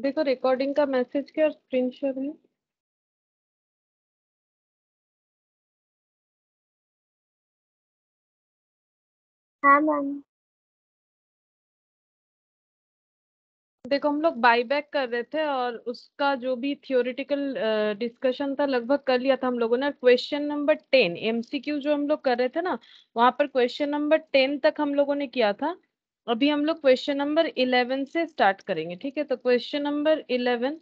देखो रिकॉर्डिंग का मैसेज क्या स्क्रीन शेयर है। हाँ मैम। देखो हम लोग बाई बैक कर रहे थे और उसका जो भी थियोरिटिकल डिस्कशन था लगभग कर लिया था हम लोगों ने। क्वेश्चन नंबर 10 एमसीक्यू जो हम लोग कर रहे थे ना, वहां पर क्वेश्चन नंबर 10 तक हम लोगों ने किया था। अभी हम लोग क्वेश्चन नंबर 11 से स्टार्ट करेंगे, ठीक है। तो क्वेश्चन नंबर 11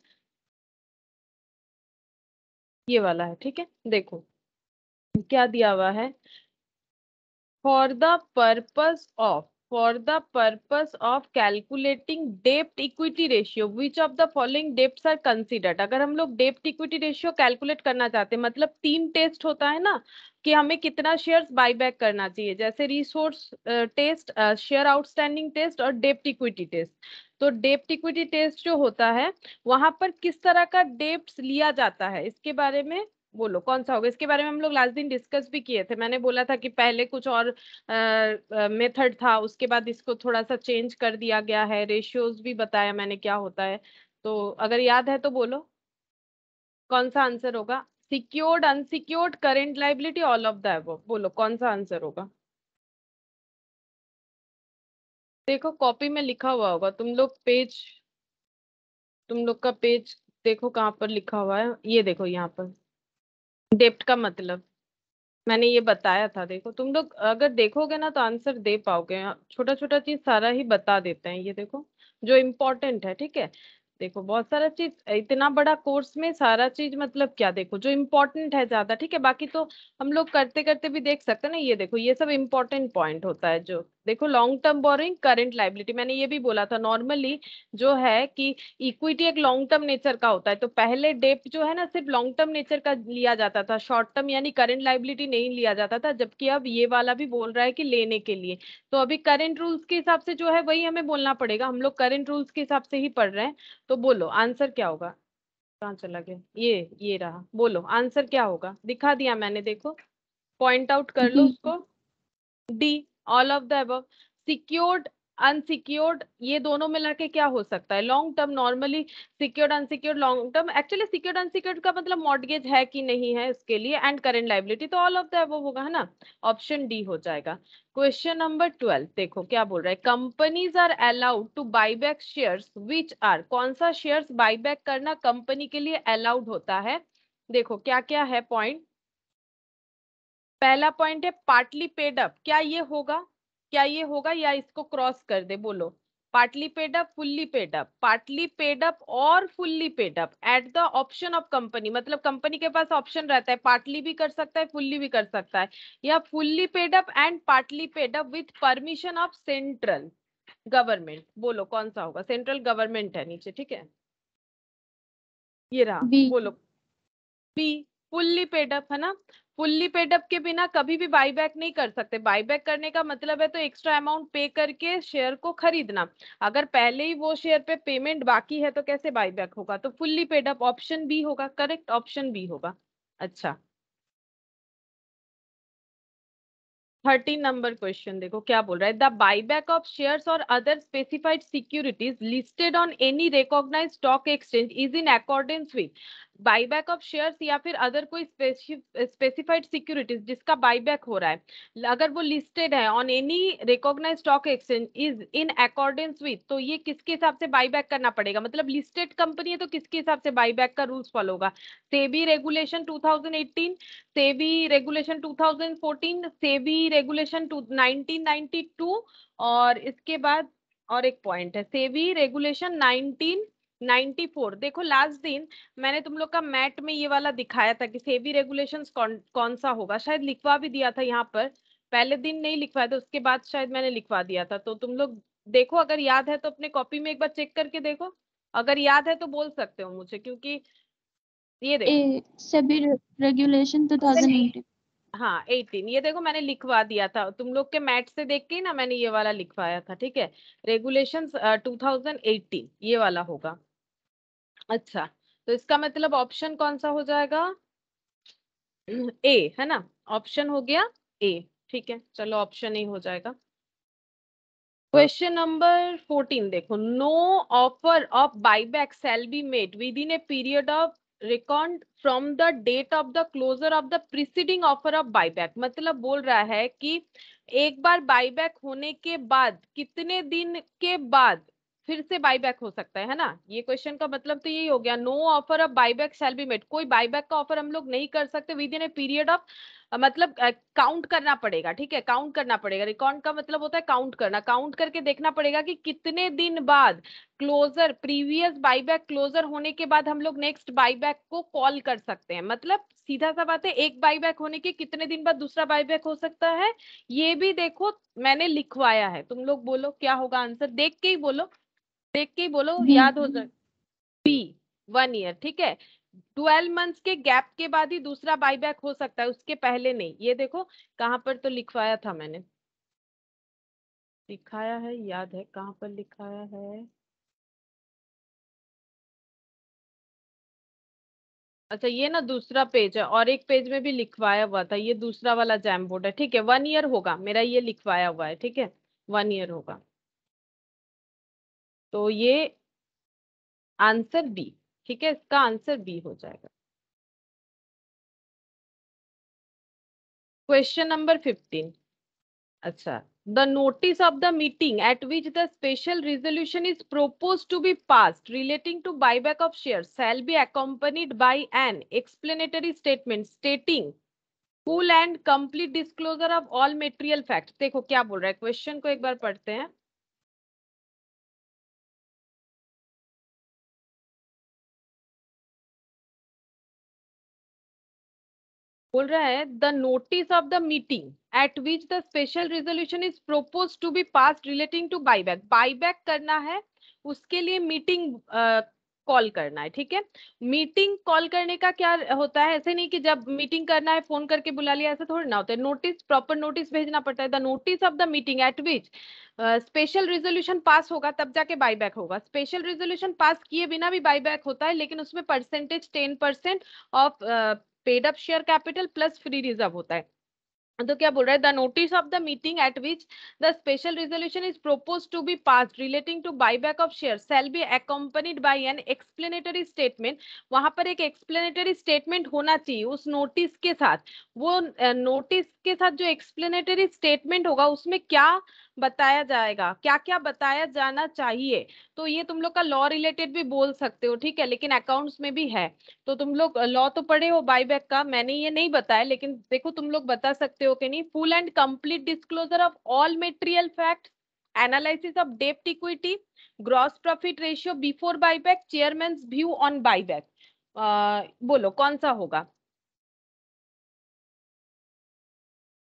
ये वाला है, ठीक है। देखो क्या दिया हुआ है। For the purpose of calculating debt equity ratio, which of the following debts are considered? अगर हम लोग डेप्ट इक्विटी रेशियो कैलकुलेट करना चाहते हैं, मतलब 3 टेस्ट होता है ना कि हमें कितना शेयर्स बाय बैक करना चाहिए, जैसे resource test, share outstanding test और डेप्ट इक्विटी टेस्ट। तो डेप्ट इक्विटी टेस्ट जो होता है वहां पर किस तरह का डेप्ट लिया जाता है, इसके बारे में बोलो कौन सा होगा। इसके बारे में हम लोग लास्ट दिन डिस्कस भी किए थे। मैंने बोला था कि पहले कुछ और मेथड था, उसके बाद इसको थोड़ा सा चेंज कर दिया गया है। रेशियोज भी बताया मैंने क्या होता है। तो अगर याद है तो बोलो कौन सा आंसर होगा। Secured, unsecured, current liability, all of the above, बोलो कौन सा आंसर होगा। देखो कॉपी में लिखा हुआ होगा, तुम लोग का पेज देखो कहाँ पर लिखा हुआ है। ये देखो यहाँ पर डेप्ट का मतलब मैंने ये बताया था। देखो तुम लोग अगर देखोगे ना तो आंसर दे पाओगे। छोटा छोटा चीज सारा ही बता देते हैं, ये देखो जो इम्पोर्टेंट है, ठीक है। देखो बहुत सारा चीज, इतना बड़ा कोर्स में सारा चीज मतलब क्या, देखो जो इम्पोर्टेंट है ज्यादा, ठीक है। बाकी तो हम लोग करते करते भी देख सकते हैं ना। ये देखो ये सब इम्पोर्टेंट पॉइंट होता है। जो देखो long term borrowing, current liability, मैंने ये भी बोला था नॉर्मली जो है कि इक्विटी एक लॉन्ग टर्म नेचर का होता है। तो पहले डेप्ट जो है ना सिर्फ लॉन्ग टर्म नेचर का लिया जाता था, शॉर्ट टर्म यानी करंट लाइबिलिटी नहीं लिया जाता था। जबकि अब ये वाला भी बोल रहा है कि लेने के लिए। तो अभी करंट रूल्स के हिसाब से जो है वही हमें बोलना पड़ेगा। हम लोग करंट रूल्स के हिसाब से ही पढ़ रहे हैं। तो बोलो आंसर क्या होगा। कहाँ चला गया, ये रहा। बोलो आंसर क्या होगा, दिखा दिया मैंने, देखो पॉइंट आउट कर लो डी। उसको। D, all of the above. Secured, unsecured, ये दोनों मिला के क्या हो सकता है, long term. Normally secured, unsecured, long term, actually secured unsecured का मतलब मॉर्गेज है कि नहीं है उसके लिए, एंड करेंट लाइबिलिटी। तो ऑल ऑफ द अबव होगा, है ना। ऑप्शन डी हो जाएगा। क्वेश्चन नंबर 12 देखो क्या बोल रहा है। Companies are allowed to buy back shares which are, कौन सा शेयर्स बाई बैक करना कंपनी के लिए अलाउड होता है। देखो क्या क्या है पॉइंट। पहला पॉइंट है पार्टली पेड अप, क्या ये होगा, क्या ये होगा या इसको क्रॉस कर दे, बोलो। Partly paid up, fully paid up, partly paid up और fully paid up at the option of company, मतलब कंपनी के पास ऑप्शन रहता है, पार्टली भी कर सकता है फुल्ली भी कर सकता है, या fully paid up and partly paid up with permission of central government. बोलो कौन सा होगा, सेंट्रल गवर्नमेंट है नीचे, ठीक है। ये रहा, बी। बोलो। बी, फुल्ली पेड अप, है ना। फुल्ली पेड अप के बिना कभी भी बाई बैक नहीं कर सकते। बाई बैक करने का मतलब है तो एक्स्ट्रा अमाउंट पे करके शेयर को खरीदना। अगर पहले ही वो शेयर पे पेमेंट बाकी है तो कैसे बाई बैक होगा। तो fully paid up, option B होगा करेक्ट, ऑप्शन बी होगा। अच्छा 13 नंबर क्वेश्चन देखो क्या बोल रहा है। द बाईबैक ऑफ शेयर्स और other specified securities listed on any recognised stock exchange is in accordance with, buyback of shares या फिर अदर कोई स्पेसिफाइड सिक्योरिटीज जिसका बाईबैक हो रहा है, अगर वो लिस्टेड है on any recognised stock exchange is in accordance with, तो ये किसके हिसाब से बाईबैक करना पड़ेगा, मतलब लिस्टेड कंपनी है तो किसके हिसाब से बाईबैक का रूल्स फॉलो होगा। SEBI regulation 2018, SEBI regulation 2014, SEBI regulation 1992, और इसके बाद और एक पॉइंट है सेबी रेगुलेशन 1994। देखो लास्ट दिन मैंने तुम लोग का मैट में ये वाला दिखाया था कि सेबी रेगुलेशंस कौन सा होगा, शायद लिखवा भी दिया था यहाँ पर। पहले दिन नहीं लिखवाया था, उसके बाद शायद मैंने लिखवा दिया था। तो तुम लोग देखो अगर याद है तो अपने कॉपी में एक बार चेक करके देखो। अगर याद है तो बोल सकते हो मुझे, क्योंकि ये देखो ए, सभी रेगुलेशन 2018। हाँ 18, ये देखो मैंने लिखवा दिया था तुम लोग के मैट से देख के ही ना, मैंने ये वाला लिखवाया था, ठीक है। रेगुलेशंस 2018 ये वाला होगा। अच्छा तो इसका मतलब ऑप्शन कौन सा हो जाएगा, ए, है ना। ऑप्शन हो गया ए, ठीक है चलो ऑप्शन ए हो जाएगा। क्वेश्चन नंबर 14 देखो, no offer of buyback shall be made within a period of record from the date of the closure of the preceding offer of buyback. मतलब बोल रहा है कि एक बार बाईबैक होने के बाद कितने दिन के बाद फिर से बाईबैक हो सकता है ना। ये क्वेश्चन का मतलब तो यही हो गया, no offer of buyback shall be made, कोई बाईबैक का ऑफर हम लोग नहीं कर सकते within a period of, मतलब काउंट करना पड़ेगा, ठीक है, काउंट करना पड़ेगा। रिकॉर्ड का मतलब होता है काउंट करना, काउंट करके देखना पड़ेगा कि कितने दिन बाद क्लोजर, प्रीवियस बाईबैक क्लोजर होने के बाद हम लोग नेक्स्ट बाईबैक को कॉल कर सकते हैं। मतलब सीधा सा बात है, एक बाईबैक होने के कितने दिन बाद दूसरा बाईबैक हो सकता है। ये भी देखो मैंने लिखवाया है, तुम लोग बोलो क्या होगा आंसर, देख के ही बोलो, देख के ही बोलो, बी। याद हो जाए। बी, 1 ईयर, ठीक है। 12 मंथ्स के गैप के बाद ही दूसरा बाईबैक हो सकता है, उसके पहले नहीं। ये देखो कहां पर तो लिखवाया था मैंने, लिखाया है, याद है कहां पर लिखाया है। अच्छा ये ना दूसरा पेज है, और एक पेज में भी लिखवाया हुआ था, ये दूसरा वाला जैम बोर्ड है, ठीक है। 1 ईयर होगा मेरा, ये लिखवाया हुआ है, ठीक है, 1 ईयर होगा। तो ये आंसर बी, ठीक है, इसका आंसर बी हो जाएगा। Question number 15। अच्छा, the notice of the meeting at which the special resolution is proposed to be passed relating to buyback of shares shall be accompanied by an explanatory statement stating full and complete disclosure of all material facts। देखो क्या बोल रहा है, question को एक बार पढ़ते हैं। बोल रहा है the notice of the meeting at which the special resolution is propose to be passed relating to buyback, buyback करना है उसके लिए मीटिंग कॉल करना है, ठीक है। मीटिंग कॉल करने का क्या होता है, ऐसे नहीं कि जब मीटिंग करना है फोन करके बुला लिया, ऐसा थोड़ी ना होता है। नोटिस, प्रॉपर नोटिस भेजना पड़ता है। The notice of the meeting at which special resolution pass होगा तब जाके बाईबैक होगा। स्पेशल रेजोल्यूशन पास किए बिना भी बाईबैक होता है, लेकिन उसमें percentage 10% of paid up share capital plus free reserve होता है। तो क्या बोल रहा है, the notice of the meeting at which the special resolution is propose to be passed relating to buyback of share shall be accompanied by an explanatory statement. वहां पर एक एक्सप्लेनेटरी स्टेटमेंट होना चाहिए उस नोटिस के साथ। वो नोटिस के साथ जो एक्सप्लेनेटरी स्टेटमेंट होगा उसमें क्या बताया जाएगा, क्या क्या बताया जाना चाहिए। तो ये तुम लोग का लॉ रिलेटेड भी बोल सकते हो, ठीक है, लेकिन अकाउंट्स में भी है। तो तुम लोग लॉ तो पढ़े हो बाईबैक का, मैंने ये नहीं बताया, लेकिन देखो तुम लोग बता सकते हो कि नहीं। Full and complete disclosure of all material fact, analysis of डेब्ट equity, gross profit ratio before buyback, chairman's view on buyback. बोलो कौन सा होगा,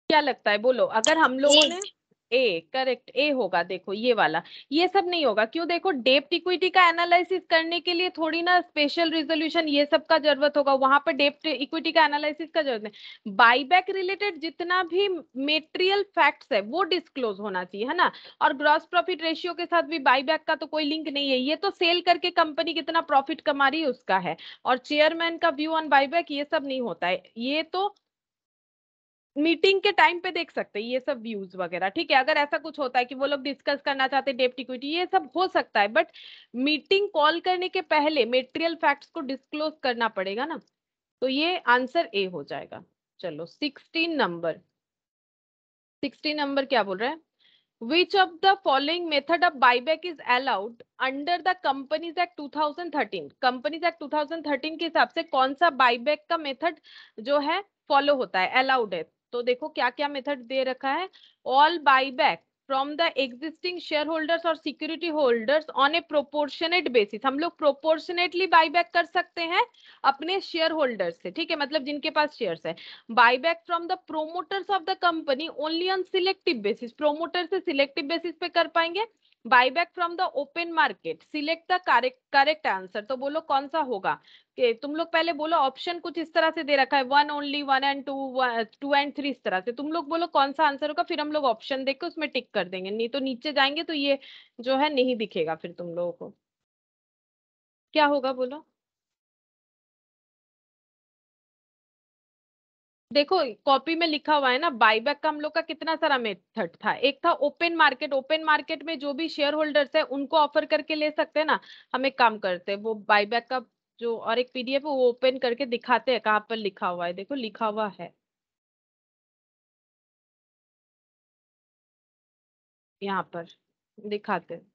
क्या लगता है, बोलो। अगर हम लोगों ने ए, करेक्ट, ए होगा। देखो ये वाला, ये सब नहीं होगा, क्यों, देखो डेब्ट इक्विटी का एनालिसिस करने के लिए थोड़ी ना स्पेशल रिजोल्यूशन ये सब का जरूरत होगा, वहां पर डेब्ट इक्विटी का एनालिसिस का जरूरत नहीं। बाईबैक रिलेटेड जितना भी मेटेरियल फैक्ट्स है वो डिस्क्लोज होना चाहिए, है ना। और ग्रॉस प्रॉफिट रेशियो के साथ भी बाईबैक का तो कोई लिंक नहीं है, ये तो सेल करके कंपनी कितना प्रॉफिट कमा रही है उसका है। और चेयरमैन का व्यू ऑन बाईबैक ये सब नहीं होता है, ये तो मीटिंग के टाइम पे देख सकते हैं ये सब व्यूज वगैरह, ठीक है। अगर ऐसा कुछ होता है कि वो लोग डिस्कस करना चाहते हैं डेब्ट इक्विटी, ये सब हो सकता है, बट मीटिंग कॉल करने के पहले मेटेरियल फैक्ट्स को डिस्क्लोज करना पड़ेगा ना। तो ये आंसर ए हो जाएगा। चलो 16 नंबर, 16 नंबर क्या बोल रहा है, Which of the following method of buyback is allowed under the Companies Act 2013? Companies Act 2013 के हिसाब से कौन सा बाईबैक का मेथड जो है फॉलो होता है, अलाउड है। तो देखो क्या क्या मेथड दे रखा है। All buyback from the existing shareholders और security holders on a proportionate basis, हम लोग प्रोपोर्शनेटली बाईबैक कर सकते हैं अपने शेयर होल्डर्स से, ठीक है, मतलब जिनके पास शेयर्स है। Buyback from the promoters of the company only on selective basis, promoter से सिलेक्टिव बेसिस पे कर पाएंगे। Buyback from the open market, select the correct answer. तो बोलो कौन सा होगा, कि तुम लोग पहले बोलो। ऑप्शन कुछ इस तरह से दे रखा है, 1 ओनली, 1 एंड 2, 2 एंड 3, इस तरह से। तुम लोग बोलो कौन सा आंसर होगा, फिर हम लोग ऑप्शन देख के उसमें टिक कर देंगे, नहीं तो नीचे जाएंगे तो ये जो है नहीं दिखेगा फिर तुम लोगों को। क्या होगा बोलो। देखो कॉपी में लिखा हुआ है ना, बाईबैक का हम लोग का कितना सारा मेथड था। एक था ओपन मार्केट, ओपन मार्केट में जो भी शेयर होल्डर्स है उनको ऑफर करके ले सकते हैं ना। हम एक काम करते हैं, वो बाईबैक का जो और एक पीडीएफ है वो ओपन करके दिखाते हैं कहाँ पर लिखा हुआ है। देखो लिखा हुआ है यहाँ पर, दिखाते हैं।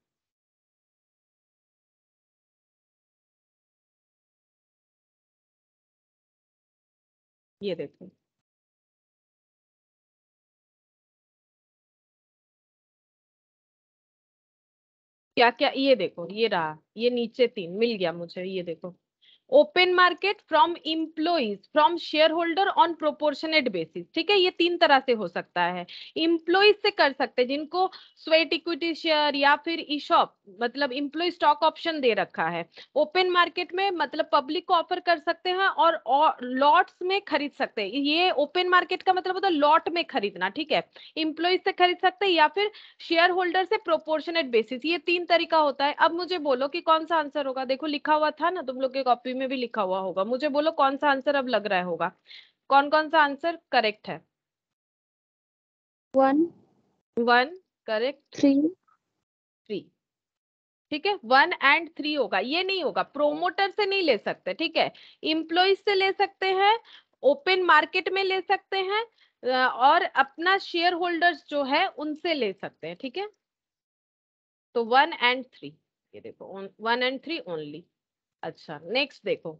ये देखो क्या क्या, ये देखो ये रहा, ये नीचे 3 मिल गया मुझे, ये देखो। Open market from employees from share holder on proportionate basis, ठीक है। ये 3 तरह से हो सकता है। इम्प्लॉइज से कर सकते हैं जिनको स्वेट इक्विटी शेयर या फिर ईशॉप मतलब इम्प्लॉय स्टॉक ऑप्शन दे रखा है। ओपन मार्केट में मतलब पब्लिक को ऑफर कर सकते हैं और लॉट्स में खरीद सकते हैं। ये ओपन मार्केट का मतलब होता है लॉट में खरीदना, ठीक है। इम्प्लॉइज से खरीद सकते हैं या फिर शेयर होल्डर से प्रोपोर्शनेट बेसिस, ये 3 तरीका होता है। अब मुझे बोलो कि कौन सा आंसर होगा। देखो लिखा हुआ था ना, तुम लोग के कॉपी में भी लिखा हुआ होगा। मुझे बोलो कौन सा आंसर अब लग रहा है होगा, कौन कौन सा आंसर करेक्ट है। 1, 1 करेक्ट, 3, 3 ठीक है। 1 एंड 3 होगा, ये नहीं होगा। प्रोमोटर से नहीं ले सकते, ठीक है। इम्प्लॉइज से ले सकते हैं, ओपन मार्केट में ले सकते हैं, और अपना शेयर होल्डर्स जो है उनसे ले सकते हैं, ठीक है। तो 1 एंड 3, ये देखो 1 एंड 3 ओनली। अच्छा नेक्स्ट देखो,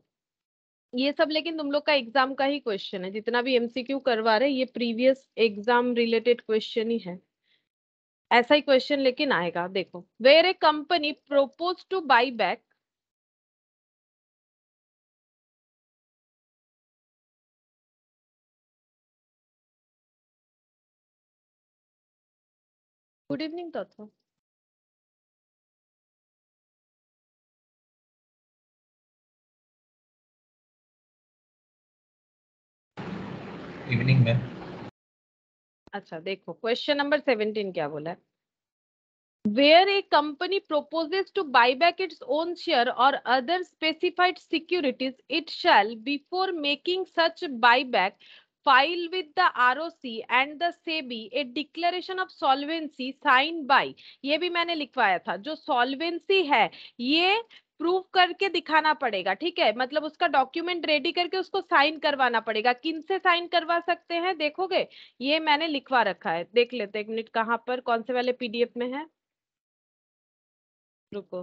ये सब लेकिन तुम लोग का एग्जाम का ही क्वेश्चन है। जितना भी एमसीक्यू करवा रहे ये प्रीवियस एग्जाम रिलेटेड क्वेश्चन ही है। ऐसा ही क्वेश्चन लेकिन आएगा। देखो where a company propose to buy back, good evening तो इवनिंग में। अच्छा देखो क्वेश्चन नंबर 17 क्या बोला है। Where a company proposes to buy back its own share or other specified securities, it shall, before making such buyback, file with the ROC and the SEBI a declaration of solvency signed by, ये भी मैंने लिखवाया था। जो solvency है ये prove करके दिखाना पड़ेगा, ठीक है। मतलब उसका डॉक्यूमेंट रेडी करके उसको साइन करवाना पड़ेगा। किन से साइन करवा सकते हैं देखोगे, ये मैंने लिखवा रखा है। देख लेते एक मिनट, कहाँ पर कौन से वाले पीडीएफ में है, रुको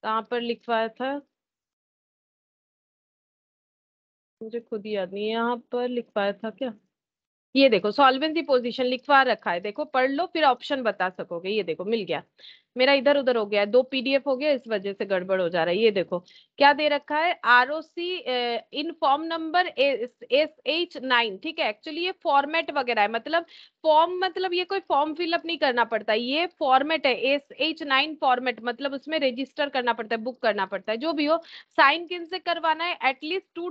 कहाँ पर लिखवाया था, मुझे खुद ही याद नहीं है। यहाँ पर लिखवाया था क्या, ये देखो सॉल्वेंसी पोजीशन लिखवा रखा है। देखो पढ़ लो फिर ऑप्शन बता सकोगे। ये देखो मिल गया, मेरा इधर उधर हो गया है, 2 पीडीएफ हो गया, इस वजह से गड़बड़ हो जा रहा है। ये देखो क्या दे रखा है, आरओसी इन फॉर्म नंबर SH9, ठीक है। एक्चुअली ये फॉर्मेट वगैरह है, मतलब फॉर्म मतलब ये कोई फॉर्म फिलअप नहीं करना पड़ता, ये फॉर्मेट है SH9 फॉर्मेट, मतलब उसमें रजिस्टर करना पड़ता है, बुक करना पड़ता है। जो भी हो, साइन किन से करवाना है, at least 2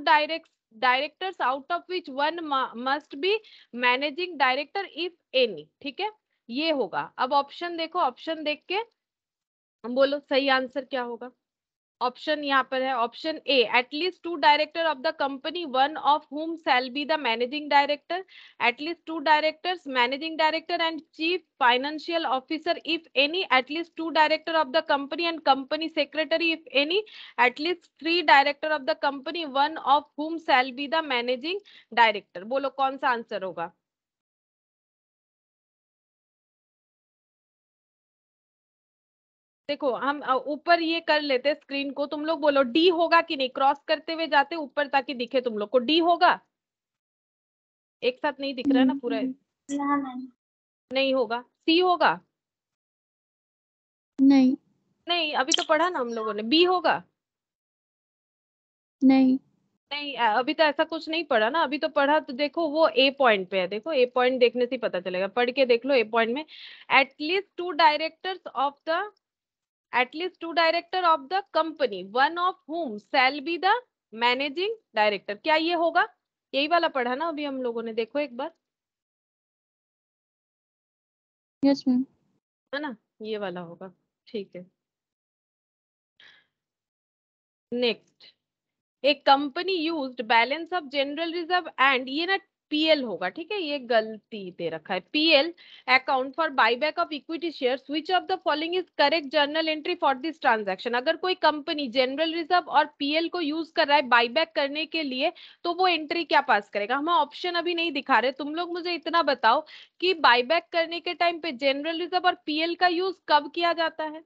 directors out of which 1 must be managing director if any, ठीक है। ये होगा। अब ऑप्शन देखो, ऑप्शन देख के बोलो सही आंसर क्या होगा। ऑप्शन यहाँ पर है, option A at least 2 director of the company one of whom shall be the managing director, at least 2 directors managing director and chief financial officer if any, at least 2 director of the company and company secretary if any, at least 3 director of the company one of whom shall be the managing director. बोलो कौन सा answer होगा। देखो हम ऊपर ये कर लेते स्क्रीन को, तुम लोग बोलो डी होगा कि नहीं, क्रॉस करते हुए जाते ऊपर ताकि दिखे तुम लोग को। डी होगा, एक साथ नहीं दिख रहा है ना पूरा, नहीं होगा। सी होगा, नहीं, नहीं अभी तो पढ़ा ना हम लोगों ने। बी होगा, नहीं, नहीं अभी तो ऐसा कुछ नहीं पढ़ा ना, अभी तो पढ़ा। तो देखो वो ए पॉइंट पे है, देखो ए पॉइंट देखने से पता चलेगा, पढ़ के देख लो ए पॉइंट में। At least 2 directors of the, at least 2 director of the company one of whom shall be the managing director, क्या ये होगा। यही वाला पढ़ा ना अभी हम लोगों ने, देखो एक बार, यस मैम। है ना, ये वाला होगा, ठीक है। Next, A company used balance of general reserve and, ये ना पीएल होगा, ठीक है, ये गलती दे रखा है, PL account for buyback of equity shares, which of the following is correct journal entry for this transaction. अगर कोई कंपनी जनरल रिजर्व और पीएल को यूज कर रहा है बाईबैक करने के लिए, तो वो एंट्री क्या पास करेगा। हम ऑप्शन अभी नहीं दिखा रहे, तुम लोग मुझे इतना बताओ कि बाईबैक करने के टाइम पे जनरल रिजर्व और पीएल का यूज कब किया जाता है।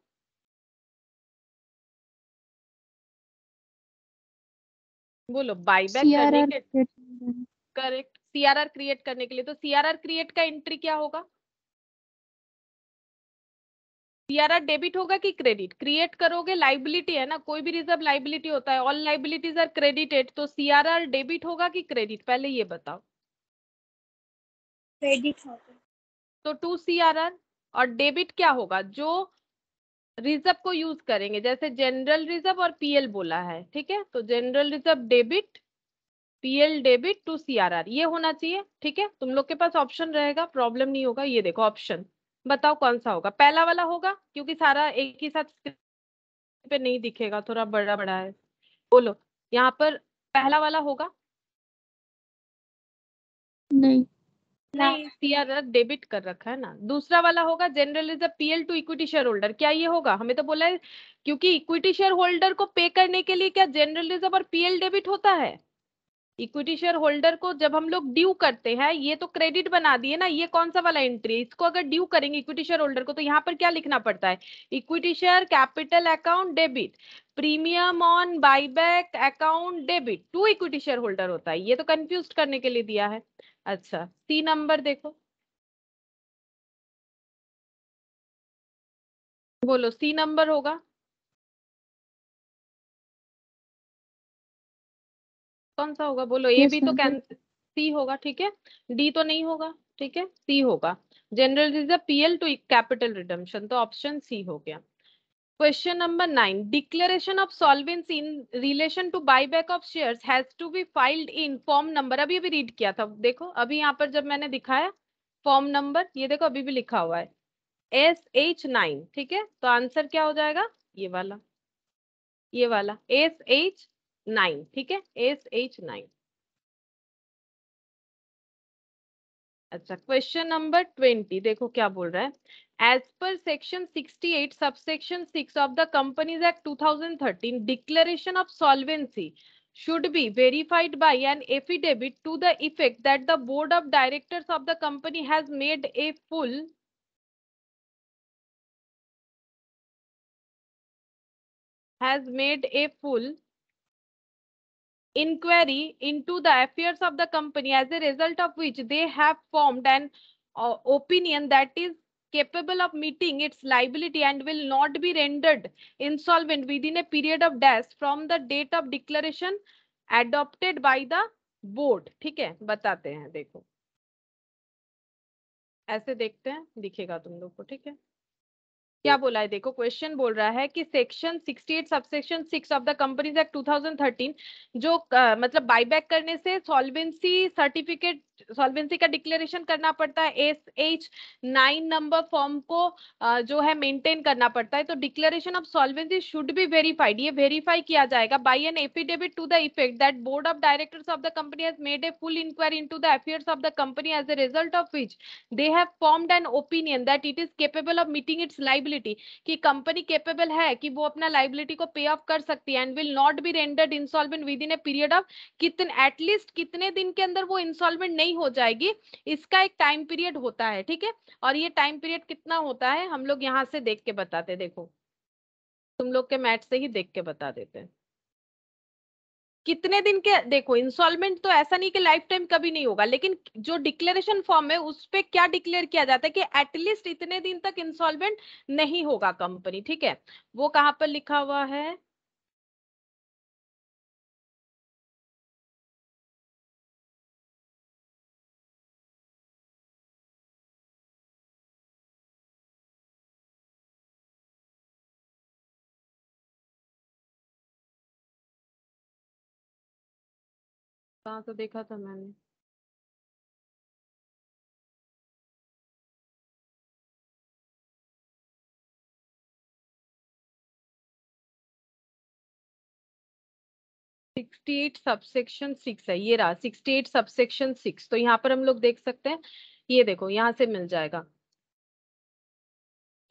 बोलो, बाईबैक करने CRR के, create करेक्ट, सीआरआर क्रिएट करने के लिए। तो सीआरआर क्रिएट का एंट्री क्या होगा, सीआरआर डेबिट होगा कि क्रेडिट। क्रिएट करोगे, लाइबिलिटी है ना, कोई भी रिजर्व लाइबिलिटी होता है, ऑल लाइबिलिटीज आर क्रेडिटेड, तो सीआरआर डेबिट होगा कि क्रेडिट, पहले ये बताओ। क्रेडिट होगा। तो टू सीआरआर, और डेबिट क्या होगा, जो रिजर्व को यूज करेंगे, जैसे जनरल रिजर्व और पीएल बोला है, ठीक है, तो general reserve debit, PL debit to CRR, ये होना चाहिए, ठीक है। तुम लोग के पास ऑप्शन रहेगा, प्रॉब्लम नहीं होगा। ये देखो ऑप्शन, बताओ कौन सा होगा। पहला वाला होगा, क्योंकि सारा एक ही साथ स्क्रीन पे नहीं दिखेगा, थोड़ा बड़ा बड़ा है। बोलो, यहाँ पर पहला वाला होगा। नहीं। नहीं, सीआरआर डेबिट कर रखा है ना। दूसरा वाला होगा general reserve PL to equity share holder, क्या ये होगा, हमें तो बोला है, क्योंकि इक्विटी शेयर होल्डर को पे करने के लिए क्या जनरल रिजर्व और पीएल डेबिट होता है। इक्विटी शेयर होल्डर को जब हम लोग ड्यू करते हैं, ये तो क्रेडिट बना दिए ना, ये कौन सा वाला एंट्री, इसको अगर ड्यू करेंगे इक्विटी शेयर होल्डर को, तो यहाँ पर क्या लिखना पड़ता है, equity share capital account debit, premium on buyback account debit to equity share holder होता है। ये तो कंफ्यूज करने के लिए दिया है। अच्छा, सी नंबर देखो, बोलो सी नंबर होगा, कौन सा होगा, बोलो। ए यस बी तो मैम। कैंसिल, सी होगा, ठीक है, डी तो नहीं होगा, ठीक है, सी होगा, general reserve PL to capital redemption, तो ऑप्शन सी हो गया। Question number 9, declaration of solvency in relation to buyback of shares has to be filed in form number, अभी अभी रीड किया था, देखो अभी यहाँ पर जब मैंने दिखाया फॉर्म नंबर, ये देखो अभी भी लिखा हुआ है SH9, ठीक है, तो आंसर क्या हो जाएगा, ये वाला, ये वाला SH9, ठीक है, SH9। अच्छा, क्वेश्चन नंबर 20 देखो क्या बोल रहा है, as per section 68 subsection 6 of the companies act 2013 declaration of solvency should be verified by an affidavit to the effect that the board of directors of the company has made a full inquiry into the affairs of the company, as a result of which they have formed an opinion that is capable of meeting its liability and will not be rendered insolvent within a period of dash from the date of declaration adopted by the board। ठीक है, बताते हैं, देखो ऐसे देखते हैं, दिखेगा तुम लोग को, ठीक है। क्या बोला है, देखो क्वेश्चन बोल रहा है कि section 68 subsection 6 of the companies act 2013, जो मतलब बाईबैक करने से सॉल्वेंसी सर्टिफिकेट, सॉल्वेंसी का डिक्लेरेशन करना पड़ता है, SH9 नंबर फॉर्म को जो है मेंटेन करना पड़ता है, तो declaration of solvency should be verified, ये वेरीफाई किया जाएगा by an affidavit to the effect that board of directors of the company has made a full inquiry into the affairs of the company, as a result of which they have formed an opinion that it is capable of meeting its liability, कि company capable है कि वो अपना liability को पे of कर सकती है, and will not be rendered insolvent with in a period of कितने, एटलीस्ट कितने दिन के अंदर वो इंसॉल्वेंट नहीं हो जाएगी, इसका एक टाइम पीरियड होता है, ठीक है। और ये टाइम पीरियड कितना होता है, हम लोग यहाँ से देख के बताते, देखो तुम लोग के मैथ से ही देख के बता देते हैं कितने दिन के। देखो इंस्टॉलमेंट तो ऐसा नहीं कि लाइफ टाइम कभी नहीं होगा, लेकिन जो डिक्लेरेशन फॉर्म है उस पे क्या डिक्लेयर किया जाता है कि एटलीस्ट इतने दिन तक इंस्टॉलमेंट नहीं होगा कंपनी, ठीक है। वो कहाँ पर लिखा हुआ है, कहाँ तो देखा था मैंने, 68 सबसेक्शन 6 है, ये रहा 68 सबसेक्शन 6। तो यहाँ पर हम लोग देख सकते हैं, ये देखो यहाँ से मिल जाएगा।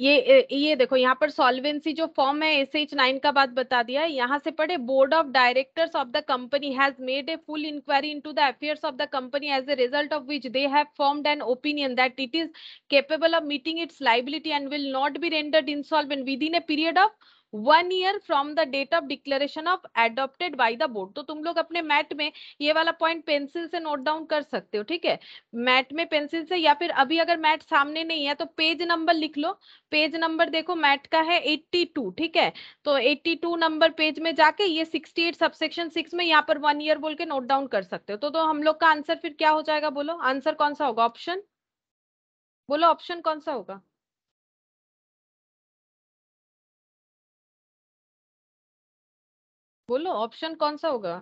ये देखो यहाँ पर सॉल्वेंसी जो फॉर्म है SH9 का बात बता दिया है। यहाँ से पढ़े, board of directors of the company has made a full inquiry into the affairs of the company as a result of which they have formed an opinion that it is capable of meeting its liability and will not be rendered insolvent within a period of 1 year from the date of declaration of adopted by the board। तो तुम लोग अपने mat में ये वाला point pencil से note down कर सकते हो, ठीक है। मैट में पेंसिल से, या फिर अभी अगर मैट सामने नहीं है तो पेज नंबर लिख लो। पेज नंबर देखो मैट का है 82, ठीक है। तो 82 नंबर पेज में जाके ये 68 सबसेक्शन 6 में यहाँ पर 1 ईयर बोल के नोट डाउन कर सकते हो। तो हम लोग का आंसर फिर क्या हो जाएगा, बोलो आंसर कौन सा होगा, ऑप्शन बोलो, ऑप्शन कौन सा होगा। बोलो ऑप्शन कौन सा होगा।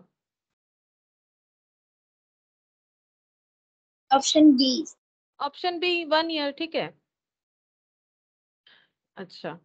Option B. Option B 1 year, ठीक है। अच्छा,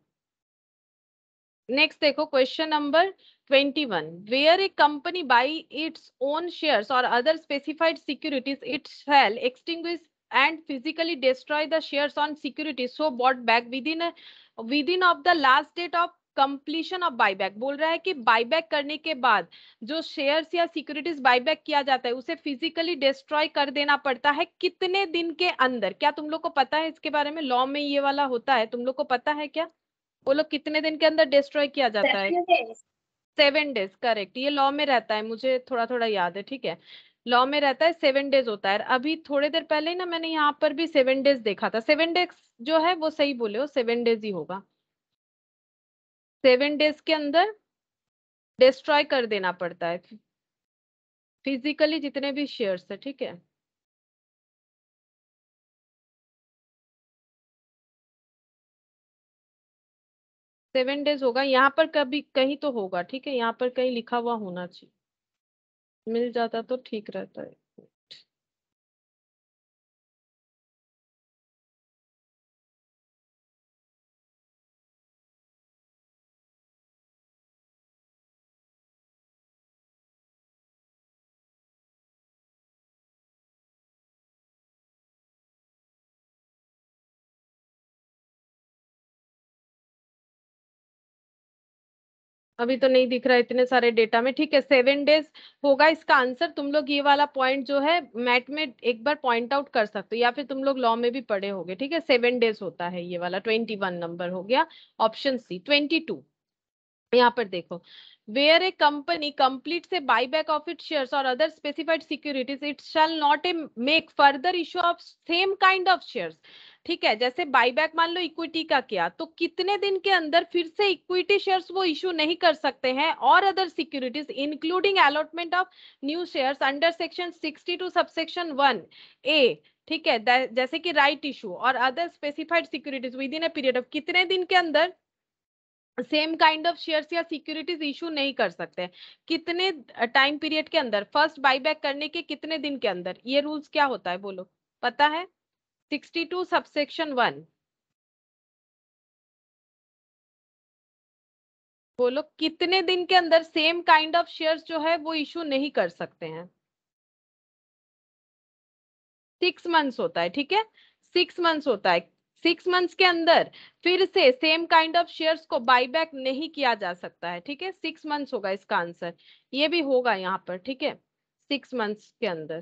नेक्स्ट देखो question number 21। Where a company buy its own shares और other specified securities it shall extinguish and physically destroy the shares on securities so bought back within of the last date of completion of buyback. बोल रहा है कि buyback करने के बाद जो shares या सिक्योरिटीज बाईबैक किया जाता है उसे फिजिकली डिस्ट्रॉय कर देना पड़ता है कितने दिन के अंदर। क्या तुम लोग को पता है इसके बारे में, लॉ में ये वाला होता है, तुम लोग को पता है क्या। बोलो कितने दिन के अंदर डिस्ट्रॉय किया जाता है। 7 डेज, करेक्ट। ये लॉ में रहता है, मुझे थोड़ा थोड़ा याद है, ठीक है। लॉ में रहता है 7 डेज होता है। अभी थोड़ी देर पहले ही ना मैंने यहाँ पर भी 7 डेज देखा था। 7 डेज जो है वो सही बोले हो, 7 डेज ही होगा। 7 डेज के अंदर डिस्ट्रॉय कर देना पड़ता है फिजिकली जितने भी शेयर्स है, ठीक है। सेवन डेज होगा यहाँ पर, कभी कहीं तो होगा, ठीक है। यहाँ पर कहीं लिखा हुआ होना चाहिए, मिल जाता तो ठीक रहता है। अभी तो नहीं दिख रहा है इतने सारे डेटा में, ठीक है। 7 डेज होगा इसका आंसर। तुम लोग ये वाला पॉइंट जो है मैट में एक बार पॉइंट आउट कर सकते हो, या फिर तुम लोग लॉ में भी पढ़े होगे, ठीक है। 7 डेज होता है ये वाला। 21 नंबर हो गया, ऑप्शन सी। 22 यहाँ पर देखो, where a company completes a buyback of its shares or other specified securities it shall not make further issue of same kind of shares। ठीक है, जैसे बाईबैक मान लो इक्विटी का किया तो कितने दिन के अंदर फिर से इक्विटी शेयर्स वो इशू नहीं कर सकते हैं, और other securities including allotment of new shares under section 62 subsection 1 ए, ठीक है। जैसे कि राइट इशू और other specified securities with in a period of कितने दिन के अंदर सेम काइंड ऑफ शेयर्स या सिक्योरिटीज इशू नहीं कर सकते, कितने टाइम पीरियड के अंदर, फर्स्ट बाईबैक करने के कितने दिन के अंदर। ये रूल्स क्या होता है बोलो, पता है। 62 सबसेक्शन 1, बोलो कितने दिन के अंदर सेम काइंड ऑफ शेयर्स जो है वो इशू नहीं कर सकते हैं। 6 मंथ्स होता है, ठीक है। 6 मंथ्स होता है। 6 मंथ्स के अंदर फिर से सेम काइंड ऑफ शेयर्स को बाईबैक नहीं किया जा सकता है, ठीक है। 6 मंथ्स होगा इसका आंसर, ये भी होगा यहाँ पर, ठीक है। 6 मंथ्स के अंदर,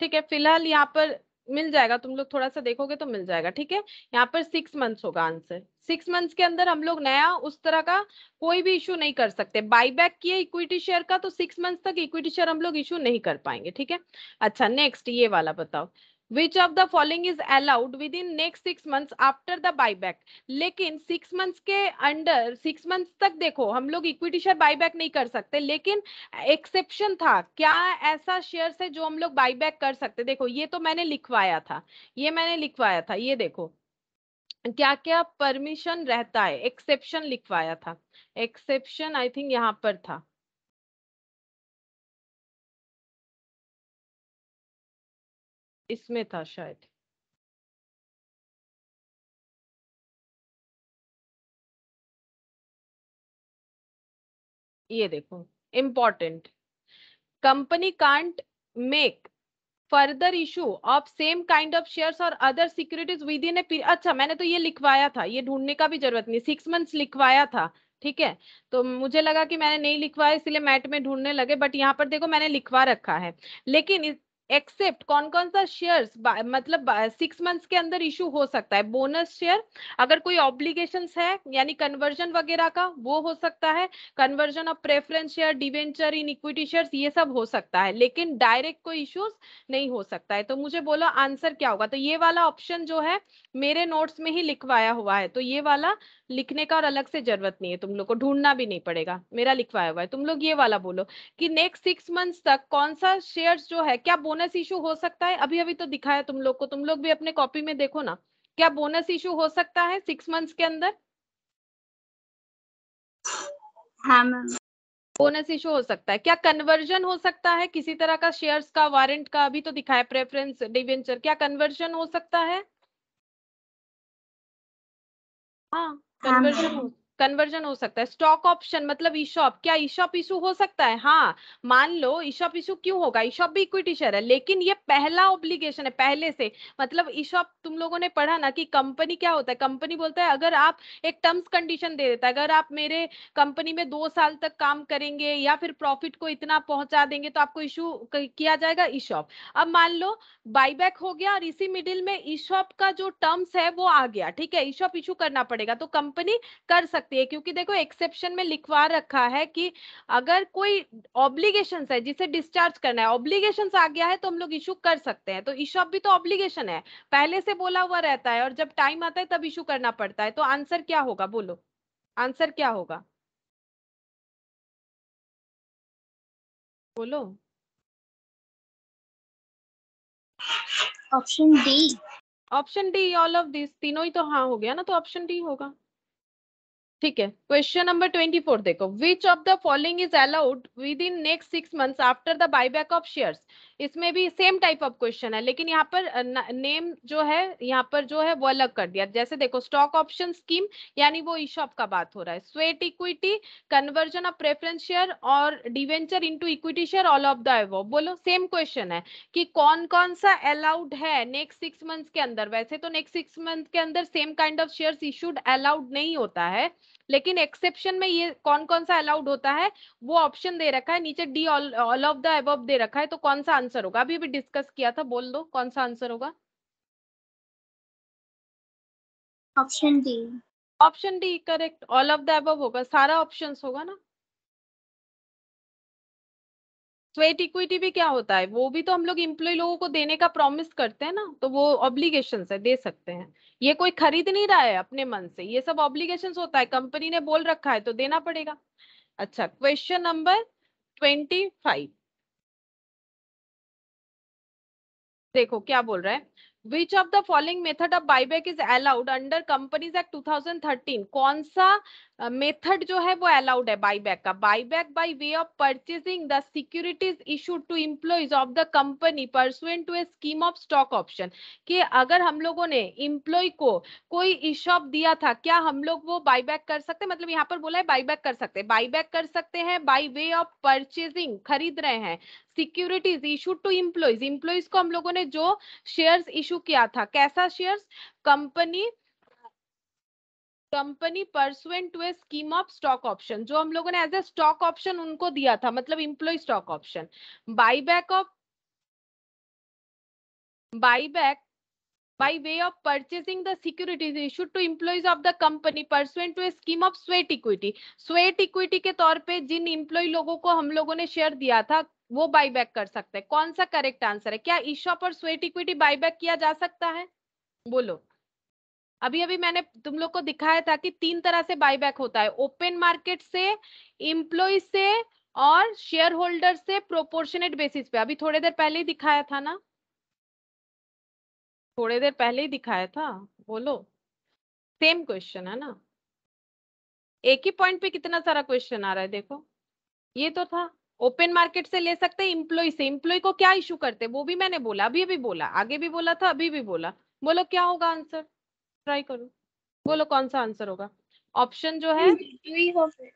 ठीक है। फिलहाल यहाँ पर मिल जाएगा, तुम लोग थोड़ा सा देखोगे तो मिल जाएगा, ठीक है। यहाँ पर 6 मंथ्स होगा आंसर। 6 मंथ्स के अंदर हम लोग नया उस तरह का कोई भी इशू नहीं कर सकते। बाईबैक किए इक्विटी शेयर का तो 6 मंथ्स तक इक्विटी शेयर हम लोग इशू नहीं कर पाएंगे, ठीक है। अच्छा, नेक्स्ट ये वाला बताओ। विच of the following is allowed with in next 6 months after the buyback. लेकिन 6 मंथ्स के अंडर 6 मंथ्स तक देखो हम लोग इक्विटी शेयर बाईबैक नहीं कर सकते, लेकिन एक्सेप्शन था क्या, ऐसा शेयर्स है जो हम लोग बाईबैक कर सकते। देखो ये तो मैंने लिखवाया था, ये मैंने लिखवाया था, ये देखो क्या क्या परमिशन रहता है, एक्सेप्शन लिखवाया था। एक्सेप्शन आई थिंक यहाँ पर था, इसमें था शायद। ये देखो important. Company can't make further issue of same kind of shares or other securities within a period. अच्छा, मैंने तो ये लिखवाया था, ये ढूंढने का भी जरूरत नहीं, 6 months लिखवाया था, ठीक है। तो मुझे लगा कि मैंने नहीं लिखवाया इसलिए मैट में ढूंढने लगे, बट यहाँ पर देखो मैंने लिखवा रखा है। लेकिन एक्सेप्ट कौन कौन सा शेयर्स मतलब 6 मंथ्स के अंदर इशू हो सकता है? बोनस शेयर, अगर कोई ऑब्लिगेशंस है यानी कन्वर्जन वगैरह का, वो हो सकता है। Conversion of preference share, debenture in equity shares, ये सब हो सकता है, लेकिन डायरेक्ट कोई इश्यूज नहीं हो सकता है। तो मुझे बोलो आंसर क्या होगा? तो ये वाला ऑप्शन जो है मेरे नोट्स में ही लिखवाया हुआ है, तो ये वाला लिखने का और अलग से जरूरत नहीं है, तुम लोग को ढूंढना भी नहीं पड़ेगा, मेरा लिखवाया हुआ है। तुम लोग ये वाला बोलो कि नेक्स्ट 6 मंथ्स तक कौन सा शेयर्स जो है, क्या बोनस इशू हो सकता है? अभी अभी तो दिखाया तुम लोग को, तुम लोग भी अपने कॉपी में देखो ना, क्या बोनस इशू हो सकता है 6 मंथ्स के अंदर? हाँ मैम। बोनस इशू हो सकता है। क्या कन्वर्जन हो सकता है किसी तरह का शेयर्स का, वारंट का? अभी तो दिखाया प्रेफरेंस, डिवेंचर, क्या कन्वर्जन हो सकता है? हाँ, कन्वर्जन हो सकता है। स्टॉक ऑप्शन मतलब ईशॉप, क्या ईशॉप इशू हो सकता है? हाँ, मान लो ईशॉप इशू क्यों होगा, ईशॉप भी इक्विटी शेयर है, लेकिन ये पहला ऑब्लिगेशन है पहले से। मतलब ईशॉप तुम लोगों ने पढ़ा ना कि कंपनी क्या होता है, कंपनी बोलता है अगर आप, एक टर्म्स कंडीशन दे देता है, अगर आप मेरे कंपनी में 2 साल तक काम करेंगे या फिर प्रॉफिट को इतना पहुंचा देंगे तो आपको इशू किया जाएगा ईशॉप। अब मान लो बाईबैक हो गया और इसी मिडिल में ईशॉप का जो टर्म्स है वो आ गया, ठीक है, ईशॉप इशू करना पड़ेगा, तो कंपनी कर सकती है, क्योंकि देखो एक्सेप्शन में लिखवा रखा है कि अगर कोई ऑब्लिगेशंस है जिसे डिस्चार्ज करना है, ऑब्लिगेशंस आ गया है तो हम लोग इशू कर सकते हैं। तो ईशॉप भी तो ऑब्लिगेशन है, पहले से बोला हुआ रहता है, और जब टाइम आता है तब इशू करना पड़ता है। तो आंसर क्या होगा बोलो, आंसर क्या होगा बोलो? Option D. Option D, all of this, तीनों ही तो हाँ हो गया ना, तो ऑप्शन डी होगा। ठीक है, क्वेश्चन नंबर 24 देखो, विच of the following is allowed with in next 6 months after the buyback of shares? इसमें भी सेम टाइप ऑफ क्वेश्चन है, लेकिन यहाँ पर नेम जो है, यहाँ पर जो है वो अलग कर दिया। जैसे देखो, स्टॉक ऑप्शन स्कीम यानी वो ईशॉप का बात हो रहा है, sweat equity, conversion of preference share और debenture into equity share, all of the above. बोलो, सेम क्वेश्चन है कि कौन कौन सा अलाउड है नेक्स्ट 6 मंथ्स के अंदर। वैसे तो नेक्स्ट 6 मंथ के अंदर same kind of shares issued allowed नहीं होता है, लेकिन एक्सेप्शन में ये कौन कौन सा अलाउड होता है वो ऑप्शन दे रखा है नीचे, D all of the above दे रखा है। तो कौन सा आंसर होगा? अभी भी डिस्कस किया था, बोल दो कौन सा आंसर होगा। Option D. Option D correct, all of the above होगा, सारा ऑप्शंस होगा ना। स्वेट इक्विटी भी क्या होता है? वो भी तो हम लोग इम्प्लॉय लोगों को देने का प्रॉमिस करते हैं ना, तो वो ऑब्लिगेशंस है, दे सकते हैं। ये कोई खरीद नहीं रहा है अपने मन से, ये सब ऑब्लिगेशंस होता है, कंपनी ने बोल रखा है तो देना पड़ेगा। अच्छा, क्वेश्चन नंबर 25 देखो क्या बोल रहा है, which of the following method of buyback is allowed under companies act 2013? कौन सा मेथड जो है वो अलाउड है बायबैक का? Buyback by way of purchasing the securities issued to employees of the company pursuant to a scheme of stock option. कि अगर हम लोगों ने एम्प्लॉय को कोई इशॉप दिया था, क्या हम लोग वो बायबैक कर सकते हैं? मतलब यहाँ पर बोला है बायबैक कर सकते हैं, बायबैक कर सकते हैं बाय वे ऑफ परचेजिंग, खरीद रहे हैं, securities issued to employees, employees को हम लोगों ने जो शेयर्स इशू किया था, कैसा shares? Company pursuant to a scheme of stock option, जो हम लोगों ने एज ए स्टॉक ऑप्शन उनको दिया था, मतलब employee stock option. Buyback of buyback by way of purchasing the securities issued to employees of the company pursuant to a scheme of sweat equity। sweat equity के तौर पे जिन employ लोगों को हम लोगों ने शेयर दिया था वो बायबैक कर सकते हैं। कौन सा करेक्ट आंसर है? क्या ईशॉप और स्वेट इक्विटी बायबैक किया जा सकता है? बोलो। अभी अभी मैंने तुम लोग को दिखाया था कि 3 तरह से बायबैक होता है, ओपन मार्केट से, एम्प्लॉय से और शेयर होल्डर से प्रोपोर्शनेट बेसिस पे। अभी थोड़ी देर पहले ही दिखाया था ना, थोड़ी देर पहले ही दिखाया था, बोलो। सेम क्वेश्चन है ना, एक ही पॉइंट पे कितना सारा क्वेश्चन आ रहा है देखो। ये तो था ओपन मार्केट से ले सकते हैं, एम्प्लॉय से। एम्प्लॉय को क्या इशू करते हैं वो भी मैंने बोला, अभी अभी बोला, आगे भी बोला था, अभी भी बोला। बोलो क्या होगा आंसर, ट्राई करो, बोलो कौन सा आंसर होगा। ऑप्शन जो है দুটোই হবে।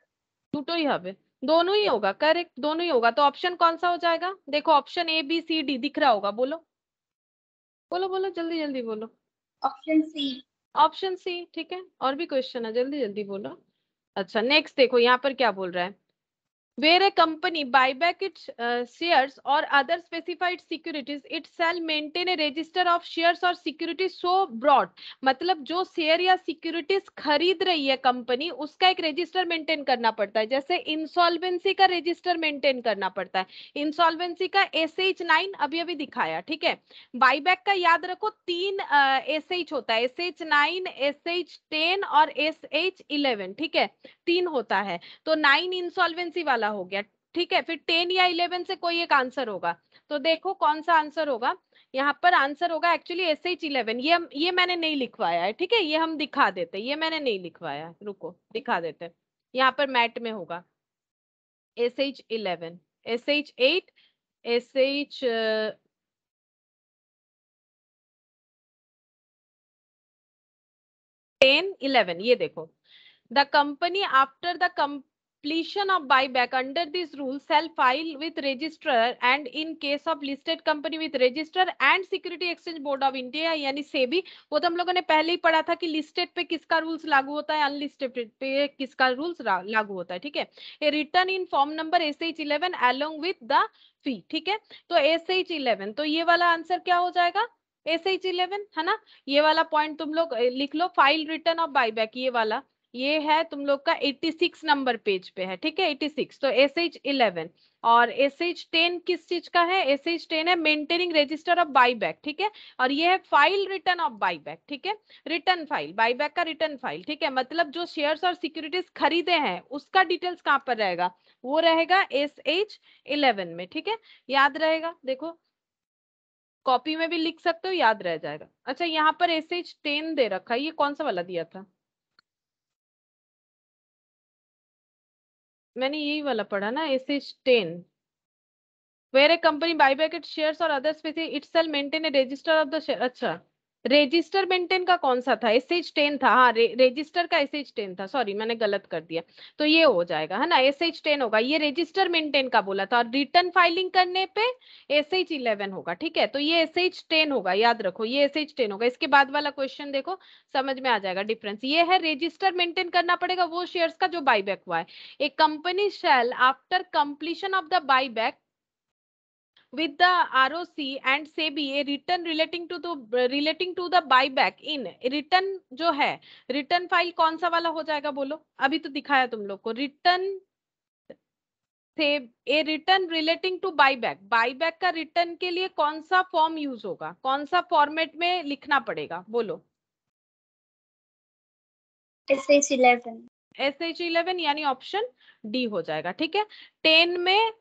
দুটোই হবে। दोनों ही होगा, करेक्ट, दोनों ही होगा। तो ऑप्शन कौन सा हो जाएगा? देखो option A B C D दिख रहा होगा, बोलो बोलो बोलो, जल्दी जल्दी बोलो। Option C. ऑप्शन सी, ठीक है। और भी क्वेश्चन है, जल्दी जल्दी बोलो। अच्छा नेक्स्ट देखो यहाँ पर क्या बोल रहा है। Where a company buy back its shares or other specified securities, it shall maintain a register of shares or securities so broad। मतलब जो शेयर या सिक्योरिटीज खरीद रही है कंपनी, उसका एक रजिस्टर मेंटेन करना पड़ता है। जैसे इंसॉल्वेंसी का रजिस्टर मेंटेन करना पड़ता है। इंसॉल्वेंसी का SH9 अभी अभी दिखाया, ठीक है। बाईबैक का याद रखो, 3 SH होता है, SH9, SH10 और SH11, ठीक है, 3 होता है। तो 9 इंसॉल्वेंसी वाला हो गया, ठीक है। फिर 10 या 11 से कोई एक आंसर होगा। तो देखो कौन सा आंसर होगा। यहाँ पर आंसर होगा एक्चुअली SH11। ये मैंने नहीं लिखवाया है, ठीक है, ये हम दिखा देते, ये मैंने नहीं लिखवाया है, रुको दिखा देते। यहाँ पर मैट में होगा SH11, SH8, SH 10, 11, ये देखो। The company after the completion of buyback under this rule shall file with registrar and in case of listed company with registrar and security exchange board of India यानी सेबी। वो तो हम लोगों ने पहले ही पढ़ा था कि लिस्टेड पे किसका रूल्स लागू होता है, अनलिस्टेड पे किसका रूल्स लागू होता है, ठीक है। A return in form number SH11 along with the fee, ठीक है। तो SH11, तो ये वाला आंसर क्या हो जाएगा? SH11 है ना। ये वाला पॉइंट तुम लोग लिख लो, फाइल रिटर्न ऑफ बाईबैक, ये वाला, ये है तुम लोग का 86 नंबर पेज पे है, ठीक है, 86। तो SH11 और SH10 किस चीज का है? SH10 है मेंटेनिंग रजिस्टर ऑफ बाईबैक, ठीक है। और ये है फाइल रिटर्न ऑफ बाईबैक, ठीक है, रिटर्न फाइल, बाईबैक का रिटर्न फाइल, ठीक है। मतलब जो शेयर्स और सिक्योरिटीज खरीदे हैं उसका डिटेल्स कहाँ पर रहेगा? वो रहेगा SH11 में, ठीक है। याद रहेगा, देखो कॉपी में भी लिख सकते हो, याद रह जाएगा। अच्छा यहाँ पर SH10 दे रखा है, ये कौन सा वाला दिया था? मैंने यही वाला पढ़ा ना, SH10। Where a company buy back its shares or other species, it shall maintain a register of the share। अच्छा रजिस्टर मेंटेन का कौन सा था? SH10 था, हाँ रजिस्टर का SH10 था, सॉरी मैंने गलत कर दिया। तो ये हो जाएगा है ना, SH10 होगा। ये रजिस्टर मेंटेन का बोला था, और रिटर्न फाइलिंग करने पे SH11 होगा, ठीक है। तो ये SH10 होगा, याद रखो ये SH10 होगा। इसके बाद वाला क्वेश्चन देखो, समझ में आ जाएगा डिफरेंस। ये है रजिस्टर मेंटेन करना पड़ेगा वो शेयर्स का जो बाईबैक हुआ है। A company shall after completion of the buyback with the ROC and SEBI a return relating to the buyback in return जो है, रिटर्न फाइल कौन सा वाला हो जाएगा बोलो? अभी तो दिखाया तुम लोग को रिटर्न से, a return relating to buyback. Buyback का रिटर्न के लिए कौन सा फॉर्म यूज होगा, कौन सा फॉर्मेट में लिखना पड़ेगा बोलो? SH11। SH11 यानी ऑप्शन डी हो जाएगा, ठीक है। 10 में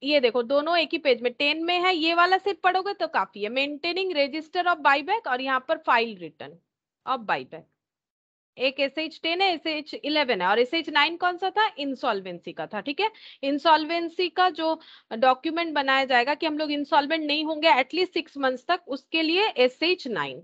ये देखो दोनों एक ही पेज में, 10 में है, ये वाला सिर्फ पढ़ोगे तो काफी है। मेंटेनिंग रजिस्टर ऑफ बाईबैक और यहाँ पर फाइल रिटर्न ऑफ बाईबैक। एक SH10 है, SH11 है, और SH9 कौन सा था? इंसॉल्वेंसी का था, ठीक है। इंसॉल्वेंसी का जो डॉक्यूमेंट बनाया जाएगा कि हम लोग इंसॉल्वेंट नहीं होंगे एटलीस्ट 6 मंथ्स तक, उसके लिए SH9।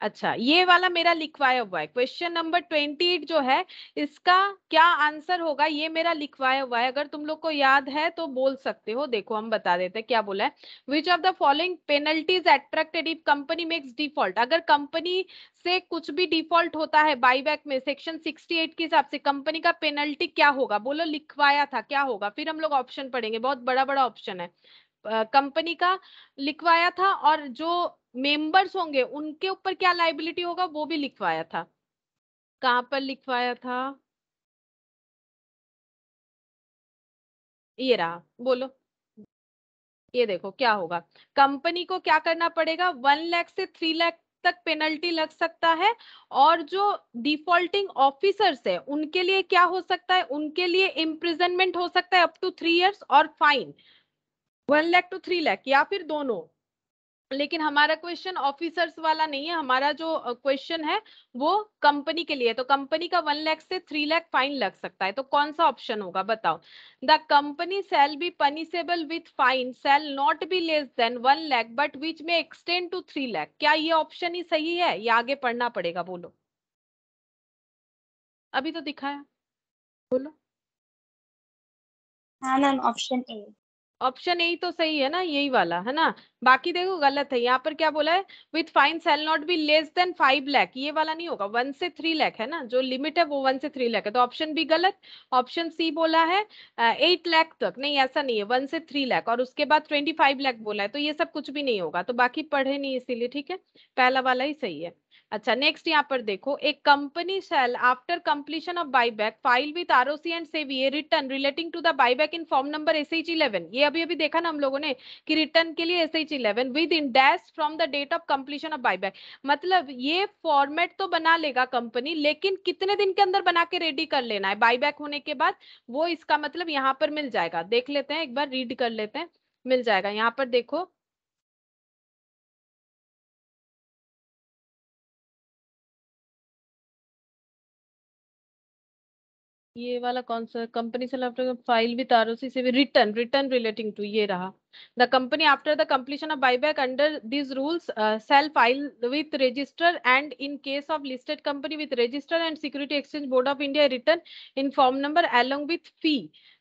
अच्छा ये वाला मेरा लिखवाया हुआ है, क्वेश्चन नंबर 28 जो है, इसका क्या आंसर होगा ये मेरा लिखवाया हुआ है। अगर तुम लोग को याद है तो बोल सकते हो, देखो हम बता देते हैं क्या बोला है। Which of the following penalties attracted if company makes default. अगर कंपनी से कुछ भी डिफॉल्ट होता है बाईबैक में, सेक्शन 68 के हिसाब से कंपनी का पेनल्टी क्या होगा बोलो? लिखवाया था क्या होगा, फिर हम लोग ऑप्शन पढ़ेंगे, बहुत बड़ा बड़ा ऑप्शन है। कंपनी का लिखवाया था, और जो मेंबर्स होंगे उनके ऊपर क्या लाइबिलिटी होगा वो भी लिखवाया था। कहां पर लिखवाया था? ये रहा, बोलो। ये देखो क्या होगा, कंपनी को क्या करना पड़ेगा? 1 लाख से 3 लाख तक पेनल्टी लग सकता है। और जो डिफॉल्टिंग ऑफिसर्स है उनके लिए क्या हो सकता है? उनके लिए इम्प्रिजनमेंट हो सकता है अप टू 3 इयर्स, और फाइन 1 लाख to 3 लाख, या फिर दोनों। लेकिन हमारा क्वेश्चन ऑफिसर्स वाला नहीं है, हमारा जो क्वेश्चन है वो कंपनी के लिए। तो कंपनी का 1 लाख से 3 लाख फाइन लग सकता है। तो कौन सा ऑप्शन होगा बताओ? The company shall be punishable with fine shall not be less than 1 lakh but विच में एक्सटेंड टू 3 लाख। क्या ये ऑप्शन ही सही है या आगे पढ़ना पड़ेगा बोलो? अभी तो दिखाया, बोलो। हाँ ma'am, option A. Option A तो सही है ना, यही वाला है ना। बाकी देखो गलत है, यहाँ पर क्या बोला है, with fine shall not be less than 5 lakh, ये वाला नहीं होगा, 1 से 3 लाख है ना, जो लिमिट है वो 1 से 3 लाख है, तो ऑप्शन बी गलत। ऑप्शन सी बोला है 8 लाख तक, नहीं ऐसा नहीं है, 1 से 3 लाख, और उसके बाद 25 लाख बोला है, तो ये सब कुछ भी नहीं होगा, तो बाकी पढ़े नहीं इसीलिए, ठीक है, पहला वाला ही सही है। अच्छा नेक्स्ट यहाँ पर देखो, एक company shall after completion of buyback file with ROC and SEBI a return relating to the buyback in form number SH11, ये अभी अभी देखा ना हम लोगों ने कि रिटर्न के लिए SH11 within dash from the date of completion of buyback, मतलब ये फॉर्मेट तो बना लेगा कंपनी, लेकिन कितने दिन के अंदर बना के रेडी कर लेना है बाईबैक होने के बाद, वो इसका मतलब यहाँ पर मिल जाएगा, देख लेते हैं एक बार, रीड कर लेते हैं, मिल जाएगा यहाँ पर देखो। ये वाला कौन सा, कंपनी से आफ्टर फाइल विद आरओसी से भी रिटर्न रिटर्न रिलेटिंग टू, ये रहा, the company after the completion of buyback under this rules shall file with registrar and in case of listed company with registrar and security exchange board of India return in form number along with fee,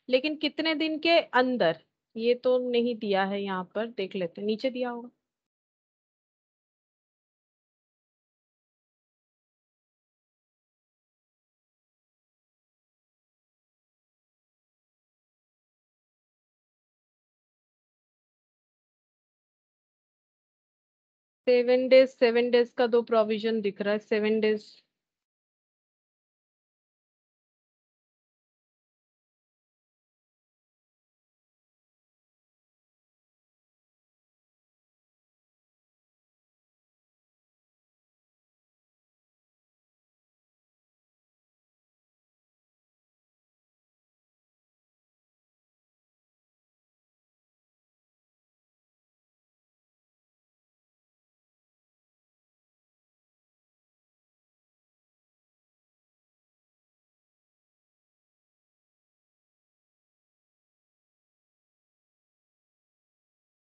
लेकिन कितने दिन के अंदर, ये तो नहीं दिया है यहाँ पर, देख लेते हैं नीचे दिया होगा। सेवन डेज का दो प्रोविजन दिख रहा है, 7 डेज।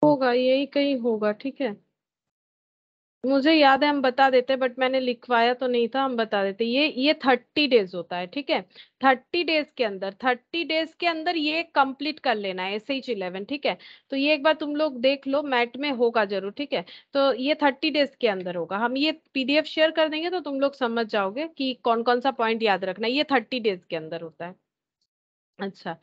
होगा यही कहीं होगा, ठीक है, मुझे याद है हम बता देते, बट मैंने लिखवाया तो नहीं था, हम बता देते, ये 30 डेज होता है, ठीक है, 30 डेज के अंदर, 30 डेज के अंदर ये कंप्लीट कर लेना है SH11, ठीक है, तो ये एक बार तुम लोग देख लो, मैट में होगा जरूर, ठीक है, तो ये 30 डेज के अंदर होगा, हम ये PDF शेयर कर देंगे तो तुम लोग समझ जाओगे कि कौन कौन सा पॉइंट याद रखना है, ये 30 डेज के अंदर होता है। अच्छा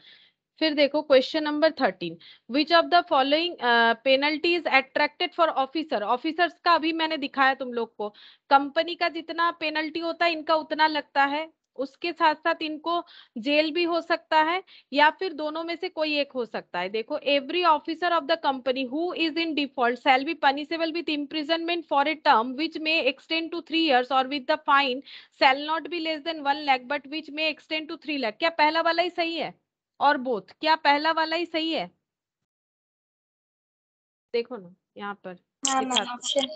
फिर देखो question number 13, which of the following penalty is attracted for officer, officers का अभी मैंने दिखाया तुम लोग को, कंपनी का जितना पेनल्टी होता है इनका उतना लगता है, उसके साथ साथ इनको जेल भी हो सकता है, या फिर दोनों में से कोई एक हो सकता है, देखो every officer of the company who is in default shall be punishable with imprisonment for a term which may extend to 3 years और with the fine shall not be less than 1 lakh but which may extend to 3 lakh, क्या पहला वाला ही सही है और both, क्या पहला वाला ही सही है, देखो ना यहाँ पर हाँ लिखा मैम, था, ऑप्शन।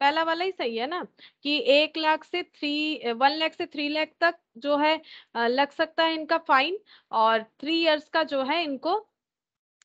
पहला वाला ही सही है ना, कि 1 लाख से 3 तक जो है लग सकता है इनका फाइन, और 3 years का जो है इनको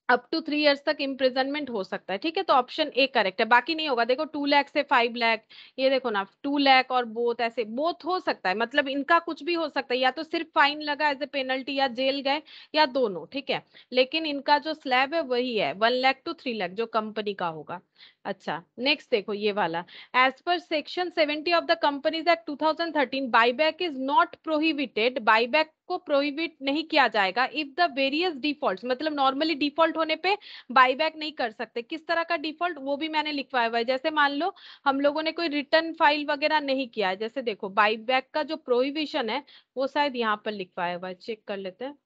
अप टू 3 years तक इम्प्रिजनमेंट हो सकता है, ठीक है, तो ऑप्शन ए करेक्ट है, बाकी नहीं होगा, देखो 2 लाख से 5 लाख, ये देखो ना 2 लाख और बोथ, ऐसे बोथ हो सकता है, मतलब इनका कुछ भी हो सकता है, या तो सिर्फ फाइन लगा एज ए पेनल्टी, या जेल गए, या दोनों, ठीक है, लेकिन इनका जो स्लैब है वही है 1 लाख to 3 लाख जो कंपनी का होगा। अच्छा नेक्स्ट देखो ये वाला, as per section 70 of the companies act 2013 buyback is not prohibited, buyback को प्रोहिबिट नहीं किया जाएगा इफ द वेरियस डिफॉल्ट, मतलब नॉर्मली डिफॉल्ट होने पे बाईबैक नहीं कर सकते, किस तरह का डिफॉल्ट वो भी मैंने लिखवाया हुआ है, जैसे मान लो हम लोगों ने कोई रिटर्न फाइल वगैरह नहीं किया है, जैसे देखो बाईबैक का जो प्रोहिबिशन है वो शायद यहाँ पर लिखवाया हुआ है, चेक कर लेते हैं,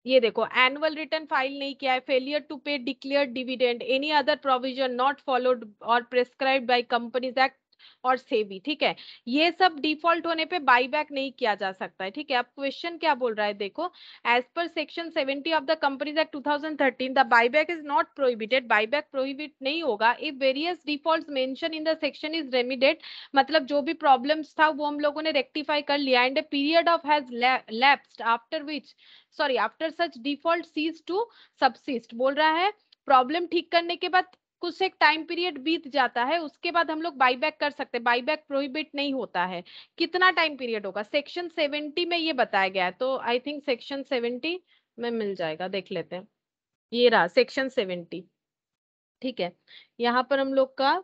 ये देखो एनुअल रिटर्न फाइल नहीं किया है, फेलियर टू पे declare dividend, any other provision not followed और प्रेस्क्राइब्ड बाय कंपनीज एक्ट और सेबी, ठीक है, ये सब डिफॉल्ट होने पे बाईबैक नहीं किया जा सकता है, ठीक है, अब क्वेश्चन क्या बोल रहा है देखो, as per section 70 of the companies act 2013 the buyback is not prohibited, buyback prohibit नहीं होगा if various defaults mention in the section is remedied, मतलब जो भी प्रॉब्लम्स था वो हम लोगों ने रेक्टिफाई कर लिया, and a period of has lapsed after which, sorry after such default seize to subsist, बोल रहा है प्रॉब्लम ठीक करने के बाद कुछ एक टाइम पीरियड बीत जाता है, उसके बाद हम लोग बाईबैक कर सकते हैं, बाईबैक प्रोहिबिट नहीं होता है। कितना टाइम पीरियड होगा? सेक्शन 70 में ये बताया गया है, तो आई थिंक सेक्शन 70 में मिल जाएगा, देख लेते हैं। ये रहा सेक्शन 70, ठीक है। यहाँ पर हम लोग का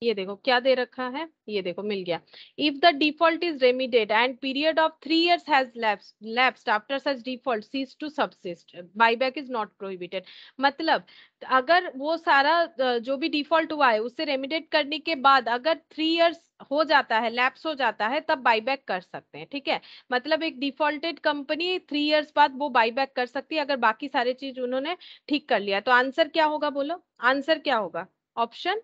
ये देखो क्या दे रखा है, ये देखो मिल गया। If the default is remedied and period of 3 years has lapsed after such default seize to subsist, buyback is not prohibited. मतलब अगर वो सारा जो भी डिफॉल्ट हुआ है उससे रेमिडेट करने के बाद अगर 3 years हो जाता है, लैप्स हो जाता है, तब बाईबैक कर सकते हैं, ठीक है। मतलब एक डिफॉल्टेड कंपनी 3 years बाद वो बाईबैक कर सकती है अगर बाकी सारे चीज उन्होंने ठीक कर लिया। तो आंसर क्या होगा बोलो, आंसर क्या होगा? ऑप्शन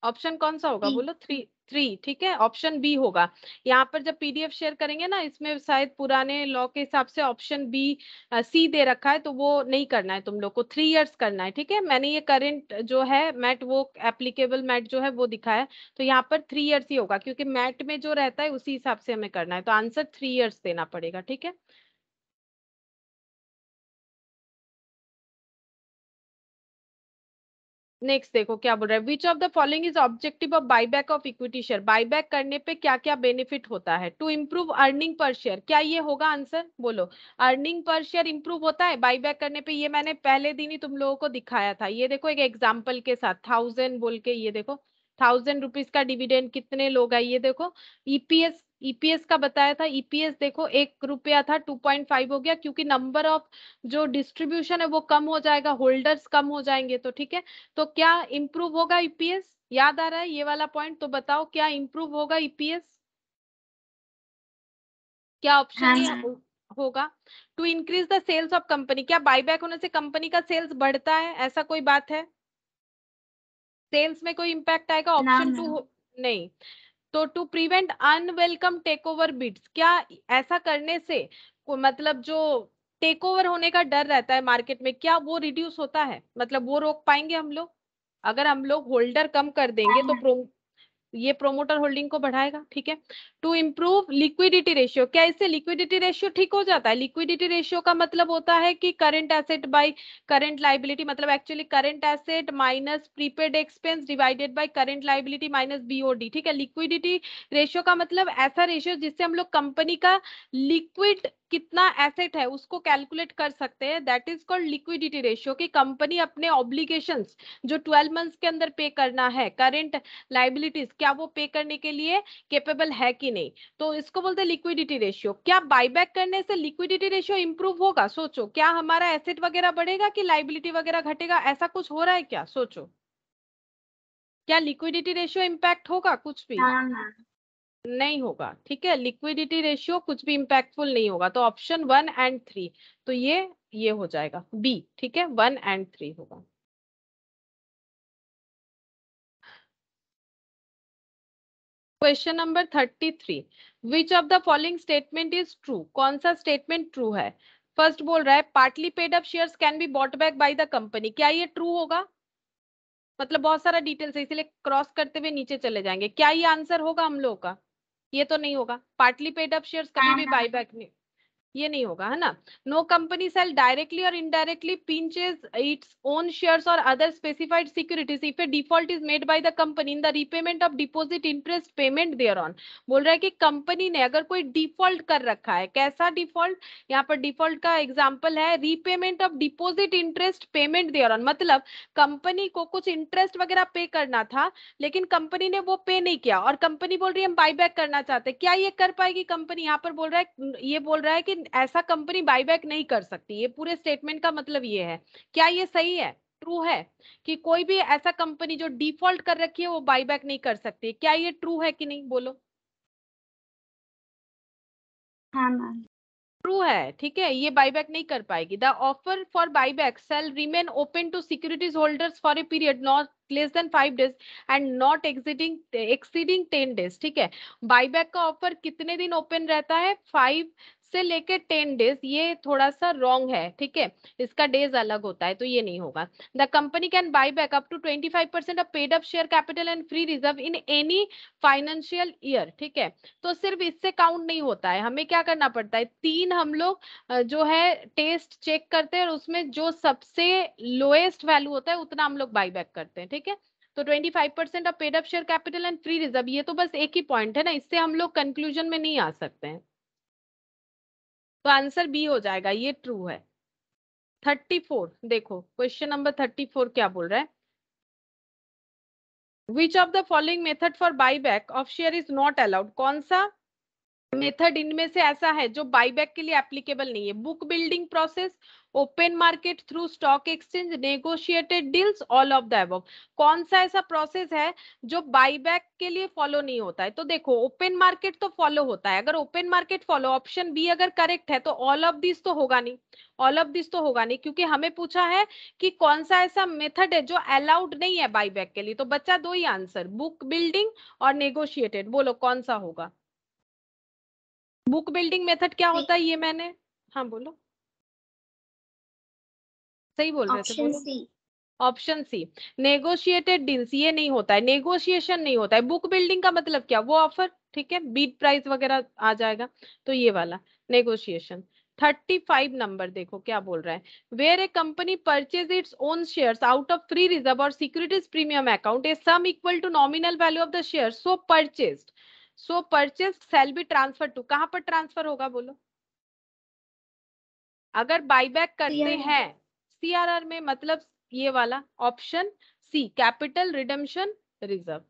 ऑप्शन कौन सा होगा B. बोलो? थ्री। थ्री, ठीक है, ऑप्शन बी होगा। यहाँ पर जब पीडीएफ शेयर करेंगे ना, इसमें शायद पुराने लॉ के हिसाब से ऑप्शन बी सी दे रखा है, तो वो नहीं करना है तुम लोग को, 3 years करना है, ठीक है। मैंने ये करंट जो है मैट, वो एप्लीकेबल मैट जो है वो दिखाया है, तो यहाँ पर 3 years ही होगा, क्योंकि मैट में जो रहता है उसी हिसाब से हमें करना है, तो आंसर 3 years देना पड़ेगा, ठीक है। नेक्स्ट देखो क्या बोल रहा है, which of the following is objective of buyback of equity share, buyback करने पे क्या क्या बेनिफिट होता है? To improve earning per share, क्या ये होगा आंसर बोलो? अर्निंग पर शेयर इंप्रूव होता है बाईबैक करने पे, ये मैंने पहले दिन ही तुम लोगों को दिखाया था, ये देखो एक एग्जाम्पल के साथ 1000 बोल के, ये देखो 1000 रुपीज का डिविडेंड कितने लोग आए, ये देखो। ईपीएस, ईपीएस का बताया था, ईपीएस देखो 1 रुपया था 2.5 हो गया, क्योंकि नंबर ऑफ जो डिस्ट्रीब्यूशन है वो कम हो जाएगा, होल्डर्स कम हो जाएंगे, तो ठीक है। तो क्या इंप्रूव होगा ईपीएस? याद आ रहा है ये वाला पॉइंट? तो बताओ क्या इंप्रूव होगा ईपीएस? क्या ऑप्शन हाँ ये मैम। होगा? To increase the sales of company, क्या बाईबैक होने से कंपनी का सेल्स बढ़ता है, ऐसा कोई बात है? सेल्स में कोई इंपैक्ट आएगा? ना ऑप्शन टू मैम। नहीं। तो to prevent unwelcome take over bids, क्या ऐसा करने से मतलब जो टेक ओवर होने का डर रहता है मार्केट में, क्या वो रिड्यूस होता है? मतलब वो रोक पाएंगे हम लोग? अगर हम लोग होल्डर कम कर हाँ देंगे तो मैम। ये प्रोमोटर होल्डिंग को बढ़ाएगा, ठीक है। टू इंप्रूव लिक्विडिटी रेशियो, क्या इससे लिक्विडिटी रेशियो ठीक हो जाता है? लिक्विडिटी रेशियो का मतलब होता है कि current asset by current liability, मतलब actually current asset minus prepaid expense divided by current liability minus BOD, ठीक है। लिक्विडिटी रेशियो का मतलब ऐसा रेशियो जिससे हम लोग कंपनी का लिक्विड कितना एसेट है उसको कैलकुलेट कर सकते हैं, that is called liquidity ratio. कि कंपनी अपने ऑब्लिगेशंस जो 12 मंथ्स के अंदर पे करना है, करंट लाइबिलिटीज, क्या वो पे करने के लिए केपेबल है कि नहीं, तो इसको बोलते हैं लिक्विडिटी रेशियो। क्या बाईबैक करने से लिक्विडिटी रेशियो इंप्रूव होगा? सोचो, क्या हमारा एसेट वगैरह बढ़ेगा कि लाइबिलिटी वगैरह घटेगा? ऐसा कुछ हो रहा है क्या? सोचो, क्या लिक्विडिटी रेशियो इंपैक्ट होगा कुछ भी? हाँ मैम। नहीं होगा, ठीक है। लिक्विडिटी रेशियो कुछ भी इंपैक्टफुल नहीं होगा, तो ऑप्शन 1 और 3, तो ये हो जाएगा बी, ठीक है, 1 और 3 होगा। Question number 33, which of the following statement is true, कौन सा स्टेटमेंट ट्रू है? फर्स्ट बोल रहा है partly paid up shares can be bought back by the company, क्या ये ट्रू होगा? मतलब बहुत सारा डिटेल्स है इसलिए क्रॉस करते हुए नीचे चले जाएंगे, क्या ये आंसर होगा हम लोग का? ये तो नहीं होगा, पार्टली पेड अप शेयर्स कभी हाँ भी मैम। बायबैक नहीं, ये नहीं होगा, है ना। नो कंपनी सेल डायरेक्टली और indirectly pinches its own shares और other specified securities if a default is made by the company in the repayment of deposit interest payment thereon. बोल रहा है कि कंपनी ने अगर कोई डिफॉल्ट कर रखा है, कैसा डिफॉल्ट? यहाँ पर डिफॉल्ट का एग्जांपल है repayment of deposit interest payment thereon, मतलब कंपनी को कुछ इंटरेस्ट वगैरह पे करना था, लेकिन कंपनी ने वो पे नहीं किया और कंपनी बोल रही है हम बाईबैक करना चाहते हैं, क्या ये कर पाएगी कंपनी? यहाँ पर बोल रहा है, ये बोल रहा है कि ऐसा कंपनी बाईबैक नहीं कर सकती, ये पूरे स्टेटमेंट का मतलब ये है। क्या ये सही है, ट्रू है कि कोई भी ऐसा कंपनी जो डिफॉल्ट कर रखी है वो बाईबैक नहीं कर सकती? क्या ये ट्रू है कि नहीं बोलो? हाँ मैम। ट्रू है, ठीक है, ये बाईबैक नहीं कर पाएगी। The offer for buyback shall remain open to securities holders for a period not less than 5 days and not exceeding 10 days, ठीक है। बाईबैक का ऑफर कितने दिन ओपन रहता है? 5 से लेके 10 डेज, ये थोड़ा सा रॉन्ग है, ठीक है, इसका डेज अलग होता है, तो ये नहीं होगा। The company can buy back up to 25% of paid up share capital and free reserve in any financial year, ठीक है। तो सिर्फ इससे काउंट नहीं होता है, हमें क्या करना पड़ता है, 3 हम लोग जो है टेस्ट चेक करते हैं और उसमें जो सबसे लोएस्ट वैल्यू होता है उतना हम लोग बाय बैक करते हैं, ठीक है। तो 25% of paid up share capital and free reserve, ये तो बस एक ही पॉइंट है ना, इससे हम लोग कंक्लूजन में नहीं आ सकते हैं, तो आंसर बी हो जाएगा, ये ट्रू है। 34 देखो, क्वेश्चन नंबर 34 क्या बोल रहा है, which of the following method for buyback of share is not allowed, कौन सा मेथड इनमें से ऐसा है जो बाईबैक के लिए एप्लीकेबल नहीं है, book building process, open market through stock exchange, negotiated deals, all of the above. कौन सा ऐसा प्रोसेस है जो बाईबैक के लिए फॉलो नहीं होता है, तो देखो ओपन मार्केट तो फॉलो होता है, अगर open market follow, option B अगर करेक्ट है तो ऑल ऑफ दिस तो होगा नहीं, ऑल ऑफ दिस तो होगा नहीं, क्योंकि हमें पूछा है कि कौन सा ऐसा मेथड है जो अलाउड नहीं है बाईबैक के लिए, तो बच्चा दो ही आंसर, बुक बिल्डिंग और नेगोशिएटेड, बोलो कौन सा होगा। बुक बिल्डिंग मेथड क्या होता है ये मैंने, हाँ बोलो, सही बोल रहे थे, ऑप्शन बोलो। सी। ऑप्शन सी, नेगोशिएटेड डील्स, ये नहीं होता है, नेगोशिएशन नहीं होता है, बुक बिल्डिंग का मतलब क्या, वो ऑफर, ठीक है, बीट प्राइस वगैरह आ जाएगा, तो ये वाला नेगोशिएशन। 35 नंबर देखो क्या बोल रहा है, where a company purchase its own shares out of free reserve और securities premium account, a sum equal to nominal value of the share so purchase shall be transfer to, कहां पर transfer होगा बोलो, अगर बाईबैक करते CRR। हैं CRR में, मतलब ये वाला option C, capital redemption reserve.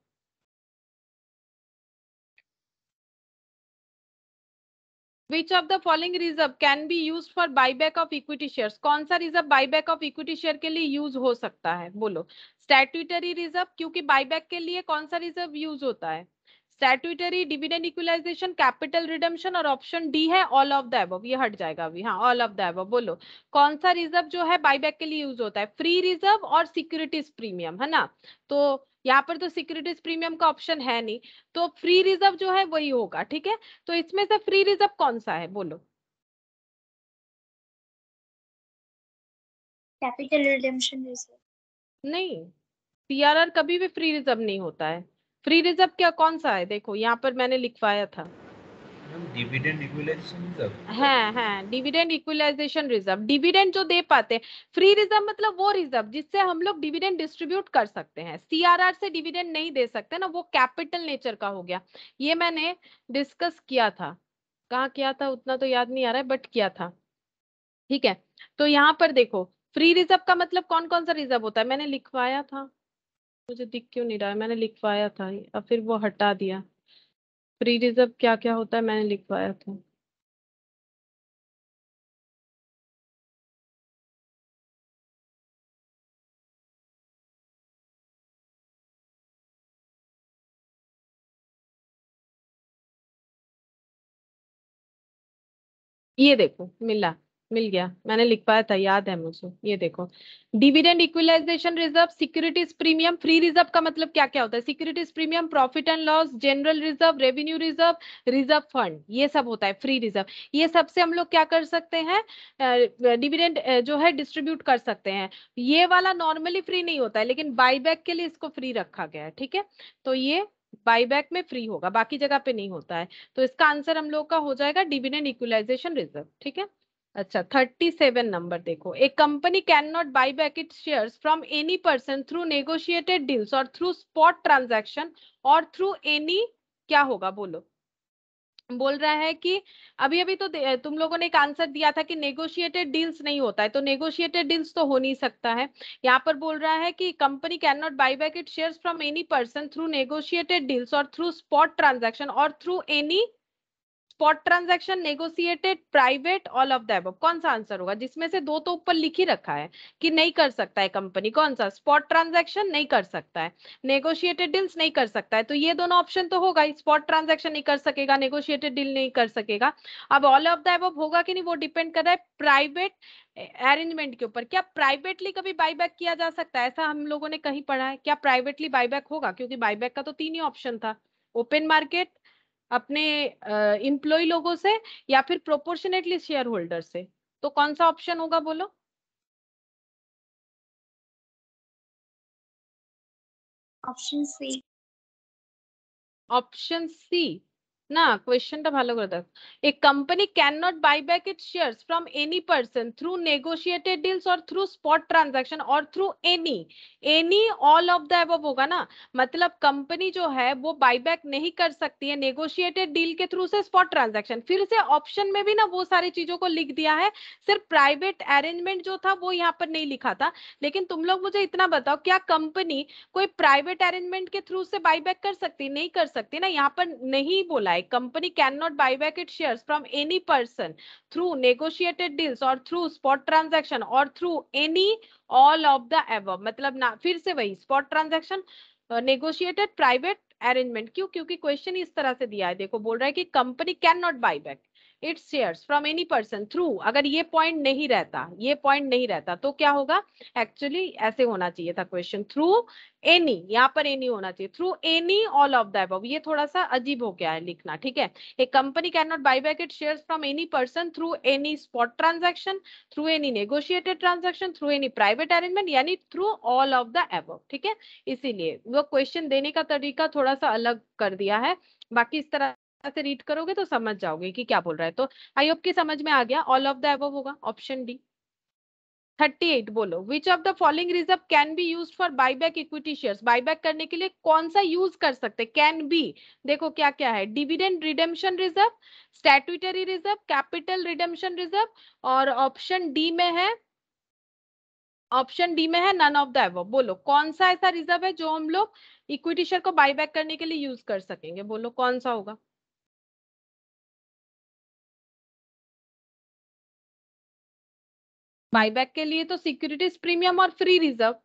Which of the following reserve can be use for buyback of equity shares, कौन सा reserve buyback of equity share के लिए यूज हो सकता है, बोलो। स्टैट्यूटरी रिजर्व, क्योंकि बाईबैक के लिए कौन सा रिजर्व यूज होता है, statutory, dividend equalisation, capital redemption, और ऑप्शन डी है ऑल ऑफ द अबव, ये हट जाएगा अभी, हाँ ऑल ऑफ द अबव, बोलो कौन सा रिजर्व जो है बाईबैक के लिए यूज होता है, फ्री रिजर्व और सिक्योरिटीज प्रीमियम, है ना, तो यहाँ पर तो सिक्योरिटीज प्रीमियम का ऑप्शन है नहीं, तो फ्री रिजर्व जो है वही होगा, ठीक है। तो इसमें से फ्री रिजर्व कौन सा है बोलो, कैपिटल रिडेम्पशन रिजर्व। नहीं, सीआरआर कभी भी फ्री रिजर्व नहीं होता है, फ्री रिजर्व क्या कौन सा है, देखो यहाँ पर मैंने लिखवाया था, डिविडेंड इक्विलाइजेशन रिजर्व। है डिविडेंड इक्विलाइजेशन रिजर्व, डिविडेंड जो दे पाते हैं, फ्री रिजर्व मतलब वो रिजर्व जिससे हम लोग डिविडेंड डिस्ट्रीब्यूट कर सकते हैं, सीआरआर से डिविडेंड नहीं दे सकते ना, वो कैपिटल नेचर का हो गया, ये मैंने डिस्कस किया था, कहाँ किया था उतना तो याद नहीं आ रहा है, बट किया था, ठीक है। तो यहाँ पर देखो फ्री रिजर्व का मतलब कौन कौन सा रिजर्व होता है, मैंने लिखवाया था, मुझे दिख क्यों नहीं रहा है, मैंने लिखवाया था और फिर वो हटा दिया, फ्री रिजर्व क्या क्या होता है मैंने लिखवाया था, ये देखो मिला, मिल गया, मैंने लिखवाया था, याद है मुझे, ये देखो dividend equalisation reserve, securities premium, free reserve का मतलब क्या क्या होता है, securities premium, profit and loss, general reserve, revenue reserve, reserve fund, ये सब होता है फ्री रिजर्व, ये सबसे हम लोग क्या कर सकते हैं, डिविडेंड जो है डिस्ट्रीब्यूट कर सकते हैं, ये वाला नॉर्मली फ्री नहीं होता है, लेकिन बाईबैक के लिए इसको फ्री रखा गया है, ठीक है, तो ये बाईबैक में फ्री होगा, बाकी जगह पे नहीं होता है, तो इसका आंसर हम लोग का हो जाएगा डिविडेंड इक्विलाइजेशन रिजर्व, ठीक है। अच्छा 37 नंबर देखो, a company cannot buy back its shares from any person through negotiated deals और थ्रू स्पॉट ट्रांजैक्शन और थ्रू एनी, क्या होगा बोलो, बोल रहा है कि अभी अभी तो तुम लोगों ने एक आंसर दिया था कि नेगोशिएटेड डील्स नहीं होता है, तो नेगोशिएटेड डील्स तो हो नहीं सकता है, यहाँ पर बोल रहा है कि company cannot buy back it shares from any person through negotiated deals और थ्रू स्पॉट ट्रांजैक्शन और through any spot transaction, negotiated, private, all of the above, कौन सा आंसर होगा, जिसमें से दो तो ऊपर लिख ही रखा है कि नहीं कर सकता है कंपनी, कौन सा, स्पॉट ट्रांजैक्शन नहीं कर सकता है, नेगोशिएटेड डील्स नहीं कर सकता है, तो ये दोनों ऑप्शन तो होगा ही, स्पॉट ट्रांजैक्शन नहीं कर सकेगा, नेगोशिएटेड डील नहीं कर सकेगा, अब ऑल ऑफ द अबव होगा कि नहीं वो डिपेंड कर रहा है प्राइवेट अरेंजमेंट के ऊपर, क्या प्राइवेटली कभी बाईबैक किया जा सकता है, ऐसा हम लोगों ने कहीं पढ़ा है क्या, प्राइवेटली बाईबैक होगा, क्योंकि बाईबैक का तो 3 ही ऑप्शन था, ओपन मार्केट, अपने एम्प्लॉय लोगों से या फिर प्रोपोर्शनेटली शेयर होल्डर से? तो कौन सा ऑप्शन होगा बोलो? Option C. ऑप्शन सी ना, क्वेश्चनটা ভালো করে দেখ। A company cannot buy back its shares from any person through negotiated deals or through spot transaction or through any all of the above होगा ना। मतलब कंपनी जो है वो बायबैक नहीं कर सकती है नेगोशिएटेड डील के थ्रू से, स्पॉट ट्रांजैक्शन। फिर से ऑप्शन में भी ना वो सारी चीजों को लिख दिया है, सिर्फ प्राइवेट अरेंजमेंट जो था वो यहाँ पर नहीं लिखा था। लेकिन तुम लोग मुझे इतना बताओ, क्या कंपनी कोई प्राइवेट अरेंजमेंट के थ्रू से बायबैक कर सकती? नहीं कर सकती ना, यहाँ पर नहीं बोला है company cannot buy back it shares from any person through negotiated deals और थ्रू स्पॉट ट्रांजैक्शन और through any all of the above. मतलब ना, फिर से वही spot transaction, negotiated, private arrangement. क्यों? क्योंकि क्वेश्चन इस तरह से दिया है, देखो बोल रहा है कि company cannot buy back its shares from any person through. अगर ये पॉइंट नहीं रहता, ये पॉइंट नहीं रहता तो क्या होगा? एक्चुअली ऐसे होना चाहिए था क्वेश्चन, थ्रू एनी, यहाँ पर एनी होना चाहिए, through any all of the above. ये थोड़ा सा अजीब हो गया है लिखना, ठीक है। A company cannot buy back it shares from any person through any spot transaction, through any negotiated transaction, through any private arrangement, यानी through all of the above, ठीक है। इसीलिए वो क्वेश्चन देने का तरीका थोड़ा सा अलग कर दिया है। बाकी इस तरह से रीड करोगे तो समझ जाओगे कि क्या बोल रहा है। तो आई होप कि समझ में आ गया। ऑल ऑफ द अबव होगा ऑप्शन डी। 38 बोलो, विच of the following reserve can be used for buyback equity shares? Buyback करने के लिए कौन सा यूज कर सकते? कैन बी, देखो क्या क्या है, dividend redemption reserve, statutory reserve, capital redemption reserve, और ऑप्शन डी में है, ऑप्शन डी में है नन ऑफ द अबव। बोलो कौन सा ऐसा रिजर्व है जो हम लोग इक्विटी शेयर को बायबैक करने के लिए यूज कर सकेंगे? बोलो कौन सा होगा? बायबैक के लिए तो सिक्योरिटीज प्रीमियम और फ्री रिजर्व।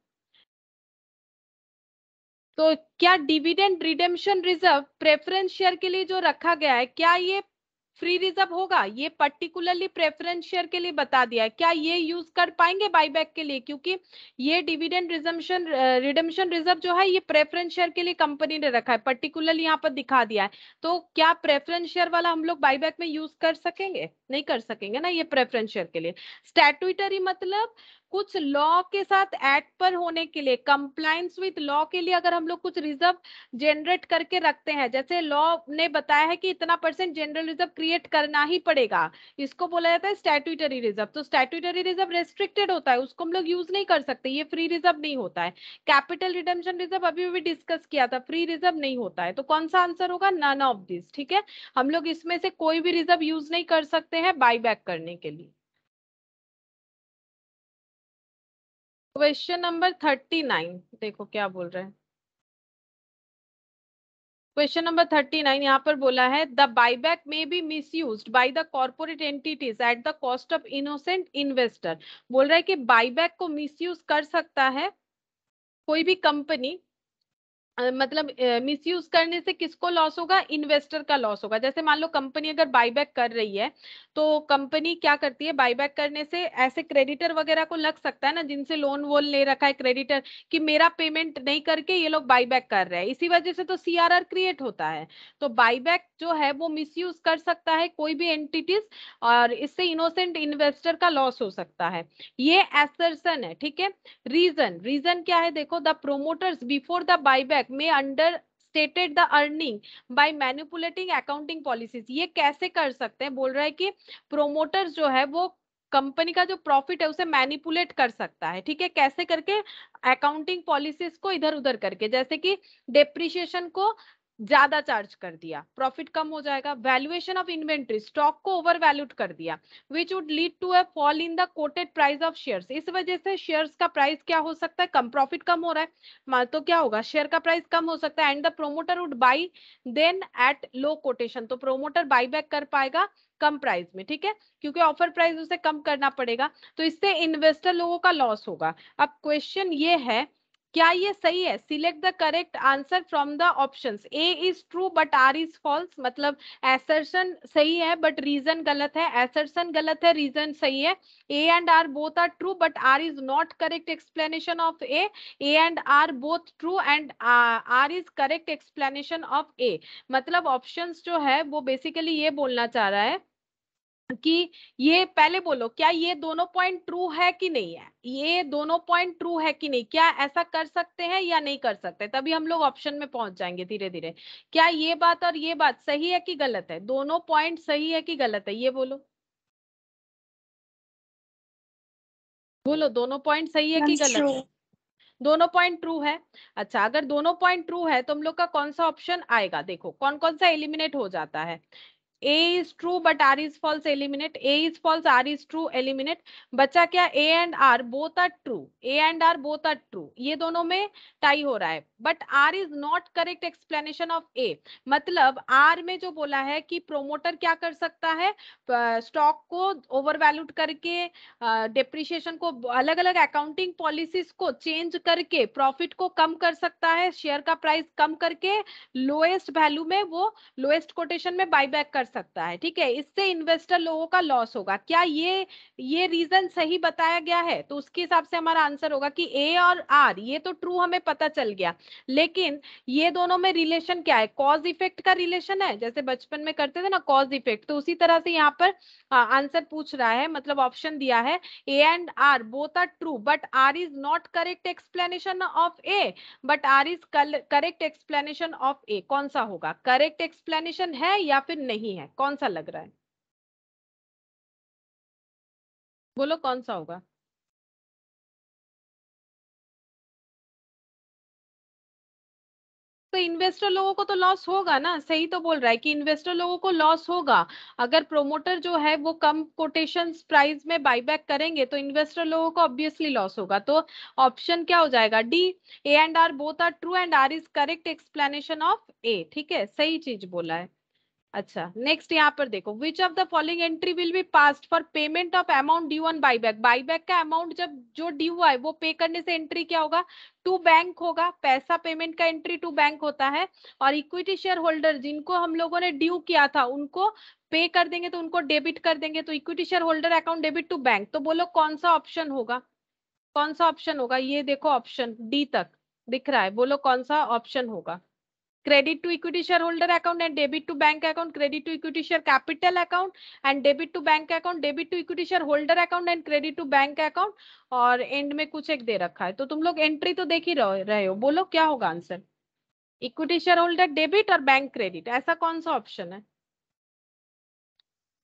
तो क्या dividend redemption reserve preference share के लिए जो रखा गया है, क्या ये फ्री रिजर्व होगा? ये पर्टिकुलरली प्रेफरेंस शेयर के लिए बता दिया है, क्या ये यूज कर पाएंगे बायबैक के लिए? क्योंकि ये डिविडेंड रिडेम्पशन रिजर्व जो है ये प्रेफरेंस शेयर के लिए कंपनी ने रखा है, पर्टिकुलरली यहाँ पर दिखा दिया है। तो क्या प्रेफरेंस शेयर वाला हम लोग बायबैक में यूज कर सकेंगे? नहीं कर सकेंगे ना, ये प्रेफरेंस शेयर के लिए। स्टैट्यूटरी मतलब कुछ लॉ के साथ एक्ट पर होने के लिए, कंप्लायंस विद लॉ के लिए अगर हम लोग कुछ रिजर्व जनरेट करके रखते हैं, जैसे लॉ ने बताया है कि इतना परसेंट जनरल रिजर्व क्रिएट करना ही पड़ेगा, इसको बोला जाता है स्टैट्यूटरी रिजर्व। तो स्टैट्यूटरी रिजर्व रेस्ट्रिक्टेड होता है, उसको हम लोग यूज नहीं कर सकते, ये फ्री रिजर्व नहीं होता है। कैपिटल रिडेम्पशन रिजर्व अभी भी डिस्कस किया था, फ्री रिजर्व नहीं होता है। तो कौन सा आंसर होगा? नन ऑफ दिस, ठीक है। हम लोग इसमें से कोई भी रिजर्व यूज नहीं कर सकते हैं बायबैक करने के लिए। क्वेश्चन नंबर 39 देखो क्या बोल रहे हैं। क्वेश्चन नंबर 39 यहाँ पर बोला है, the buyback may be misused by the corporate entities at the cost of innocent investor. बोल रहा है कि बायबैक को मिसयूज कर सकता है कोई भी कंपनी, मतलब मिसयूज करने से किसको लॉस होगा? इन्वेस्टर का लॉस होगा। जैसे मान लो कंपनी अगर बायबैक कर रही है, तो कंपनी क्या करती है, बायबैक करने से ऐसे क्रेडिटर वगैरह को लग सकता है ना, जिनसे लोन वोन ले रखा है क्रेडिटर, कि मेरा पेमेंट नहीं करके ये लोग बायबैक कर रहे हैं, इसी वजह से तो सीआरआर क्रिएट होता है। तो बायबैक जो है वो मिसयूज कर सकता है कोई भी एंटिटीज, और इससे इनोसेंट इन्वेस्टर का लॉस हो सकता है, ये एसर्शन है, ठीक है। रीजन क्या है? देखो, the promoters before the buyback में understated the earning by manipulating accounting policies. ये कैसे कर सकते हैं? बोल रहा है कि प्रोमोटर्स जो है वो कंपनी का जो प्रॉफिट है उसे मैनिपुलेट कर सकता है, ठीक है। कैसे करके? अकाउंटिंग पॉलिसीज को इधर उधर करके, जैसे कि डेप्रिसिएशन को ज्यादा चार्ज कर दिया, प्रॉफिट कम हो जाएगा। वैल्यूएशन ऑफ इन्वेंट्री, स्टॉक को ओवर वैल्यूड कर दिया, which would lead to a fall in the quoted price of shares. इस वजह से शेयर्स का प्राइस क्या हो सकता है? कम, प्रॉफिट कम हो रहा है तो क्या होगा? शेयर का प्राइस कम हो सकता है। And the promoter would buy then at low quotation, तो प्रोमोटर बाई बैक कर पाएगा कम प्राइस में, ठीक है, क्योंकि ऑफर प्राइस उसे कम करना पड़ेगा। तो इससे इन्वेस्टर लोगों का लॉस होगा। अब क्वेश्चन ये है, क्या ये सही है? Select the correct answer from the options. A is true but R is false, मतलब एसर्शन सही है बट रीजन गलत है, एसर्शन गलत है, रीजन सही है. A and R both are true but R is not correct explanation of A. A and R both true and R is correct explanation of A. मतलब options जो है वो बेसिकली ये बोलना चाह रहा है कि ये पहले बोलो, क्या ये दोनों पॉइंट ट्रू है कि नहीं है? ये दोनों पॉइंट ट्रू है कि नहीं? क्या ऐसा कर सकते हैं या नहीं कर सकते? तभी हम लोग ऑप्शन में पहुंच जाएंगे धीरे धीरे. क्या ये बात और ये बात सही है कि गलत है? दोनों पॉइंट सही है कि गलत है? ये बोलो, बोलो दोनों पॉइंट सही है कि Ma'am, गलत है? true. दोनों पॉइंट ट्रू है. अच्छा, अगर दोनों पॉइंट ट्रू है तो हम लोग का कौन सा ऑप्शन आएगा? देखो कौन कौन सा एलिमिनेट हो जाता है. A is true but R is false, eliminate. A is false, R is true, eliminate. बचा क्या? A and R both are true. A and R both are true. ये दोनों में टाई हो रहा है. But R is not correct explanation of A. मतलब R में जो बोला है कि प्रोमोटर क्या कर सकता है, स्टॉक को ओवर वैल्यूड करके, डेप्रिसिएशन को, अलग अलग अकाउंटिंग पॉलिसीज को चेंज करके प्रॉफिट को कम कर सकता है, शेयर का प्राइस कम करके लोएस्ट वैल्यू में, वो लोएस्ट कोटेशन में बायबैक कर सकता है. ठीक है, इससे इन्वेस्टर लोगों का लॉस होगा. क्या ये रीजन सही बताया गया है? तो उसके हिसाब से हमारा आंसर होगा कि ए और आर ये तो ट्रू हमें पता चल गया, लेकिन ये दोनों में रिलेशन क्या है? कॉज इफेक्ट का रिलेशन है, जैसे बचपन में करते थे ना कॉज इफेक्ट, तो उसी तरह से यहाँ पर आंसर पूछ रहा है, मतलब ऑप्शन दिया है A and R both are true but R is not correct explanation of A but R is correct explanation of A. कौन सा होगा? करेक्ट एक्सप्लेनेशन है या फिर नहीं है? कौन सा लग रहा है? बोलो कौन सा होगा? तो इन्वेस्टर लोगों को तो लॉस होगा ना. सही तो बोल रहा है कि इन्वेस्टर लोगों को लॉस होगा. अगर प्रोमोटर जो है वो कम कोटेशन प्राइस में बायबैक करेंगे तो इन्वेस्टर लोगों को ऑब्वियसली लॉस होगा. तो ऑप्शन क्या हो जाएगा? D. A and R both are true and R is correct explanation of A. ठीक है, सही चीज बोला है. अच्छा, नेक्स्ट यहाँ पर देखो, विच of the following entry will be passed for payment of amount due on buyback. Buyback का अमाउंट जब जो ड्यू हुआ है वो पे करने से एंट्री क्या होगा? टू बैंक होगा. पैसा पेमेंट का एंट्री टू बैंक होता है. और इक्विटी शेयर होल्डर जिनको हम लोगों ने ड्यू किया था उनको पे कर देंगे तो उनको डेबिट कर देंगे. तो equity share holder account debit to bank. तो बोलो कौन सा ऑप्शन होगा? कौन सा ऑप्शन होगा? ये देखो ऑप्शन डी तक दिख रहा है. बोलो कौन सा ऑप्शन होगा? Credit to equity shareholder account and debit to bank account, credit to equity share capital account and debit to bank account, debit to equity shareholder account and credit to bank account. और and में कुछ एक दे रखा है. तो तुम लोग entry तो देख ही रहे हो. बोलो क्या होगा answer? Equity share holder debit और बैंक क्रेडिट, ऐसा कौन सा ऑप्शन है?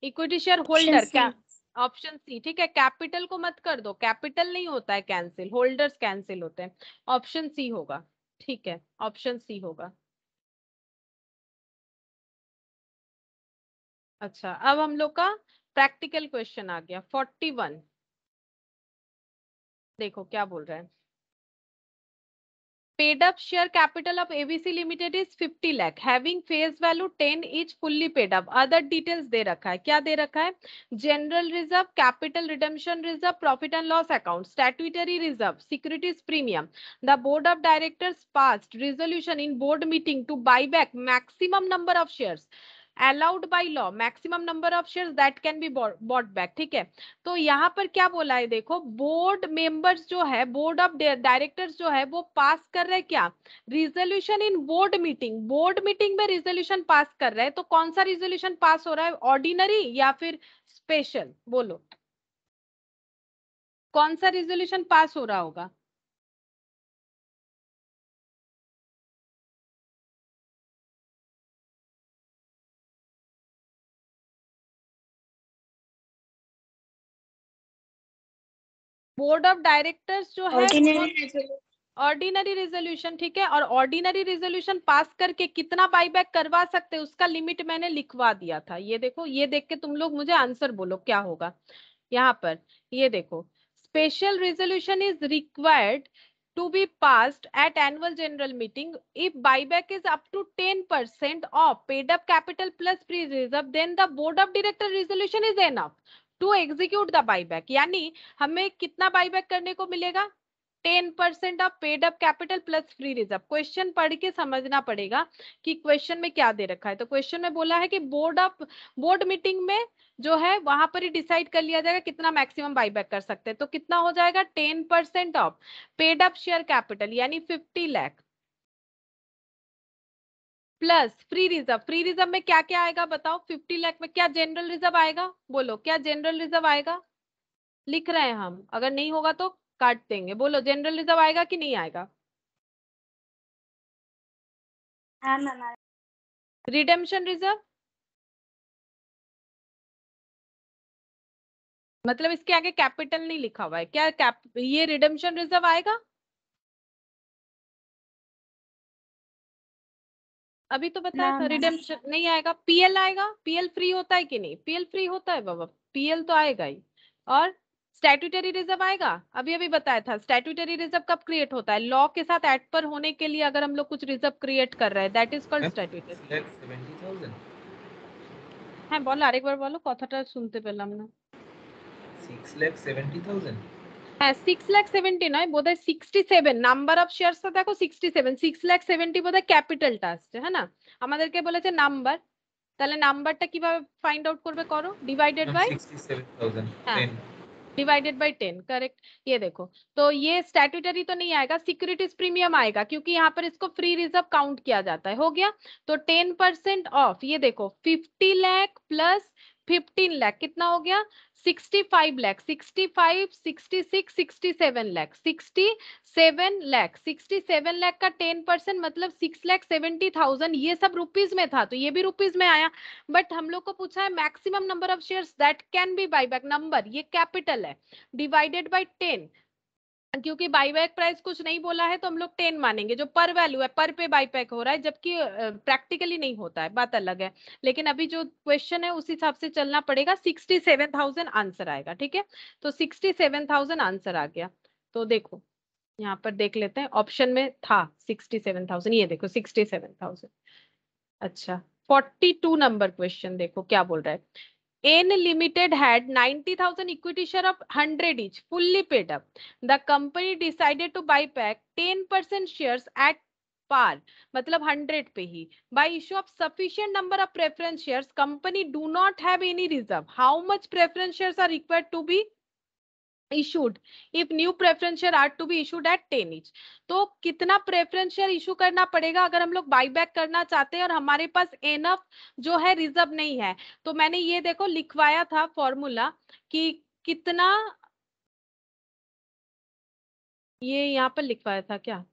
इक्विटी शेयर Option होल्डर क्या? C. Option C. ठीक है, कैपिटल को मत कर दो, कैपिटल नहीं होता है कैंसिल, होल्डर्स कैंसिल होते हैं. ऑप्शन सी होगा. ठीक है, ऑप्शन सी होगा. अच्छा, अब हम लोग का प्रैक्टिकल क्वेश्चन आ गया 41. देखो क्या बोल रहा है. Paid up share capital of ABC limited is 50 lakh, having face value 10 is fully paid up. Other details दे रखा है. क्या दे रखा है? General reserve, capital redemption reserve, profit and loss account, statutory reserve, securities premium. The board of directors passed resolution in board meeting to buy back maximum number of shares allowed by law, maximum number of shares that can be bought back. ठीक है, तो यहाँ पर क्या बोला है? देखो board members जो है, बोर्ड ऑफ डायरेक्टर्स जो है वो पास कर रहे हैं क्या? Resolution in board meeting. Board meeting में रिजोल्यूशन पास कर रहे हैं. तो कौन सा रिजोल्यूशन पास हो रहा है? ऑर्डिनरी या फिर स्पेशल? बोलो कौन सा रिजोल्यूशन पास हो रहा होगा? बोर्ड ऑफ डायरेक्टर्स जो है Ordinary resolution. Ordinary resolution. ठीक है, और ऑर्डिनरी रेजोल्यूशन पास करके कितना बायबैक करवा सकते हैं उसका लिमिट मैंने लिखवा दिया था. ये देखो, ये देख के तुम लोग मुझे आंसर बोलो क्या होगा यहाँ पर. ये देखो, special resolution is required to be passed at annual general meeting if buyback is up to 10% of paid up capital plus free reserve, then the board of director resolution is enough to execute the buyback. यानी हमें कितना buyback करने को मिलेगा? 10% of paid up capital plus free reserve. Question पढ़ के समझना पड़ेगा कि क्वेश्चन में क्या दे रखा है। तो क्वेश्चन में बोला है कि बोर्ड मीटिंग में जो है वहां पर ही डिसाइड कर लिया जाएगा कितना मैक्सिमम बाईबैक कर सकते हैं। तो कितना हो जाएगा 10% of paid up share capital यानी 50 lakh plus free reserve. Free reserve में क्या क्या आएगा बताओ? 50 लाख में क्या जनरल रिजर्व आएगा? बोलो क्या जनरल रिजर्व आएगा? लिख रहे हैं हम, अगर नहीं होगा तो काट देंगे। बोलो जनरल रिजर्व आएगा कि नहीं आएगा? हाँ मैम। रिडेम्पशन रिजर्व मतलब इसके आगे कैपिटल नहीं लिखा हुआ है क्या? ये रिडेम्पशन रिजर्व आएगा? अभी तो बताया था रिडेम्पशन नहीं आएगा। पीएल आएगा? पीएल फ्री होता है कि नहीं? पीएल फ्री होता है बाबा, पीएल तो आएगा ही। और स्टैट्यूटरी रिजर्व आएगा? अभी अभी बताया था स्टैट्यूटरी रिजर्व कब क्रिएट होता है? लॉ के साथ एट पर होने के लिए अगर हम लोग कुछ रिजर्व क्रिएट कर रहे हैं दैट इज कॉल्ड स्टैट्यूटरी। 6,70,000 হ্যাঁ বলো, আরেকবার বলো, কথাটা শুনতে পেলাম না। 6,70,000 হ্যাঁ 6,70,000 নয়, বোধহয় 67 নাম্বার অফ শেয়ারসটা দেখো 67, 6,70,000 বোধহয় ক্যাপিটালটা আসছে, হ্যাঁ না? আমাদেরকে বলেছে নাম্বার, তাহলে নাম্বারটা কিভাবে ফাইন্ড আউট করবে করো, ডিवाइडेड बाय 67,000 हाँ 10 डिवाइडेड बाय 10, करेक्ट। ये देखो तो ये स्टैट्यूटरी तो नहीं आएगा, सिक्योरिटीज प्रीमियम आएगा क्योंकि यहाँ पर इसको फ्री रिजर्व काउंट किया जाता है। हो गया? तो 10% ऑफ ये देखो 50 लाख प्लस 15 लाख कितना हो गया? 65 लाख, 65, 66, 67 लाख, 67 लाख, 67 लाख का 10% मतलब 6,70,000। ये सब रुपीज में था तो ये भी रुपीज में आया। बट हम लोग को पूछा है maximum number of shares that can be buyback, number ये कैपिटल है, डिवाइडेड बाय 10। क्योंकि बाईबैक प्राइस कुछ नहीं बोला है तो हम लोग 10 मानेंगे, जो पर वैल्यू है पर पे बाईबैक हो रहा है, जबकि प्रैक्टिकली नहीं होता है, बात अलग है। लेकिन अभी जो क्वेश्चन है उस हिसाब से चलना पड़ेगा। 67,000 आंसर आएगा, ठीक है? तो 67,000 आंसर आ गया। तो देखो यहाँ पर देख लेते हैं, ऑप्शन में था 67,000, ये देखो 67,000। अच्छा 42 नंबर क्वेश्चन देखो क्या बोल रहा है। N Limited had 90,000 equity share of 100 each, fully paid up. The company decided to buy back 10% shares at par, मतलब 100 पे ही, by issue of sufficient number of preference shares. Company do not have any reserve. How much preference shares are required to be issued if new preference share are to be issued at 10 each? तो कितना preference share issue करना पड़ेगा अगर हम लोग buyback करना चाहते हैं और हमारे पास एनफ जो है रिजर्व नहीं है? तो मैंने ये देखो लिखवाया था फॉर्मूला कि कितना, ये यहाँ पर लिखवाया था क्या?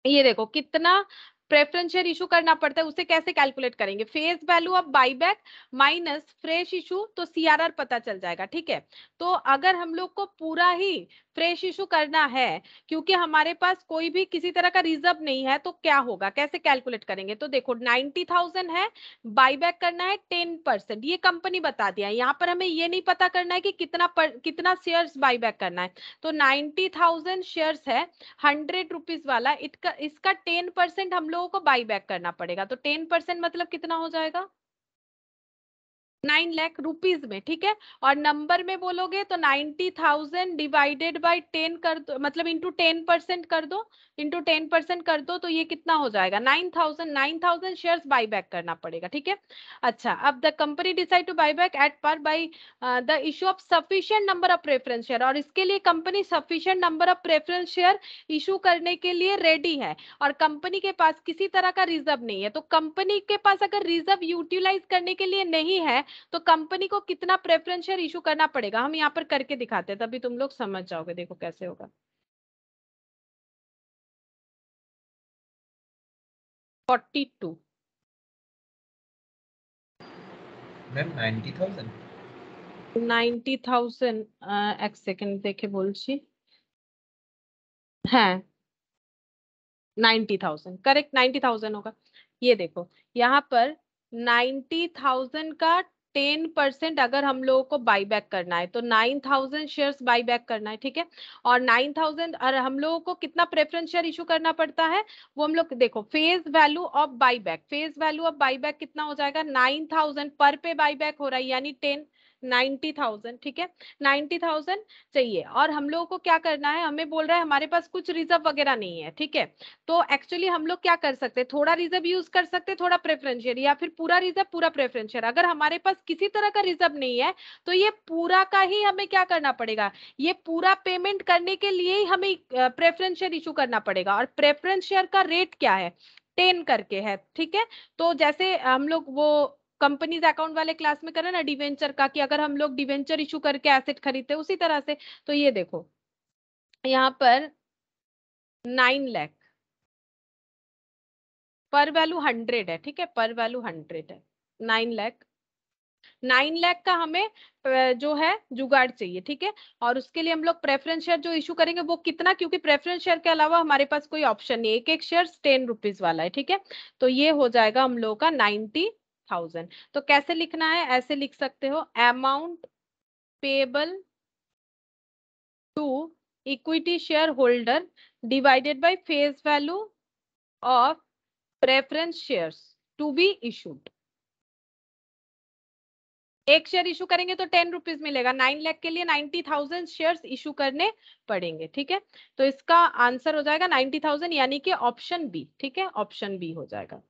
ये देखो कितना प्रेफरेंस शेयर इशू करना पड़ता है, उसे कैसे कैलकुलेट करेंगे? Face value of buyback minus fresh issue, तो सीआरआर पता चल जाएगा, ठीक है? तो अगर हम लोग को पूरा ही फ्रेश इशू करना है क्योंकि हमारे पास कोई भी किसी तरह का रिजर्व नहीं है तो क्या होगा, कैसे कैलकुलेट करेंगे? तो देखो 90,000 है, बाईबैक करना है 10%, ये कंपनी बता दिया है। यहाँ पर हमें ये नहीं पता करना है कि कितना शेयर्स बाईबैक करना है। तो 90,000 शेयर्स है 100 रुपीज वाला, इसका 10% हम लोगों को बाई बैक करना पड़ेगा। तो 10% मतलब कितना हो जाएगा? 9 लाख रुपीज में, ठीक है? और नंबर में बोलोगे तो 90,000 डिवाइडेड बाय 10 कर दो, मतलब इंटू 10% कर दो, इंटू 10% कर दो, तो ये कितना हो जाएगा? 9,000 शेयर्स बाई बैक करना पड़ेगा, ठीक है? अच्छा अब the company decide to buy back at par by the issue of sufficient number of preference share, और इसके लिए company sufficient number of preference share issue करने के लिए रेडी है और कंपनी के पास किसी तरह का रिजर्व नहीं है। तो कंपनी के पास अगर रिजर्व यूटिलाइज करने के लिए नहीं है तो कंपनी को कितना प्रेफरेंस शेयर इशू करना पड़ेगा? हम यहाँ पर करके दिखाते हैं तभी तुम लोग समझ जाओगे। देखो कैसे होगा। 42 मैम 90,000 90,000 এক সেকেন্ড দেখে বলছি। হ্যাঁ 90,000 करेक्ट, 90,000 होगा। ये देखो यहाँ पर 90,000 का 10% अगर हम लोगों को बाई बैक करना है तो 9,000 शेयर्स बाई बैक करना है, ठीक है? और 9,000 और हम लोगों को कितना प्रेफरेंस शेयर इशू करना पड़ता है वो हम लोग देखो, face value of by back, face value of by back कितना हो जाएगा? 9,000 पर पे बाई बैक हो रहा है यानी 10, 90,000, ठीक है, 90,000 चाहिए। और हम लोगों को क्या करना है, हमें बोल रहा है हमारे पास कुछ रिजर्व वगैरह नहीं है, ठीक है। तो एक्चुअली हम लोग क्या कर सकते हैं, थोड़ा रिजर्व यूज कर सकते हैं, थोड़ा प्रेफरेंशियल, या फिर पूरा रिजर्व पूरा प्रेफरेंशियल। अगर हमारे पास किसी तरह का रिजर्व नहीं है तो ये पूरा का ही हमें क्या करना पड़ेगा, ये पूरा पेमेंट करने के लिए ही हमें प्रेफरेंशियल इशू करना पड़ेगा। और प्रेफरेंशियल का रेट क्या है, 10 करके है, ठीक है। तो जैसे हम लोग वो कंपनीज अकाउंट वाले क्लास में करें ना डिवेंचर का, कि अगर हम लोग डिवेंचर इशू करके एसेट खरीदते हैं उसी तरह से। तो ये देखो यहाँ पर 9 लाख, पर वैल्यू 100 है, ठीक है, पर वैल्यू 100 है, 9 लाख। 9 लाख का हमें जो है जुगाड़ चाहिए, ठीक है। और उसके लिए हम लोग प्रेफरेंस शेयर जो इशू करेंगे वो कितना, क्योंकि प्रेफरेंस शेयर के अलावा हमारे पास कोई ऑप्शन नहीं, एक एक शेयर 10 रुपीज वाला है, ठीक है। तो ये हो जाएगा हम लोगों का 90,000। तो कैसे लिखना है, ऐसे लिख सकते हो, amount payable to equity share holder divided by face value of preference shares to be issued. एक शेयर इशू करेंगे तो 10 रुपीज मिलेगा, 9 लाख के लिए 90,000 शेयर्स इशू करने पड़ेंगे, ठीक है। तो इसका आंसर हो जाएगा 90,000, यानी कि ऑप्शन बी, ठीक है, ऑप्शन बी हो जाएगा।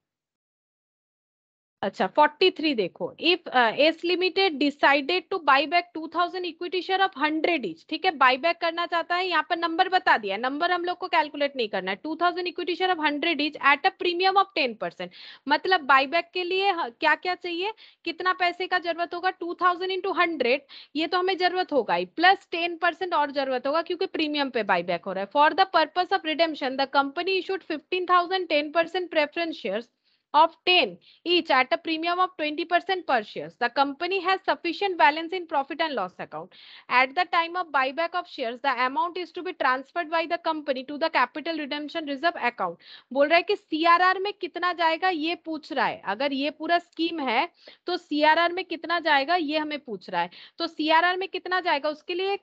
अच्छा 43 देखो, if S limited decided to buy back 2000 equity share of 100 etch, ठीक है, बाई बैक करना चाहता है, यहाँ पर नंबर बता दिया है, नंबर हम लोग को कैलकुलेट नहीं करना है, 2000 equity share of 100 etch eight a premium of 10%। मतलब बाई बैक के लिए क्या क्या चाहिए, कितना पैसे का जरूरत होगा, 2000 इंटू 100, ये तो हमें जरूरत होगा ही, प्लस 10% और जरूरत होगा क्योंकि प्रीमियम पे बाई बैक हो रहा है। For the purpose of redemption the company issued 15,000 10% preference shares of 10 each at a premium of 20% per shares. The company has sufficient balance in profit and loss account. At the time of buyback of shares, the amount is to be transferred by the company to the capital redemption reserve account. बोल रहा है कि CRR में कितना जाएगा ये पूछ रहा है, अगर ये पूरा स्कीम है तो सीआरआर में कितना जाएगा ये हमें पूछ रहा है। तो सीआरआर में कितना जाएगा, उसके लिए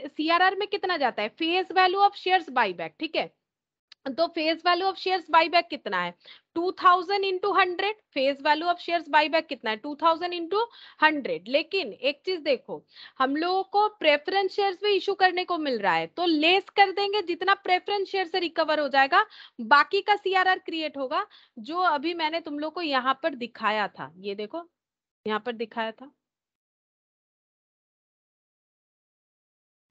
सीआरआर में कितना जाता है, face value of shares buyback, ठीक है। तो face value of shares buyback कितना है, 2000 into 100, face value of shares buyback कितना है, 2000 इंटू 100। लेकिन एक चीज देखो, हम लोगों को प्रेफरेंस शेयर्स भी इशू करने को मिल रहा है, तो लेस कर देंगे जितना प्रेफरेंस शेयर से रिकवर हो जाएगा, बाकी का सीआरआर क्रिएट होगा, जो अभी मैंने तुम लोग को यहाँ पर दिखाया था, ये देखो यहाँ पर दिखाया था,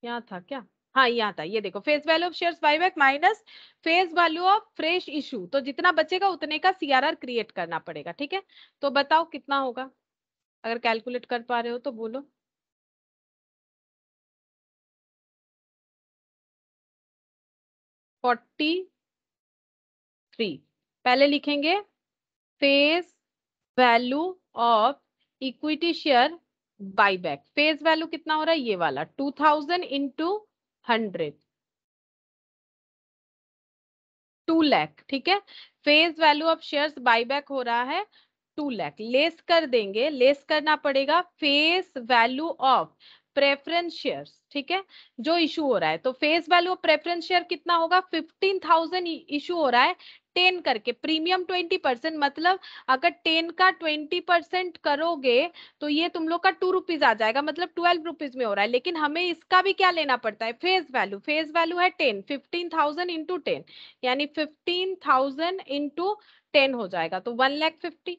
यहाँ था क्या, हाँ यहाँ था, ये देखो face value of shares buyback minus face value of fresh issue, तो जितना बचेगा उतने का सीआरआर क्रिएट करना पड़ेगा, ठीक है। तो बताओ कितना होगा, अगर कैलकुलेट कर पा रहे हो तो बोलो। 43 पहले लिखेंगे, face value of equity share buyback, face value कितना हो रहा है, ये वाला 2000 इंटू 100, 2 लाख, ठीक है। Face value of shares buyback हो रहा है 2 लाख, लेस कर देंगे, लेस करना पड़ेगा face value of preference shares, ठीक है, जो इशू हो रहा है। तो face value of preference share कितना होगा, 15,000 इशू हो रहा है, 10 करके, प्रीमियम 20%, मतलब अगर 10 का 20% करोगे तो ये तुम लोग का 2 रुपीज आ जाएगा, मतलब 12 रुपीज में हो रहा है। लेकिन हमें इसका भी क्या लेना पड़ता है, फेस वैल्यू, फेस वैल्यू है 10, 15,000 इंटू 10, यानी 15,000 इंटू 10 हो जाएगा, तो 1,50,000।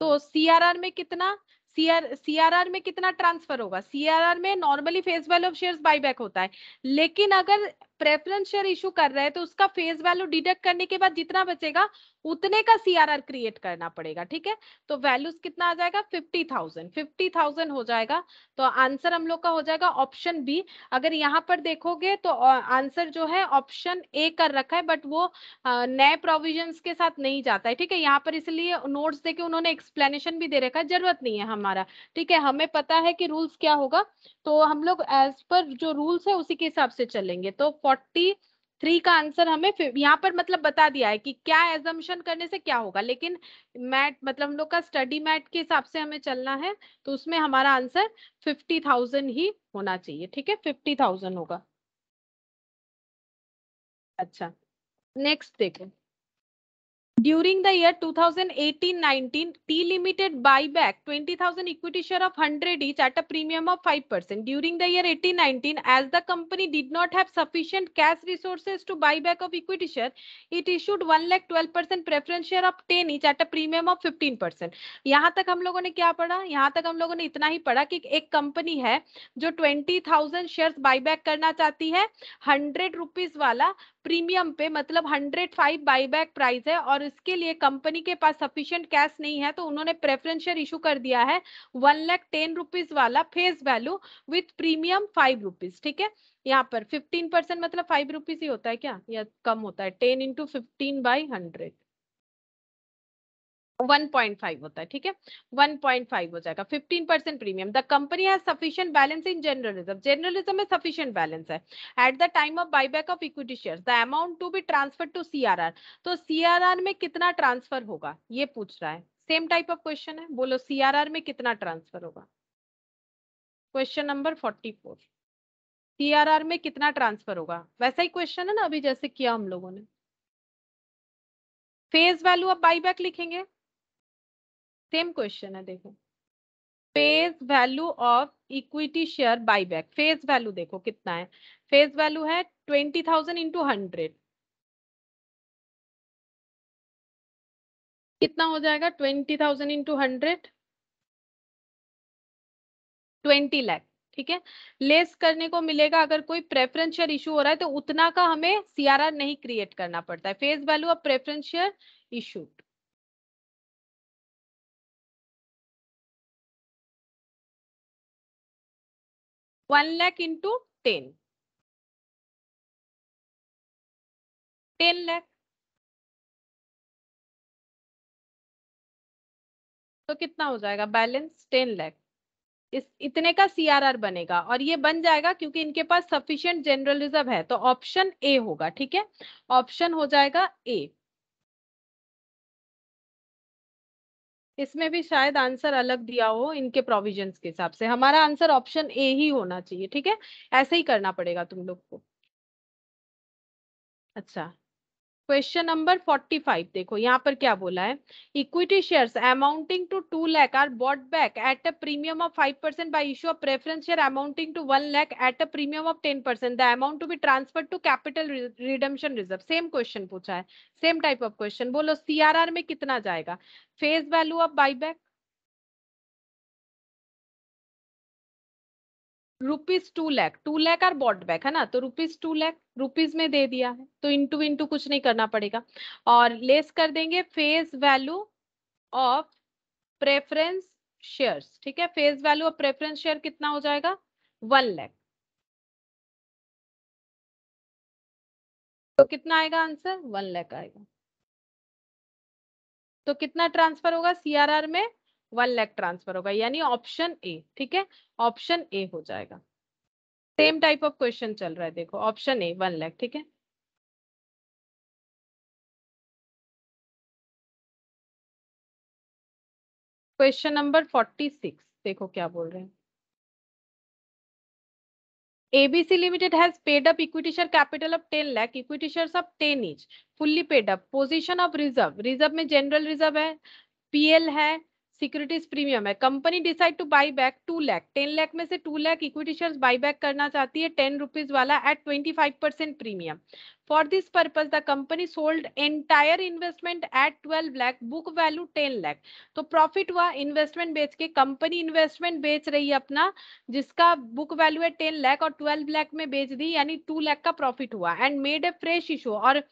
तो सीआरआर में कितना, सीआरआर में कितना ट्रांसफर होगा, सीआरआर में normally face value of shares buyback होता है, लेकिन अगर प्रेफरेंस शेयर इशू कर रहे हैं तो उसका फेस वैल्यू डिडक्ट करने के बाद जितना बचेगा उतने का सीआरआर क्रिएट करना पड़ेगा, ठीक है। तो वैल्यूज कितना आ जाएगा, 50,000 हो जाएगा। तो आंसर हम लोग का हो जाएगा ऑप्शन बी। अगर यहाँ पर देखोगे तो आंसर जो है ऑप्शन ए कर रखा है, बट वो नए प्रोविजंस के साथ नहीं जाता है, ठीक है। यहाँ पर इसलिए नोट्स देके उन्होंने एक्सप्लेनेशन भी दे रखा है, जरूरत नहीं है हमारा, ठीक है, हमें पता है कि रूल्स क्या होगा, तो हम लोग एज पर जो रूल्स है उसी के हिसाब से चलेंगे। तो 43 का आंसर हमें यहाँ पर मतलब बता दिया है कि क्या एजम्पशन करने से क्या होगा, लेकिन मैट मतलब हम लोग का स्टडी मैट के हिसाब से हमें चलना है, तो उसमें हमारा आंसर 50,000 ही होना चाहिए, ठीक है, 50,000 होगा। अच्छा नेक्स्ट देखो, During the year 2018-19, T Limited buyback 20,000 equity share of 100 each at a premium of 5%. During the year 18-19, as the company did not have sufficient cash resources to buy back of equity share, it issued 1,12% preference share of 10 each at a premium of 15%. यहाँ तक हम लोगों ने क्या पढ़ा? यहाँ तक हम लोगों ने इतना ही पढ़ा कि एक कंपनी है जो 20,000 शेयर्स बाईबैक करना चाहती है 100 रुपीज वाला प्रीमियम पे, मतलब 105 बाईबैक प्राइस है और इसके लिए कंपनी के पास सफिशिएंट कैश नहीं है, तो उन्होंने प्रेफरेंस शेयर इशू कर दिया है 1,10 रुपीज वाला face value with premium 5 rupees. ठीक है, यहाँ पर 15% मतलब 5 रुपीज ही होता है क्या या कम होता है? 10 इंटू 15/100 1.5 होता है। ठीक है, 1.5 हो जाएगा, 15% premium. The company has sufficient balance in general reserve, general reserve में सफिशिएंट बैलेंस है। At the time of buyback of equity shares the amount to be transfer to CRR, तो सीआरआर में कितना ट्रांसफर होगा ये पूछ रहा है। सेम टाइप ऑफ क्वेश्चन है, बोलो सीआरआर में कितना ट्रांसफर होगा। क्वेश्चन नंबर 44, सीआरआर में कितना ट्रांसफर होगा, वैसा ही क्वेश्चन है ना अभी जैसे किया हम लोगों ने। फेस वैल्यू ऑफ बायबैक लिखेंगे, सेम क्वेश्चन है। देखो face value of equity share buyback, face value देखो कितना है, फेस वैल्यू है 20,000 इंटू 100, कितना हो जाएगा 20,000 इंटू 100, 20 लाख। ठीक है, लेस करने को मिलेगा अगर कोई प्रेफरेंस शेयर इशू हो रहा है तो उतना का हमें सीआरआर नहीं क्रिएट करना पड़ता है। Face value of preference share issued, one lakh into 10, 10 lakh, तो कितना हो जाएगा बैलेंस 10 लाख। इस इतने का सीआरआर बनेगा और ये बन जाएगा क्योंकि इनके पास सफिशिएंट जनरल रिजर्व है, तो ऑप्शन ए होगा। ठीक है, ऑप्शन हो जाएगा ए। इसमें भी शायद आंसर अलग दिया हो इनके प्रोविजंस के हिसाब से, हमारा आंसर ऑप्शन ए ही होना चाहिए। ठीक है, ऐसे ही करना पड़ेगा तुम लोग को। अच्छा, क्वेश्चन नंबर 45 देखो यहाँ पर क्या बोला है। Equity shares amounting to 2 lakh are bought back at a premium of 5% by issue of preference share amounting to 1 lakh at a premium of 10%, the amount to be transfer to capital redemption reserve. Same question पूछा है, same type of question. बोलो CRR में कितना जाएगा, face value of buyback ₹2 lakh, 2 lakh are bought back है ना, तो ₹2 lakh rupees में दे दिया है, तो इंटू इंटू कुछ नहीं करना पड़ेगा और लेस कर देंगे face value of preference shares. ठीक है, face value of preference share कितना हो जाएगा 1 लाख, तो कितना आएगा आंसर 1 लाख आएगा। तो कितना ट्रांसफर होगा सीआरआर में 1 लाख ट्रांसफर होगा, यानी ऑप्शन ए। ठीक है, ऑप्शन ए हो जाएगा। सेम टाइप ऑफ क्वेश्चन चल रहा है, देखो ऑप्शन ए 1 लाख। ठीक है, क्वेश्चन नंबर 46 देखो क्या बोल रहे हैं। ABC Limited has paid up equity share capital of 10 lakh, equity shares of 10 each, fully paid up. Position of reserve, reserve में general reserve है, PL है, सिक्योरिटीज प्रीमियम है। Company decide to buy back 2 lakh, 10 lakh में से 2 lakh equity shares buy back करना चाहती है 10 rupees वाला at 25% premium. For this purpose the company sold entire investment at 12 lakh, book value 10 lakh. तो प्रॉफिट हुआ इन्वेस्टमेंट बेच के, कंपनी इन्वेस्टमेंट बेच रही है अपना जिसका बुक वैल्यू है 10 लाख और 12 लाख में बेच दी, यानी 2 लाख का प्रॉफिट हुआ। And made a fresh issue, और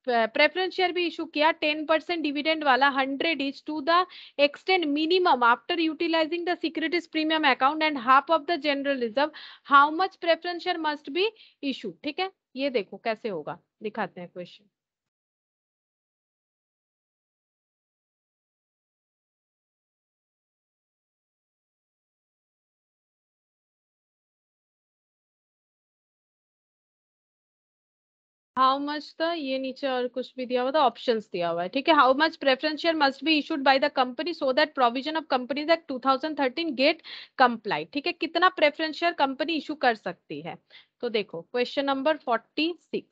प्रेफरेंस शेयर भी इशू किया 10% डिविडेंड वाला 100 each to the extend minimum after utilizing the securities premium account and half of the general reserve, how much preference share must be issued। ठीक है, ये देखो कैसे होगा, दिखाते हैं क्वेश्चन। हाउ मच द, ये नीचे और कुछ भी दिया हुआ था, ऑप्शंस दिया हुआ है। ठीक है, how much preference share must be issued by the company so that provision of companies act 2013 get complied. ठीक है, कितना प्रेफरेंस शेयर कंपनी इशू कर सकती है। तो देखो क्वेश्चन नंबर 46,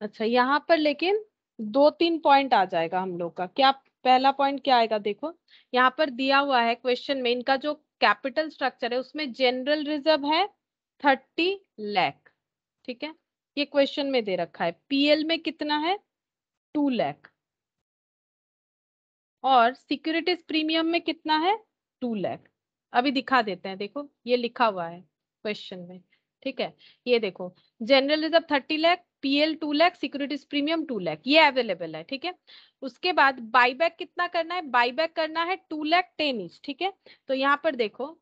अच्छा, यहाँ पर लेकिन 2-3 पॉइंट आ जाएगा हम लोग का। क्या पहला पॉइंट क्या आएगा? देखो यहाँ पर दिया हुआ है क्वेश्चन में, इनका जो कैपिटल स्ट्रक्चर है उसमें जनरल रिजर्व है 30 लाख, ठीक है, ये क्वेश्चन में दे रखा है। पीएल में कितना है? 2 लाख, और सिक्योरिटीज प्रीमियम में कितना है? 2 लाख। अभी दिखा देते हैं, देखो ये लिखा हुआ है क्वेश्चन में, ठीक है। ये देखो, general reserve 30 lakh, PL 2 lakh, securities premium 2 lakh, ये अवेलेबल है, ठीक है। उसके बाद बाईबैक कितना करना है? बाईबैक करना है 2 लाख 10 ईच, ठीक है। तो यहाँ पर देखो,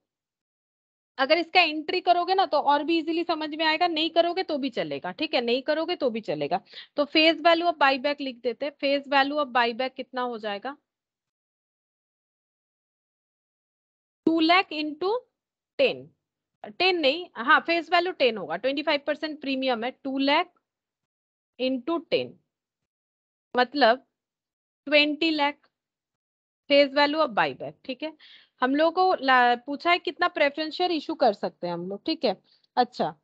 अगर इसका एंट्री करोगे ना तो और भी इजीली समझ में आएगा, नहीं करोगे तो भी चलेगा, ठीक है, नहीं करोगे तो भी चलेगा। तो फेस वैल्यू ऑफ बाईबैक लिख देते हैं। फेस वैल्यू ऑफ बाईबैक कितना हो जाएगा? 2 लाख इंटू 10, 10 नहीं, हाँ फेस वैल्यू 10 होगा, 25% प्रीमियम है, 2 लाख इंटू 10 मतलब 20 lakh face value of buyback, ठीक है। हम लोग को पूछा है कितना प्रेफरेंशियल इशू कर सकते हैं हम लोग, ठीक है। अच्छा,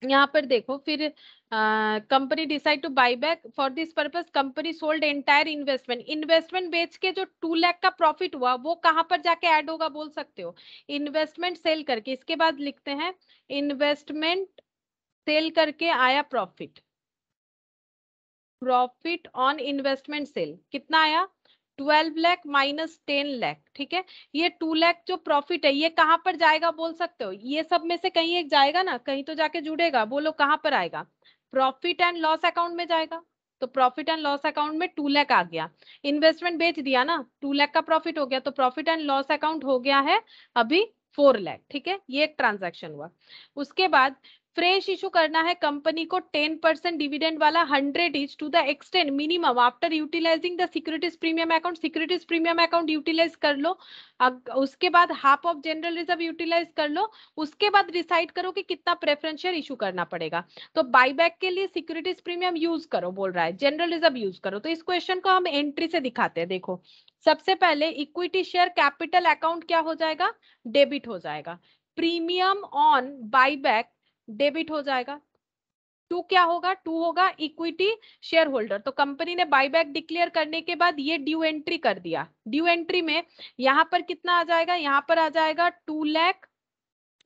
यहाँ पर देखो फिर, company decide to buy back for this purpose, company sold entire investment. Investment बेच के जो 2 लाख का प्रॉफिट हुआ वो कहां पर जाके ऐड होगा बोल सकते हो? इन्वेस्टमेंट सेल करके। इसके बाद लिखते हैं इन्वेस्टमेंट सेल करके आया profit, profit on investment sale कितना आया? 12 लाख माइनस 10 लाख, ठीक है। ये 2 लाख जो प्रॉफिट है ये कहां पर जाएगा बोल सकते हो? ये सब में से कहीं एक जाएगा ना, कहीं तो जाके जुड़ेगा, बोलो कहां पर आएगा? प्रॉफिट एंड लॉस अकाउंट में जाएगा। तो प्रॉफिट एंड लॉस अकाउंट में 2 लाख आ गया, इन्वेस्टमेंट बेच दिया ना, 2 लाख का प्रॉफिट हो गया, तो प्रॉफिट एंड लॉस अकाउंट हो गया है अभी 4 लाख, ठीक है। ये एक ट्रांजैक्शन हुआ। उसके बाद फ्रेश इशू करना है कंपनी को 10% डिविडेंड वाला 100 each to the extend minimum after utilising the securities premium account. Securities premium account utilise कर लो, उसके बाद half of general reserve utilise कर लो, उसके बाद डिसाइड करो कि कितना प्रेफरेंशियल इशू करना पड़ेगा। तो बाईबैक के लिए सिक्योरिटीज प्रीमियम यूज करो बोल रहा है, जनरल रिजर्व यूज करो। तो इस क्वेश्चन को हम एंट्री से दिखाते हैं। देखो सबसे पहले इक्विटी शेयर कैपिटल अकाउंट क्या हो जाएगा? डेबिट हो जाएगा। प्रीमियम ऑन बाईबैक डेबिट हो जाएगा। टू क्या होगा? टू होगा इक्विटी शेयर होल्डर। तो कंपनी ने बाईबैक डिक्लेयर करने के बाद ये ड्यू एंट्री कर दिया। ड्यू एंट्री में यहां पर कितना आ जाएगा? यहां पर आ जाएगा 2 लाख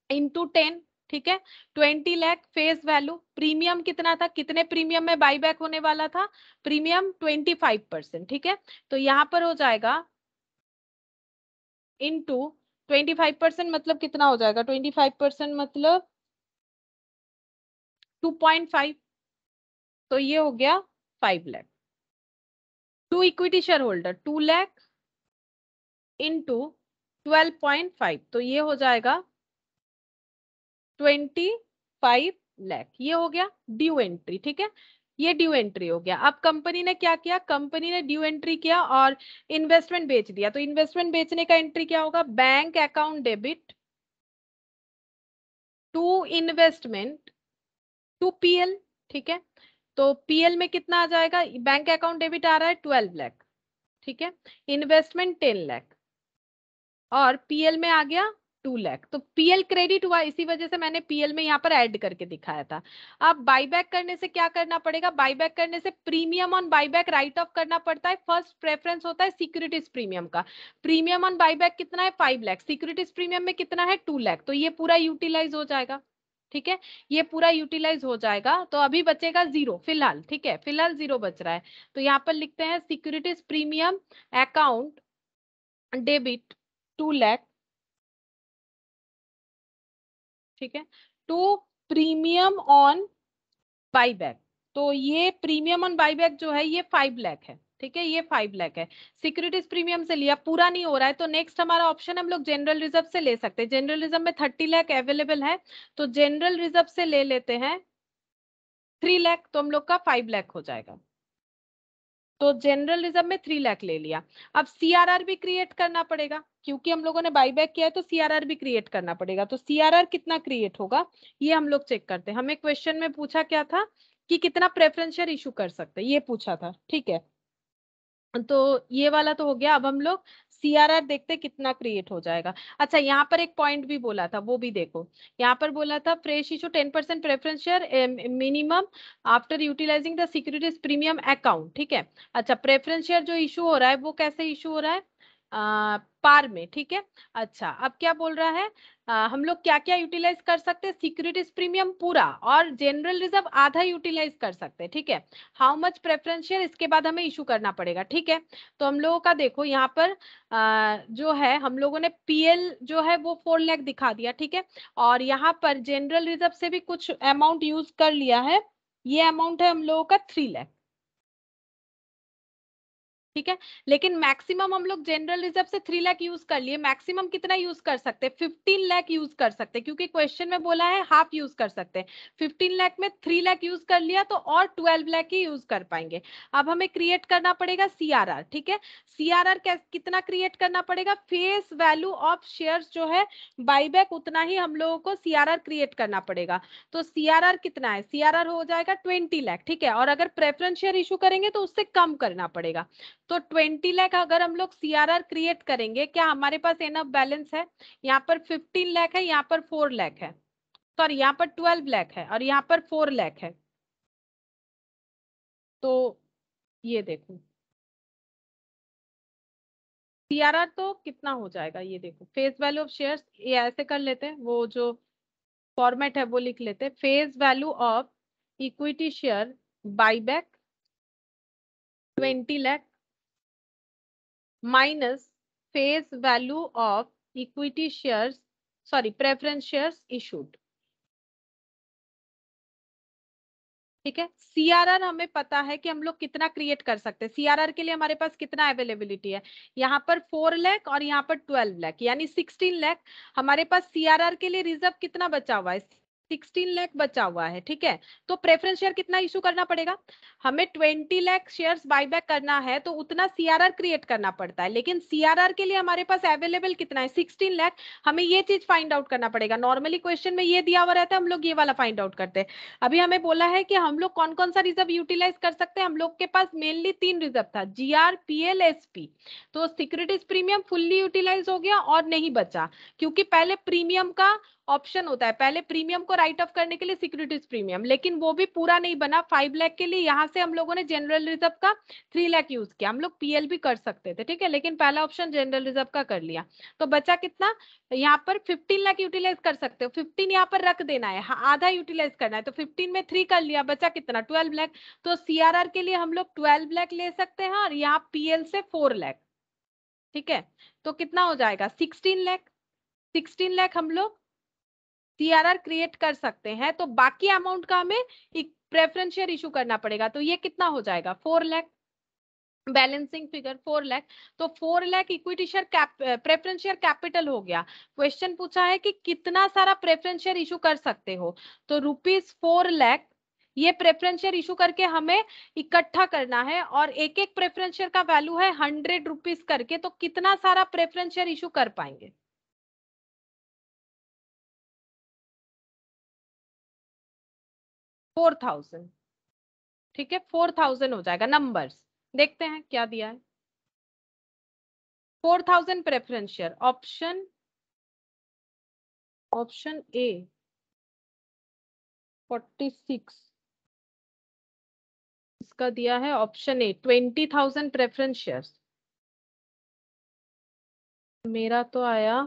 इंटू 10, ठीक है, 20 लाख फेस वैल्यू। प्रीमियम कितना था? कितने प्रीमियम में बाईबैक होने वाला था? प्रीमियम 25%, ठीक है। तो यहां पर हो जाएगा इंटू 25% मतलब कितना हो जाएगा? 25% मतलब 2.5, तो ये हो गया 5 lakh. To equity share holder 2 lakh into 12.5, तो ये हो जाएगा 25 लाख। ये हो गया ड्यू एंट्री, ठीक है, ये ड्यू एंट्री हो गया। अब कंपनी ने क्या किया? कंपनी ने ड्यू एंट्री किया और इन्वेस्टमेंट बेच दिया। तो इन्वेस्टमेंट बेचने का एंट्री क्या होगा? Bank account debit to investment to PL, ठीक है। तो पीएल में कितना आ जाएगा? बैंक अकाउंट डेबिट आ रहा है 12 लाख, ठीक है, इन्वेस्टमेंट 10 लाख, और पीएल में आ गया 2 लाख। तो पीएल क्रेडिट हुआ, इसी वजह से मैंने पीएल में यहाँ पर ऐड करके दिखाया था। अब बाईबैक करने से क्या करना पड़ेगा? बाईबैक करने से premium on buyback right of करना पड़ता है। फर्स्ट प्रेफरेंस होता है सिक्योरिटीज प्रीमियम का। प्रीमियम ऑन बाईबैक कितना है? 5 लाख। सिक्योरिटीज प्रीमियम में कितना है? 2 लाख। तो ये पूरा यूटिलाइज हो जाएगा, ठीक है, ये पूरा यूटिलाइज हो जाएगा। तो अभी बचेगा 0 फिलहाल, ठीक है, फिलहाल 0 बच रहा है। तो यहाँ पर लिखते हैं securities premium account debit 2 lakh, ठीक है, टू प्रीमियम ऑन बाईबैक। तो ये प्रीमियम ऑन बाईबैक जो है ये 5 लाख है, ठीक है, ये 5 लाख है। सिक्योरिटीज प्रीमियम से लिया, पूरा नहीं हो रहा है, तो नेक्स्ट हमारा ऑप्शन हम लोग जनरल रिजर्व से ले सकते हैं। जनरल रिजर्व में 30 लाख अवेलेबल है, तो जनरल रिजर्व से ले लेते हैं 3 लाख, तो हम लोग का 5 लाख हो जाएगा। तो जनरल रिजर्व में 3 लाख ले लिया। अब सीआरआर भी क्रिएट करना पड़ेगा, क्योंकि हम लोगों ने बाईबैक किया है तो सीआरआर भी क्रिएट करना पड़ेगा। तो सीआरआर कितना क्रिएट होगा ये हम लोग चेक करते हैं। हमें क्वेश्चन में पूछा क्या था कि कितना प्रेफरेंशियल इशू कर सकते हैं, ये पूछा था, ठीक है। तो ये वाला तो हो गया। अब हम लोग CRR देखते कितना क्रिएट हो जाएगा। अच्छा यहाँ पर एक पॉइंट भी बोला था, वो भी देखो। यहाँ पर बोला था fresh issue 10% preference share minimum after utilising the securities premium account, ठीक है। अच्छा प्रेफरेंस शेयर जो इशू हो रहा है वो कैसे इशू हो रहा है, पार में, ठीक है। अच्छा अब क्या बोल रहा है, हम लोग क्या क्या यूटिलाइज कर सकते हैं, सिक्योरिटीज प्रीमियम पूरा और जनरल रिजर्व आधा यूटिलाइज कर सकते हैं, ठीक है। हाउ मच प्रेफरेंस शेयर इसके बाद हमें इशू करना पड़ेगा, ठीक है। तो हम लोगों का देखो यहाँ पर जो है हम लोगों ने PL जो है वो 4 लाख दिखा दिया, ठीक है। और यहाँ पर जनरल रिजर्व से भी कुछ अमाउंट यूज कर लिया है, ये अमाउंट है हम लोगों का 3 लाख, ठीक है। लेकिन मैक्सिमम हम लोग जनरल रिजर्व से 3 लाख यूज कर लिए, मैक्सिमम कितना यूज कर सकते हैं, 15 लाख यूज कर सकते हैं, क्योंकि क्वेश्चन में बोला है हाफ यूज कर सकते हैं। 15 लाख में 3 लाख यूज कर लिया तो और 12 लाख ही यूज कर पाएंगे। अब हमें क्रिएट करना पड़ेगा CRR, ठीक है। CRR कितना क्रिएट करना पड़ेगा, फेस वैल्यू ऑफ शेयर्स जो है बाईबैक उतना ही हम लोगों को CRR क्रिएट करना पड़ेगा। तो CRR कितना है, CRR हो जाएगा 20 लाख, ठीक है। और अगर प्रेफरेंस शेयर इशू करेंगे तो उससे कम करना पड़ेगा। तो 20 लाख अगर हम लोग CRR क्रिएट करेंगे, क्या हमारे पास इनफ बैलेंस है, यहाँ पर 15 लाख है, यहाँ पर 4 लाख है, सॉरी यहाँ पर 12 लाख है और यहाँ पर 4 लाख है। तो ये देखो CRR तो कितना हो जाएगा, ये देखो फेस वैल्यू ऑफ शेयर्स, ये ऐसे कर लेते हैं, वो जो फॉर्मेट है वो लिख लेते हैं, face value of equity share buyback 20 lakh minus face value of equity shares, sorry preference shares issued, ठीक है। CRR हमें पता है कि हम लोग कितना क्रिएट कर सकते हैं, CRR के लिए हमारे पास कितना अवेलेबिलिटी है, यहाँ पर 4 लाख और यहाँ पर 12 लाख यानी 16 लाख। हमारे पास CRR के लिए रिजर्व कितना बचा हुआ है, 16 लाख बचा हुआ है, ठीक है। तो प्रेफरेंस शेयर कितना इशू करना पड़ेगा, हमें 20 लाख शेयर्स बाईबैक करना है तो उतना CRR क्रिएट करना पड़ता है, लेकिन CRR के लिए हमारे पास अवेलेबल कितना है, 16 लाख। हमें ये चीज फाइंड आउट करना पड़ेगा, नॉर्मली क्वेश्चन में ये दिया हुआ रहता है, हम लोग ये वाला फाइंड आउट करते हैं। अभी हमें बोला है कि हम लोग कौन कौन सा रिजर्व यूटिलाइज कर सकते हैं, हम लोग के पास मेनली 3 रिजर्व था, GR PL SP। तो सिक्योरिटीज प्रीमियम फुल्ली यूटिलाइज हो गया और नहीं बचा, क्योंकि पहले प्रीमियम का ऑप्शन होता है, पहले प्रीमियम को राइट ऑफ करने के लिए सिक्योरिटीज प्रीमियम, लेकिन वो भी पूरा नहीं बना 5 लाख के लिए। यहाँ से हम लोगों ने जनरल रिजर्व का 3 लाख यूज किया, हम लोग PL भी कर सकते थे, ठीक है, लेकिन पहला ऑप्शन जनरल रिजर्व का कर लिया। तो बचा कितना, यहाँ पर 15 लाख यूटिलाइज कर सकते हो, 15 यहाँ पर रख देना है, आधा यूटिलाइज करना है, तो 15 में 3 कर लिया, बचा कितना 12 लाख। तो CRR के लिए हम लोग 12 लाख ले सकते हैं और यहाँ PL से 4 लाख, ठीक है। तो कितना हो जाएगा 16 लाख, 16 लाख हम लोग CRR क्रिएट कर सकते हैं। तो बाकी अमाउंट का हमें एक प्रेफरेंस शेयर इशू करना पड़ेगा, तो ये कितना हो जाएगा 4 लाख, बैलेंसिंग फिगर 4 लाख। तो 4 lakh equity share preference share capital हो गया। क्वेश्चन पूछा है कि कितना सारा प्रेफरेंस शेयर इशू कर सकते हो, तो ₹4 लाख ये प्रेफरेंस शेयर इशू करके हमें इकट्ठा करना है, और एक एक प्रेफरेंस शेयर का वैल्यू है 100 रुपीज करके, तो कितना सारा प्रेफरेंस शेयर इशू कर पाएंगे, 4000, ठीक है 4000 हो जाएगा। नंबर्स देखते हैं क्या दिया है, 4000 प्रेफरेंस शेयर, ऑप्शन ए 46, इसका दिया है ऑप्शन ए 20,000 प्रेफरेंस शेयर्स, मेरा तो आया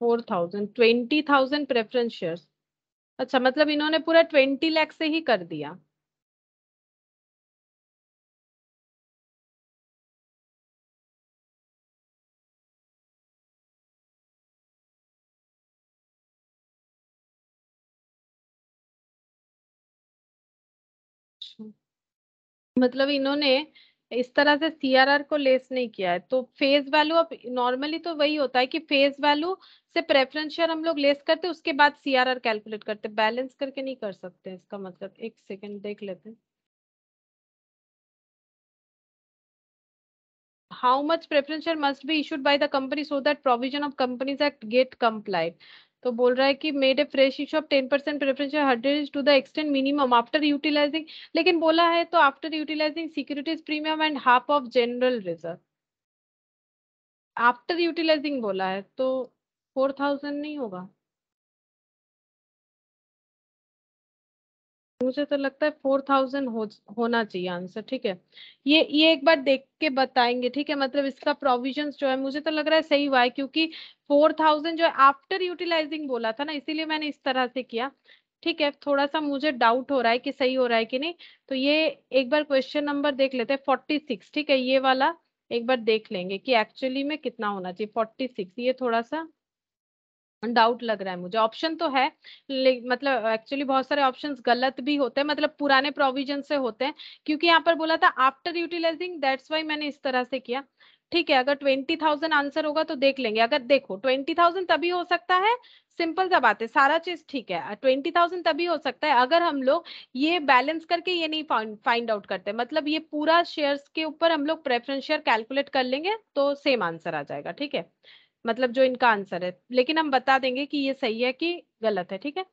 4000, 20,000 प्रेफरेंस शेयर्स। अच्छा मतलब इन्होंने पूरा 20 लाख से ही कर दिया, मतलब इन्होंने इस तरह से CRR को लेस नहीं किया है। तो फेस वैल्यू, अब नॉर्मली तो वही होता है कि फेस वैल्यू से प्रेफरेंस शेयर हम लोग लेस करते हैं, उसके बाद CRR कैलकुलेट करते हैं, बैलेंस करके नहीं कर सकते। इसका मतलब एक सेकंड देख लेते हैं, how much preference share must be issued by the company so that provision of companies act get complied. तो बोल रहा है कि made a fresh issue of 10% preference share 100 to the extend minimum after utilising, लेकिन बोला है तो after utilising securities premium and half of general reserve. After utilising बोला है तो 4000 नहीं होगा, मुझे तो लगता है 4000 होना चाहिए आंसर। ठीक है, ये एक बार देख के बताएंगे। ठीक है, मतलब इसका प्रोविजंस जो है मुझे तो लग रहा है सही हुआ है, क्योंकि 4000 जो है आफ्टर यूटिलाइजिंग बोला था ना, इसीलिए मैंने इस तरह से किया। ठीक है, थोड़ा सा मुझे डाउट हो रहा है कि सही हो रहा है कि नहीं, तो ये एक बार क्वेश्चन नंबर देख लेते हैं 46। ठीक है, ये वाला एक बार देख लेंगे कि एक्चुअली में कितना होना चाहिए 46। ये थोड़ा सा डाउट लग रहा है मुझे। ऑप्शन तो है, मतलब एक्चुअली बहुत सारे ऑप्शंस गलत भी होते हैं, मतलब पुराने प्रोविजन से होते हैं, क्योंकि यहाँ पर बोला था आफ्टर यूटिलाइजिंग, दैट्स वाई मैंने इस तरह से किया। ठीक है, अगर 20,000 आंसर होगा तो देख लेंगे। अगर देखो 20,000 तभी हो सकता है, सिंपल सा बात है, सारा चीज ठीक है। 20,000 तभी हो सकता है अगर हम लोग ये बैलेंस करके ये नहीं फाइंड आउट करते, मतलब ये पूरा शेयर्स के ऊपर हम लोग प्रेफरेंस शेयर कैलकुलेट कर लेंगे तो सेम आंसर आ जाएगा। ठीक है, मतलब जो इनका आंसर है, लेकिन हम बता देंगे कि ये सही है कि गलत है। ठीक है,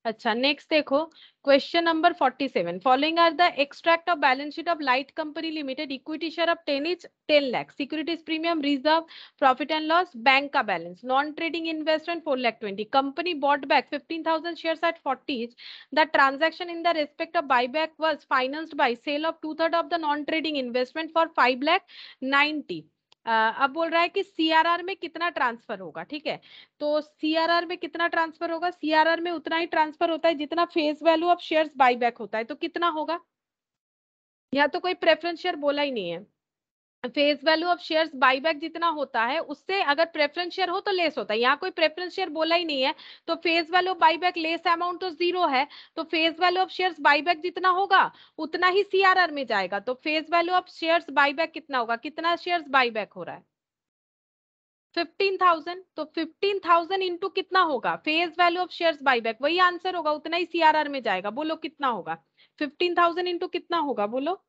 अच्छा नेक्स्ट देखो, question number 47। Following are the extract of balance sheet of light company limited, equity share of 10 is 10 lakh, securities premium, reserve, profit and loss, bank का balance, non trading investment 4 lakh 20, company bought back 15,000 shares at 40 each. The transaction in the respect of buyback was financed by sale of 2/3 of the non trading investment for 5 lakh 90। अब बोल रहा है कि CRR में कितना transfer होगा। ठीक है, तो सीआरआर में कितना ट्रांसफर होगा, सीआरआर में उतना ही ट्रांसफर होता है जितना face value of shares buyback होता है, तो कितना होगा। या तो कोई प्रेफरेंस शेयर बोला ही नहीं है, face value of shares buyback जितना होता है उससे अगर प्रेफरेंस शेयर हो तो लेस होता है, यहाँ कोई प्रेफरेंस शेयर बोला ही नहीं है, तो face value of buyback less amount तो जीरो है, तो face value of shares buyback जितना होगा उतना ही सीआरआर में जाएगा। तो face value of shares buyback कितना होगा, कितना शेयर्स बाईबैक हो रहा है 15,000, तो 15,000 इंटू कितना होगा face value of shares buyback, वही आंसर होगा, उतना ही सीआरआर में जाएगा। बोलो कितना होगा, 15,000 इंटू कितना होगा बोलो,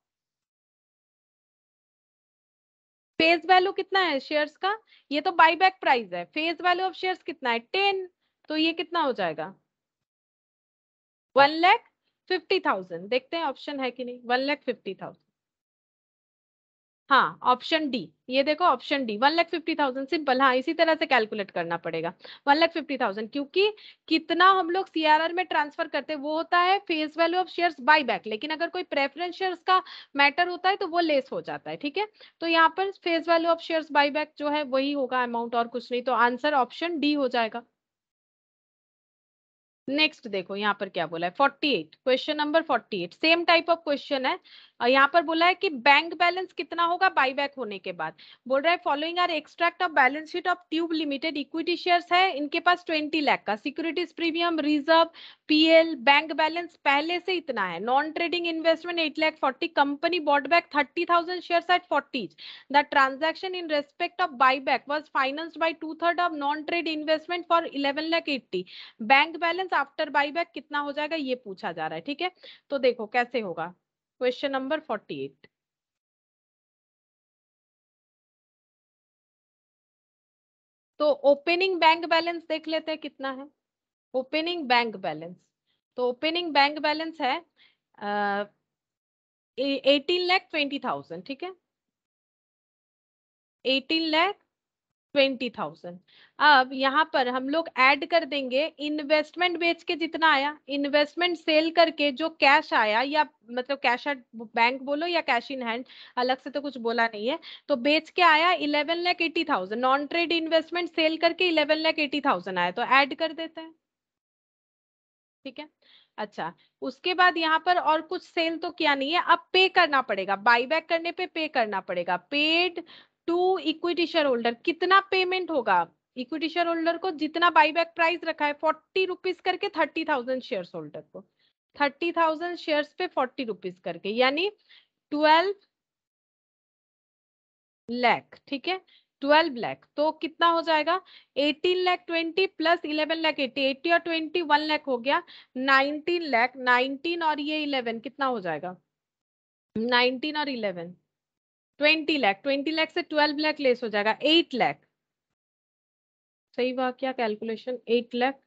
फेस वैल्यू कितना है शेयर्स का, ये तो बाईबैक प्राइस है, फेस वैल्यू ऑफ शेयर्स कितना है 10, तो ये कितना हो जाएगा 1,50,000। देखते हैं ऑप्शन है कि नहीं, 1,50,000। हाँ ऑप्शन डी, ये देखो ऑप्शन डी 1,50,000 सिंपल। हाँ इसी तरह से कैलकुलेट करना पड़ेगा 1,50,000, क्योंकि कितना हम लोग सीआरआर में ट्रांसफर करते हैं वो होता है face value of shares buy back, लेकिन अगर कोई प्रेफरेंस शेयर्स का मैटर होता है तो वो लेस हो जाता है। ठीक है, तो यहाँ पर face value of shares buy back जो है वही होगा अमाउंट, और कुछ नहीं, तो आंसर ऑप्शन डी हो जाएगा। नेक्स्ट देखो यहाँ पर क्या बोला है 48, question number 48, same type of question है। यहाँ पर बोला है कि बैंक बैलेंस कितना होगा बाईबैक होने के बाद। बोल रहा है following are extract of balance sheet of tube limited, equity shares है इनके पास 20 लाख का, securities premium, reserve, PL, bank balance पहले से इतना है, non trading investment 8 lakh 40, company bought back 30,000 shares at 40। The transaction in respect of buyback was financed by 2/3 of non trade investment for 11 lakh 80। Bank balance after buyback कितना हो जाएगा ये पूछा जा रहा है। ठीक है, तो देखो कैसे होगा, क्वेश्चन नंबर 48। तो ओपनिंग बैंक बैलेंस देख लेते हैं कितना है, ओपनिंग बैंक बैलेंस, तो ओपनिंग बैंक बैलेंस है 18,20,000। ठीक है, 18,20,000। अब यहाँ पर हम लोग ऐड कर देंगे इन्वेस्टमेंट बेच के जितना आया, इन्वेस्टमेंट सेल करके जो कैश आया, या मतलब कैश एट बैंक बोलो या कैश इन हैंड, अलग से तो कुछ बोला नहीं है, तो बेच के आया 11,80,000, नॉन ट्रेड इन्वेस्टमेंट सेल करके 11,80,000 आया, तो ऐड कर देते हैं। ठीक है, अच्छा उसके बाद यहाँ पर और कुछ सेल तो किया नहीं है, अब पे करना पड़ेगा, बाईबैक करने पे करना पड़ेगा, paid to equity share holder, कितना पेमेंट होगा इक्विटी शेयर होल्डर को, जितना बाईबैक प्राइस रखा है 40 रुपीज करके 30,000 शेयर होल्डर को, 30,000 शेयर्स पे 40 रुपीज करके, यानी 12 लाख। ठीक है, 12 लाख, तो कितना हो जाएगा 18,20,000 प्लस 11,80,000, 80 और 20 1 लाख हो गया, 19 लाख, 19 और ये 11 कितना हो जाएगा 19 और 11 20 लाख, 20 लाख से 12 लाख लेस हो जाएगा 8 लाख। सही हुआ क्या कैलकुलेशन, 8 लाख,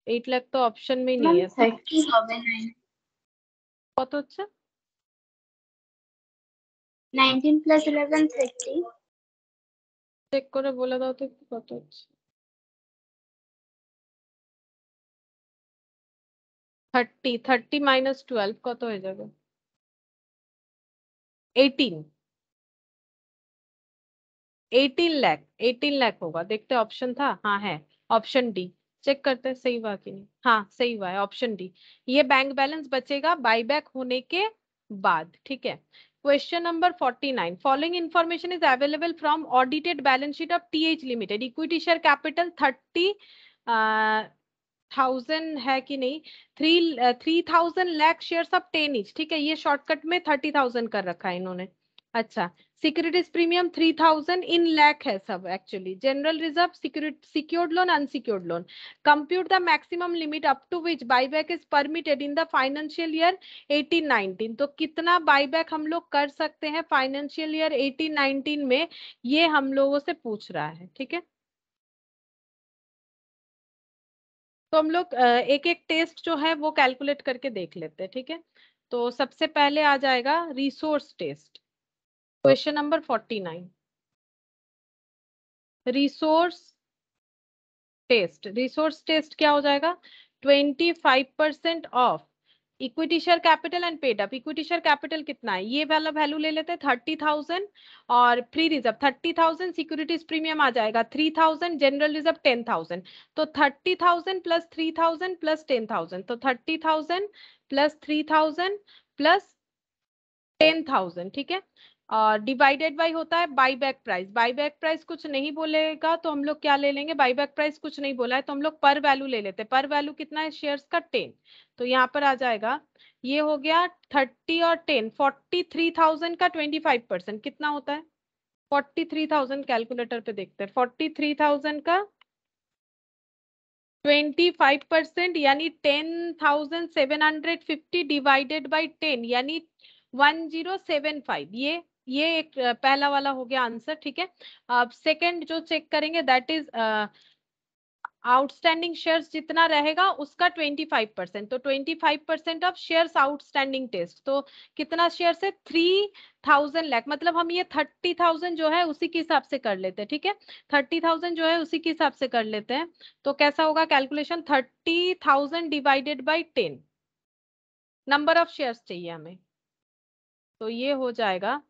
8 लाख तो ऑप्शन में नहीं है, मैम 30 হবে 9। बहुत अच्छा। 19 plus 11 30. চেক করে বলে দাও তো কত হচ্ছে। 30 মাইনাস 12 কত হয়ে যাবে? 18 लाख 18 लाख होगा। देखते ऑप्शन था, हाँ है ऑप्शन डी। चेक करते हैं सही हुआ कि नहीं। हाँ सही हुआ है ऑप्शन डी। ये बैंक बैलेंस बचेगा बाईबैक होने के बाद। ठीक है, question number 49। Following information is available from audited balance sheet of TH limited. Equity share capital 30,000 है कि नहीं? 3,000 लाख शेयर्स ऑफ 10 ईच। ठीक है, ये शॉर्टकट में 30,000 कर रखा है इन्होंने। अच्छा, सिक्योरिटीज प्रीमियम 3,000 इन लैख है सब actually. General reserve, secured loan, unsecured loan. Compute the maximum limit up to which buyback is permitted in the financial year 18-19। तो कितना बाईबैक हम लोग कर सकते हैं फाइनेंशियल ईयर 18-19 में, ये हम लोगों से पूछ रहा है। ठीक है, तो हम लोग एक एक टेस्ट जो है वो कैलकुलेट करके देख लेते हैं। ठीक है, तो सबसे पहले आ जाएगा resource test, question number 49। Resource test क्या हो जाएगा? 25% of equity share capital and paid up. Equity share capital कितना है, ये वाला वैल्यू ले लेते हैं 30,000, और फ्री रिजर्व 30,000, सिक्योरिटीज प्रीमियम आ जाएगा 3,000, जनरल रिजर्व 10,000। तो 30,000 प्लस 3,000 प्लस 10,000, तो 30,000 प्लस 3,000 प्लस 10,000। ठीक है, और डिवाइडेड बाय होता है बाईबैक प्राइस। बाईबैक प्राइस कुछ नहीं बोलेगा तो हम लोग क्या ले लेंगे, बाईबैक प्राइस कुछ नहीं बोला है तो हम लोग पर वैल्यू ले लेते हैं। पर वैल्यू कितना है शेयर्स का? 10। तो यहाँ पर आ जाएगा, ये हो गया 30 और 10, 43,000 का 25% कितना होता है? 43,000 कैलकुलेटर पे देखते हैं। 43,000 का 25% यानी 10,750 डिवाइडेड बाई 10 यानी 1075। ये एक पहला वाला हो गया आंसर। ठीक है, अब सेकंड जो चेक करेंगे दैट इज आउटस्टैंडिंग शेयर्स जितना रहेगा उसका 25%। तो 25% ऑफ शेयर्स आउटस्टैंडिंग टेस्ट, तो कितना शेयर है? 3,000 लाख। मतलब हम ये 30,000 जो है उसी के हिसाब से कर लेते हैं। ठीक है, 30,000 जो है उसी के हिसाब से कर लेते हैं। तो कैसा होगा calculation? 30,000 divided by 10, number of shares चाहिए हमें, तो ये हो जाएगा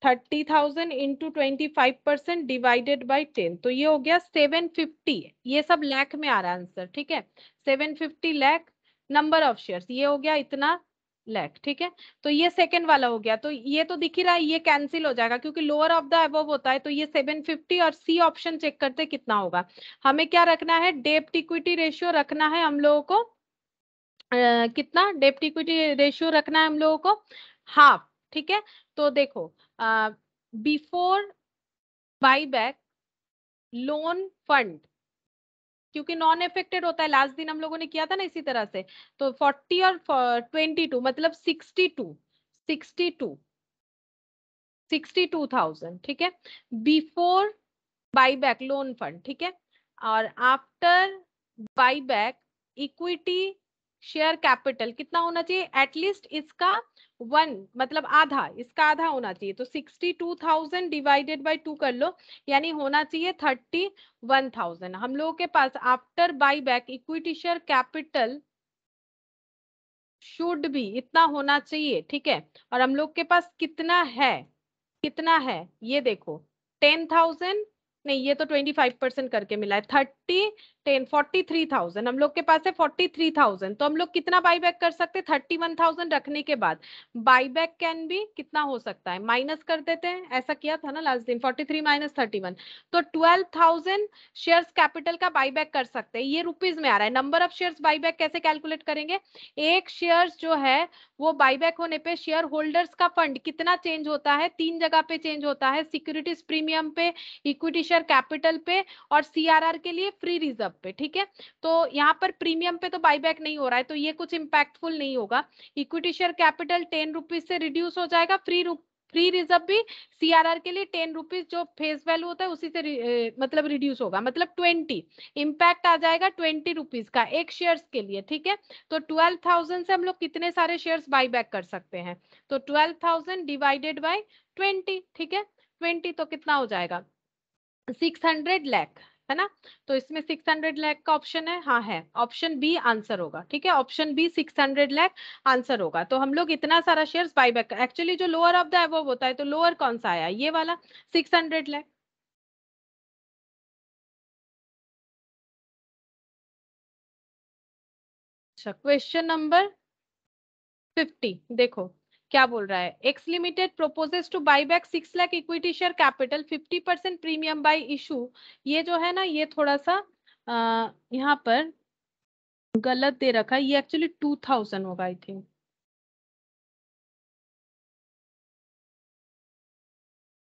30,000 इंटू 25% डिवाइडेड बाई 10, तो ये हो गया 750। ये सब लाख में आ रहा है आंसर। ठीक है, 750 लाख नंबर ऑफ शेयर्स, ये हो गया इतना लाख। ठीक है, तो ये सेकंड वाला हो गया। तो ये तो दिख ही रहा है, ये कैंसिल हो जाएगा क्योंकि लोअर ऑफ द अबव होता है। तो ये 750 और सी ऑप्शन चेक करते कितना होगा। हमें क्या रखना है? डेब्ट इक्विटी रेशियो रखना है हम लोगों को। कितना डेब्ट इक्विटी रेशियो रखना है हम लोगों को? हाफ। ठीक है, तो देखो बिफोर बाईबैक लोन फंड, क्योंकि नॉन इफेक्टेड होता है, लास्ट दिन हम लोगों ने किया था ना इसी तरह से। तो 40 और 22 मतलब 62,000। ठीक है, बिफोर बाईबैक लोन फंड। ठीक है, और after buyback equity share capital कितना होना चाहिए? एटलीस्ट इसका 1 मतलब आधा, इसका आधा होना चाहिए। तो 62,000 डिवाइडेड बाई 2 कर लो, यानी होना चाहिए 31,000। हम लोगों के पास after buyback equity share capital should भी इतना होना चाहिए। ठीक है, और हम लोग के पास कितना है? कितना है ये देखो, 10,000 नहीं, ये तो 25% करके मिला है। 43,000 हम लोग के पास है। 43,000 तो हम लोग कितना बाईबैक कर सकते हैं? 31,000 रखने के बाद बाईबैक कैन भी कितना हो सकता है? माइनस कर देते हैं, ऐसा किया था ना लास्ट दिन। 43 माइनस 31, तो 12,000 शेयर्स कैपिटल का बाईबैक कर सकते हैं। ये रुपीज में आ रहा है। नंबर ऑफ शेयर्स बाईबैक कैसे कैलकुलेट करेंगे? एक शेयर्स जो है वो बाईबैक होने पे शेयर होल्डर्स का फंड कितना चेंज होता है? 3 जगह पे चेंज होता है, सिक्योरिटीज प्रीमियम पे, इक्विटी शेयर कैपिटल पे, और सीआरआर के लिए फ्री रिजर्व पे। ठीक है, तो यहाँ पर प्रीमियम पे तो बाईबैक नहीं हो रहा है तो ये कुछ इंपैक्टफुल नहीं होगा। इक्विटी शेयर कैपिटल 10 रुपीज से रिड्यूस हो जाएगा, फ्री रिजर्व भी सीआरआर के लिए 10 रुपीज जो फेस वैल्यू होता है उसी से मतलब रिड्यूस होगा, मतलब 20 इम्पैक्ट आ जाएगा 20 रुपीज का एक शेयर्स के लिए, ठीक है। तो 12,000 से हम लोग कितने सारे शेयर्स बाई बैक कर सकते हैं, तो 12,000 डिवाइडेड बाई 20, ठीक है। 20 तो कितना हो जाएगा 600 लाख, है ना। तो इसमें 600 लाख का ऑप्शन है, हाँ है, ऑप्शन बी आंसर होगा, ठीक है। ऑप्शन बी 600 लाख आंसर होगा। तो हम लोग इतना सारा शेयर्स बाय बैक, एक्चुअली जो लोअर ऑफ द अबव होता है, तो लोअर कौन सा आया, ये वाला 600 लाख। अच्छा, क्वेश्चन नंबर 50 देखो क्या बोल रहा है। X limited purposes to buy back 6 lakh equity share capital 50% premium bye issue. ये जो है ना, ये थोड़ा सा यहाँ पर गलत दे रखा है, ये एक्चुअली 2000 होगा आई थिंक,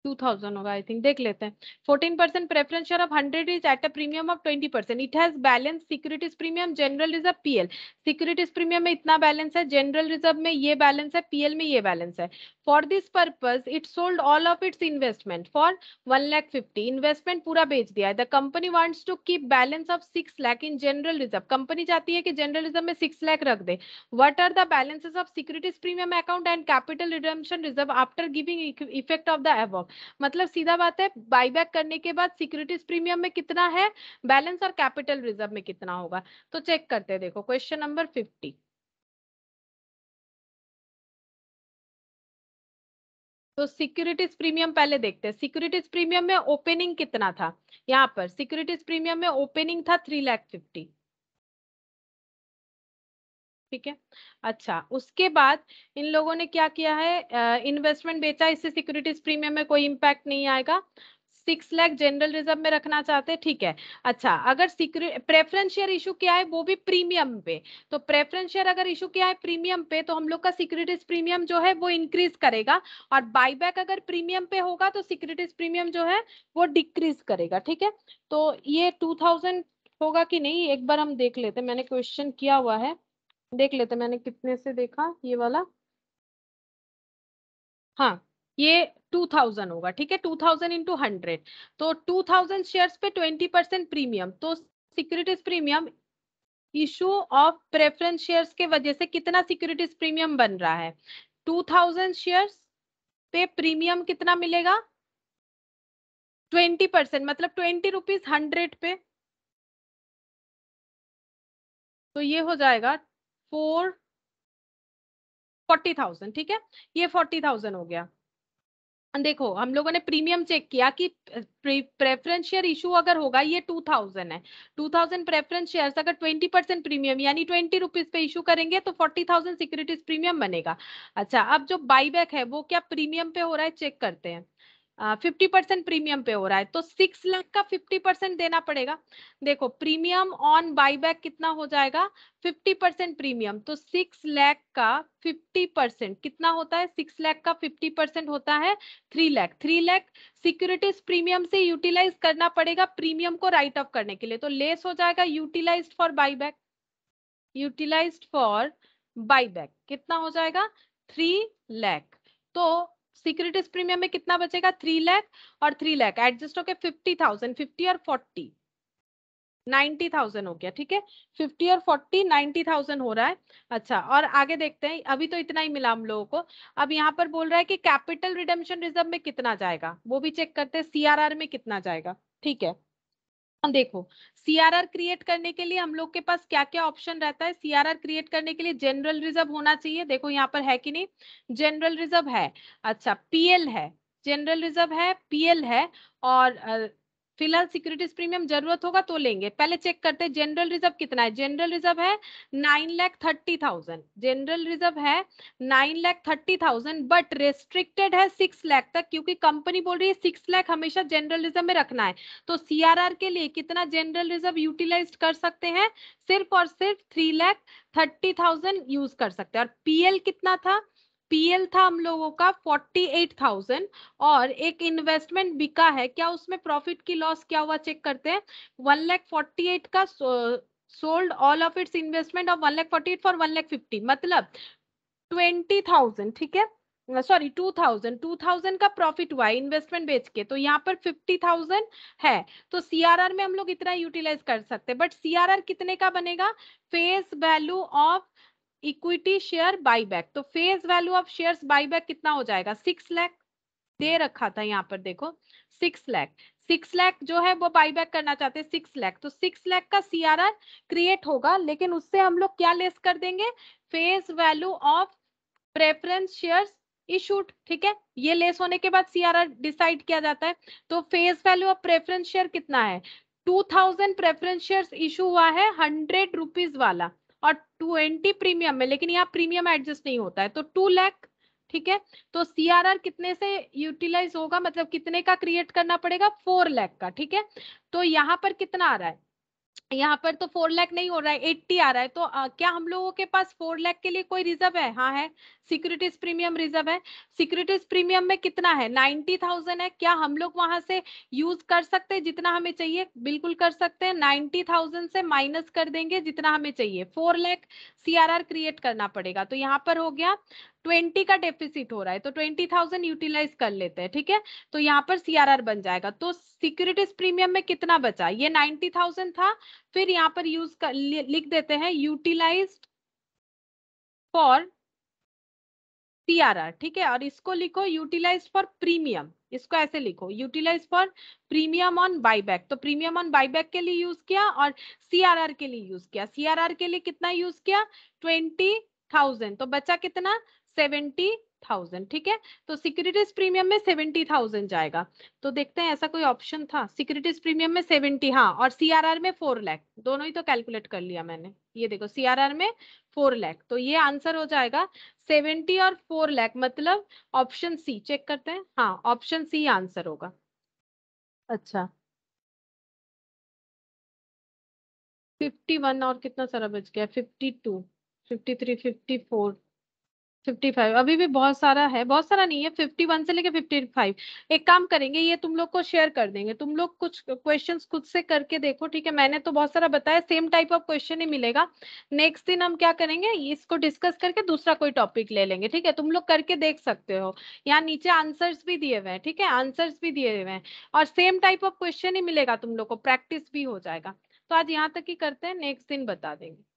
2000 होगा आई थिंक, देख लेते हैं। 14% preference share of 100 is eight a premium of 20%। It has balance securities premium general reserve PL. Securities premium में इतना बैलेंस है, जनरल रिजर्व में ये बैलेंस है, पीएल में ये बैलेंस है। For this purpose it sold all of its investment for 1,50,000। Investment पूरा बेच दिया है। The company wants to keep balance of 6 lakh in general reserve. Company चाहती है कि जनरल रिजर्व में 6 लाख रख दे। What are the balances of securities premium account and capital redemption reserve after giving effect of the above. मतलब सीधा बात है, बाईबैक करने के बाद सिक्योरिटीज प्रीमियम में कितना है बैलेंस और कैपिटल रिजर्व में कितना होगा। तो चेक करते हैं, देखो क्वेश्चन नंबर 50। तो सिक्योरिटीज प्रीमियम पहले देखते हैं। सिक्योरिटीज प्रीमियम में ओपनिंग कितना था, यहाँ पर सिक्योरिटीज प्रीमियम में ओपनिंग था 3,50,000, ठीक है। अच्छा, उसके बाद इन लोगों ने क्या किया है, इन्वेस्टमेंट बेचा, इससे सिक्योरिटीज प्रीमियम में कोई इंपैक्ट नहीं आएगा। 6 लाख जनरल रिजर्व में रखना चाहते हैं, ठीक है। अच्छा, अगर प्रेफरेंस शेयर इशू किया है वो भी प्रीमियम पे, तो प्रेफरेंस शेयर अगर इशू किया है प्रीमियम पे, तो हम लोग का सिक्योरिटीज प्रीमियम जो है वो इंक्रीज करेगा, और बाईबैक अगर प्रीमियम पे होगा तो सिक्योरिटीज प्रीमियम जो है वो डिक्रीज करेगा, ठीक है। तो ये 2000 होगा कि नहीं, एक बार हम देख लेते हैं। मैंने क्वेश्चन किया हुआ है, देख लेते, मैंने कितने से देखा ये वाला, हाँ ये 2000 होगा, ठीक है। 2000 इंटू 100, तो 2000 शेयर्स पे 20% प्रीमियम, तो securities premium issue of preference shares के वजह से कितना सिक्योरिटीज प्रीमियम बन रहा है, 2000 शेयर्स पे प्रीमियम कितना मिलेगा 20%, मतलब 20 रुपीज 100 पे, तो ये हो जाएगा 40,000, ठीक है। ये 40,000 हो गया। देखो हम लोगों ने प्रीमियम चेक किया कि प्रेफरेंस शेयर इशू अगर होगा, ये 2000 है, 2000 प्रेफरेंस शेयर्स अगर 20% प्रीमियम यानी 20 रुपीज पे इशू करेंगे तो 40,000 सिक्योरिटीज प्रीमियम बनेगा। अच्छा, अब जो बाईबैक है वो क्या प्रीमियम पे हो रहा है, चेक करते हैं। 50% प्रीमियम पे हो रहा है, तो 6 लाख का 50% देना पड़ेगा। देखो प्रीमियम ऑन बाईबैक कितना हो जाएगा, 50% प्रीमियम, तो 6 लाख का 50% कितना होता है, 6 लाख का 50% होता है 3 लाख। 3 लाख सिक्योरिटीज प्रीमियम से यूटिलाइज करना पड़ेगा प्रीमियम को राइट ऑफ करने के लिए, तो लेस हो जाएगा utilised for buyback. Utilised for buyback कितना हो जाएगा 3 लाख। तो सिक्योरिटीज प्रीमियम में कितना बचेगा 3 लाख, और 3 लाख एडजस्ट होके 50,000, 50 और 40 90,000 हो गया, ठीक है। 50 और 40 90,000 हो रहा है। अच्छा, और आगे देखते हैं, अभी तो इतना ही मिला हम लोगों को। अब यहाँ पर बोल रहा है कि कैपिटल रिडेम्पशन रिजर्व में कितना जाएगा, वो भी चेक करते हैं, सीआरआर में कितना जाएगा, ठीक है। देखो सीआरआर क्रिएट करने के लिए हम लोग के पास क्या क्या ऑप्शन रहता है। सीआरआर क्रिएट करने के लिए जनरल रिजर्व होना चाहिए, देखो यहाँ पर है कि नहीं, जनरल रिजर्व है। अच्छा, पीएल है, जनरल रिजर्व है, पीएल है, और फिलहाल सिक्योरिटीज प्रीमियम जरूरत होगा तो लेंगे। पहले चेक करते हैं जनरल रिजर्व कितना है। जनरल रिजर्व है 9,30,000, जनरल रिजर्व है 9,30,000, बट रेस्ट्रिक्टेड है 6 लाख तक, क्योंकि कंपनी बोल रही है 6 लाख हमेशा जनरल रिजर्व में रखना है। तो सीआरआर के लिए कितना जनरल रिजर्व यूटिलाइज कर सकते हैं, सिर्फ और सिर्फ 3,30,000 यूज कर सकते हैं। और पीएल कितना था, पीएल था हम लोगों का 48,000, और एक इन्वेस्टमेंट बिका है, क्या उसमें प्रॉफिट की लॉस क्या हुआ चेक करते हैं। 1,48,000 का sold all of its investment of 1,48,000 for 1,50,000, मतलब 20,000, ठीक है। सॉरी 2000 का प्रॉफिट हुआ है इन्वेस्टमेंट बेच के, तो यहाँ पर 50,000 है, तो सीआरआर में हम लोग इतना यूटिलाइज कर सकते हैं, बट सीआरआर कितने का बनेगा, face value of equity share buyback, तो face value of shares buyback कितना हो जाएगा, 6 लाख दे रखा था यहाँ पर, देखो 6 लाख, 6 लाख जो है वो बाईबैक करना चाहते हैं 6 लाख, तो 6 लाख का सीआरआर क्रिएट होगा, लेकिन उससे हम लोग क्या लेस कर देंगे, face value of preference shares issued, ठीक है, ये लेस होने के बाद सीआरआर डिसाइड किया जाता है। तो face value of preference share कितना है, 2000 प्रेफरेंस शेयर्स इशू हुआ है 100 रुपीज वाला और 20 प्रीमियम में, लेकिन यहाँ प्रीमियम एडजस्ट नहीं होता है, तो 2 लाख, ठीक है, तो सीआरआर कितने से यूटिलाइज होगा, मतलब कितने का क्रिएट करना पड़ेगा, 4 लाख का, ठीक है, तो यहाँ पर कितना आ रहा है, यहाँ पर तो 4 लाख नहीं हो रहा है, 80 आ रहा है, तो क्या हम लोगों के पास 4 लाख के लिए कोई रिजर्व है, हाँ है, सिक्योरिटीज प्रीमियम रिजर्व है, सिक्योरिटीज प्रीमियम में कितना है, 90,000 है, क्या हम लोग वहां से यूज कर सकते हैं जितना हमें चाहिए, बिल्कुल कर सकते हैं, 90,000 से माइनस कर देंगे जितना हमें चाहिए, 4 लाख सीआरआर क्रिएट करना पड़ेगा, तो यहाँ पर हो गया 20 का डेफिसिट हो रहा है, तो 20,000 यूटिलाइज कर लेते हैं, ठीक है, तो यहाँ पर सीआरआर बन जाएगा, तो सिक्योरिटीज प्रीमियम में कितना बचा, ये 90,000 था, फिर यहाँ पर यूज कर लिख देते हैं यूटिलाइज्ड फॉर सीआरआर, ठीक है, और इसको लिखो यूटिलाइज्ड फॉर प्रीमियम, इसको ऐसे लिखो utilise for premium on buyback, तो प्रीमियम ऑन बाईबैक के लिए यूज किया और सीआरआर के लिए यूज किया, सीआरआर के लिए कितना यूज किया 20,000, तो बचा कितना 70,000, ठीक है, तो सिक्योरिटीज प्रीमियम में 70,000 जाएगा, तो देखते हैं ऐसा कोई ऑप्शन था, सिक्योरिटीज प्रीमियम में 70, हाँ, और सीआरआर में 4 लाख, दोनों ही तो कैलकुलेट कर लिया मैंने, ये देखो सीआरआर में 4 लाख, तो ये आंसर हो जाएगा 70 और 4 लाख, मतलब ऑप्शन सी, चेक करते हैं, हाँ ऑप्शन सी आंसर होगा। अच्छा 51 और कितना सारा बच गया, 52, 53, 54, 55, अभी भी बहुत सारा है, बहुत सारा नहीं है, 51 से लेके 55, एक काम करेंगे, ये तुम लोग को शेयर कर देंगे, तुम लोग कुछ क्वेश्चंस खुद से करके देखो, ठीक है, मैंने तो बहुत सारा बताया, सेम टाइप ऑफ क्वेश्चन ही मिलेगा, नेक्स्ट दिन हम क्या करेंगे, इसको डिस्कस करके दूसरा कोई टॉपिक ले लेंगे, ठीक है, तुम लोग करके देख सकते हो, यहाँ नीचे आंसर्स भी दिए हुए हैं, ठीक है, आंसर्स भी दिए हुए हैं, और सेम टाइप ऑफ क्वेश्चन ही मिलेगा तुम लोग को, प्रैक्टिस भी हो जाएगा, तो आज यहाँ तक ही करते हैं, नेक्स्ट दिन बता देंगे।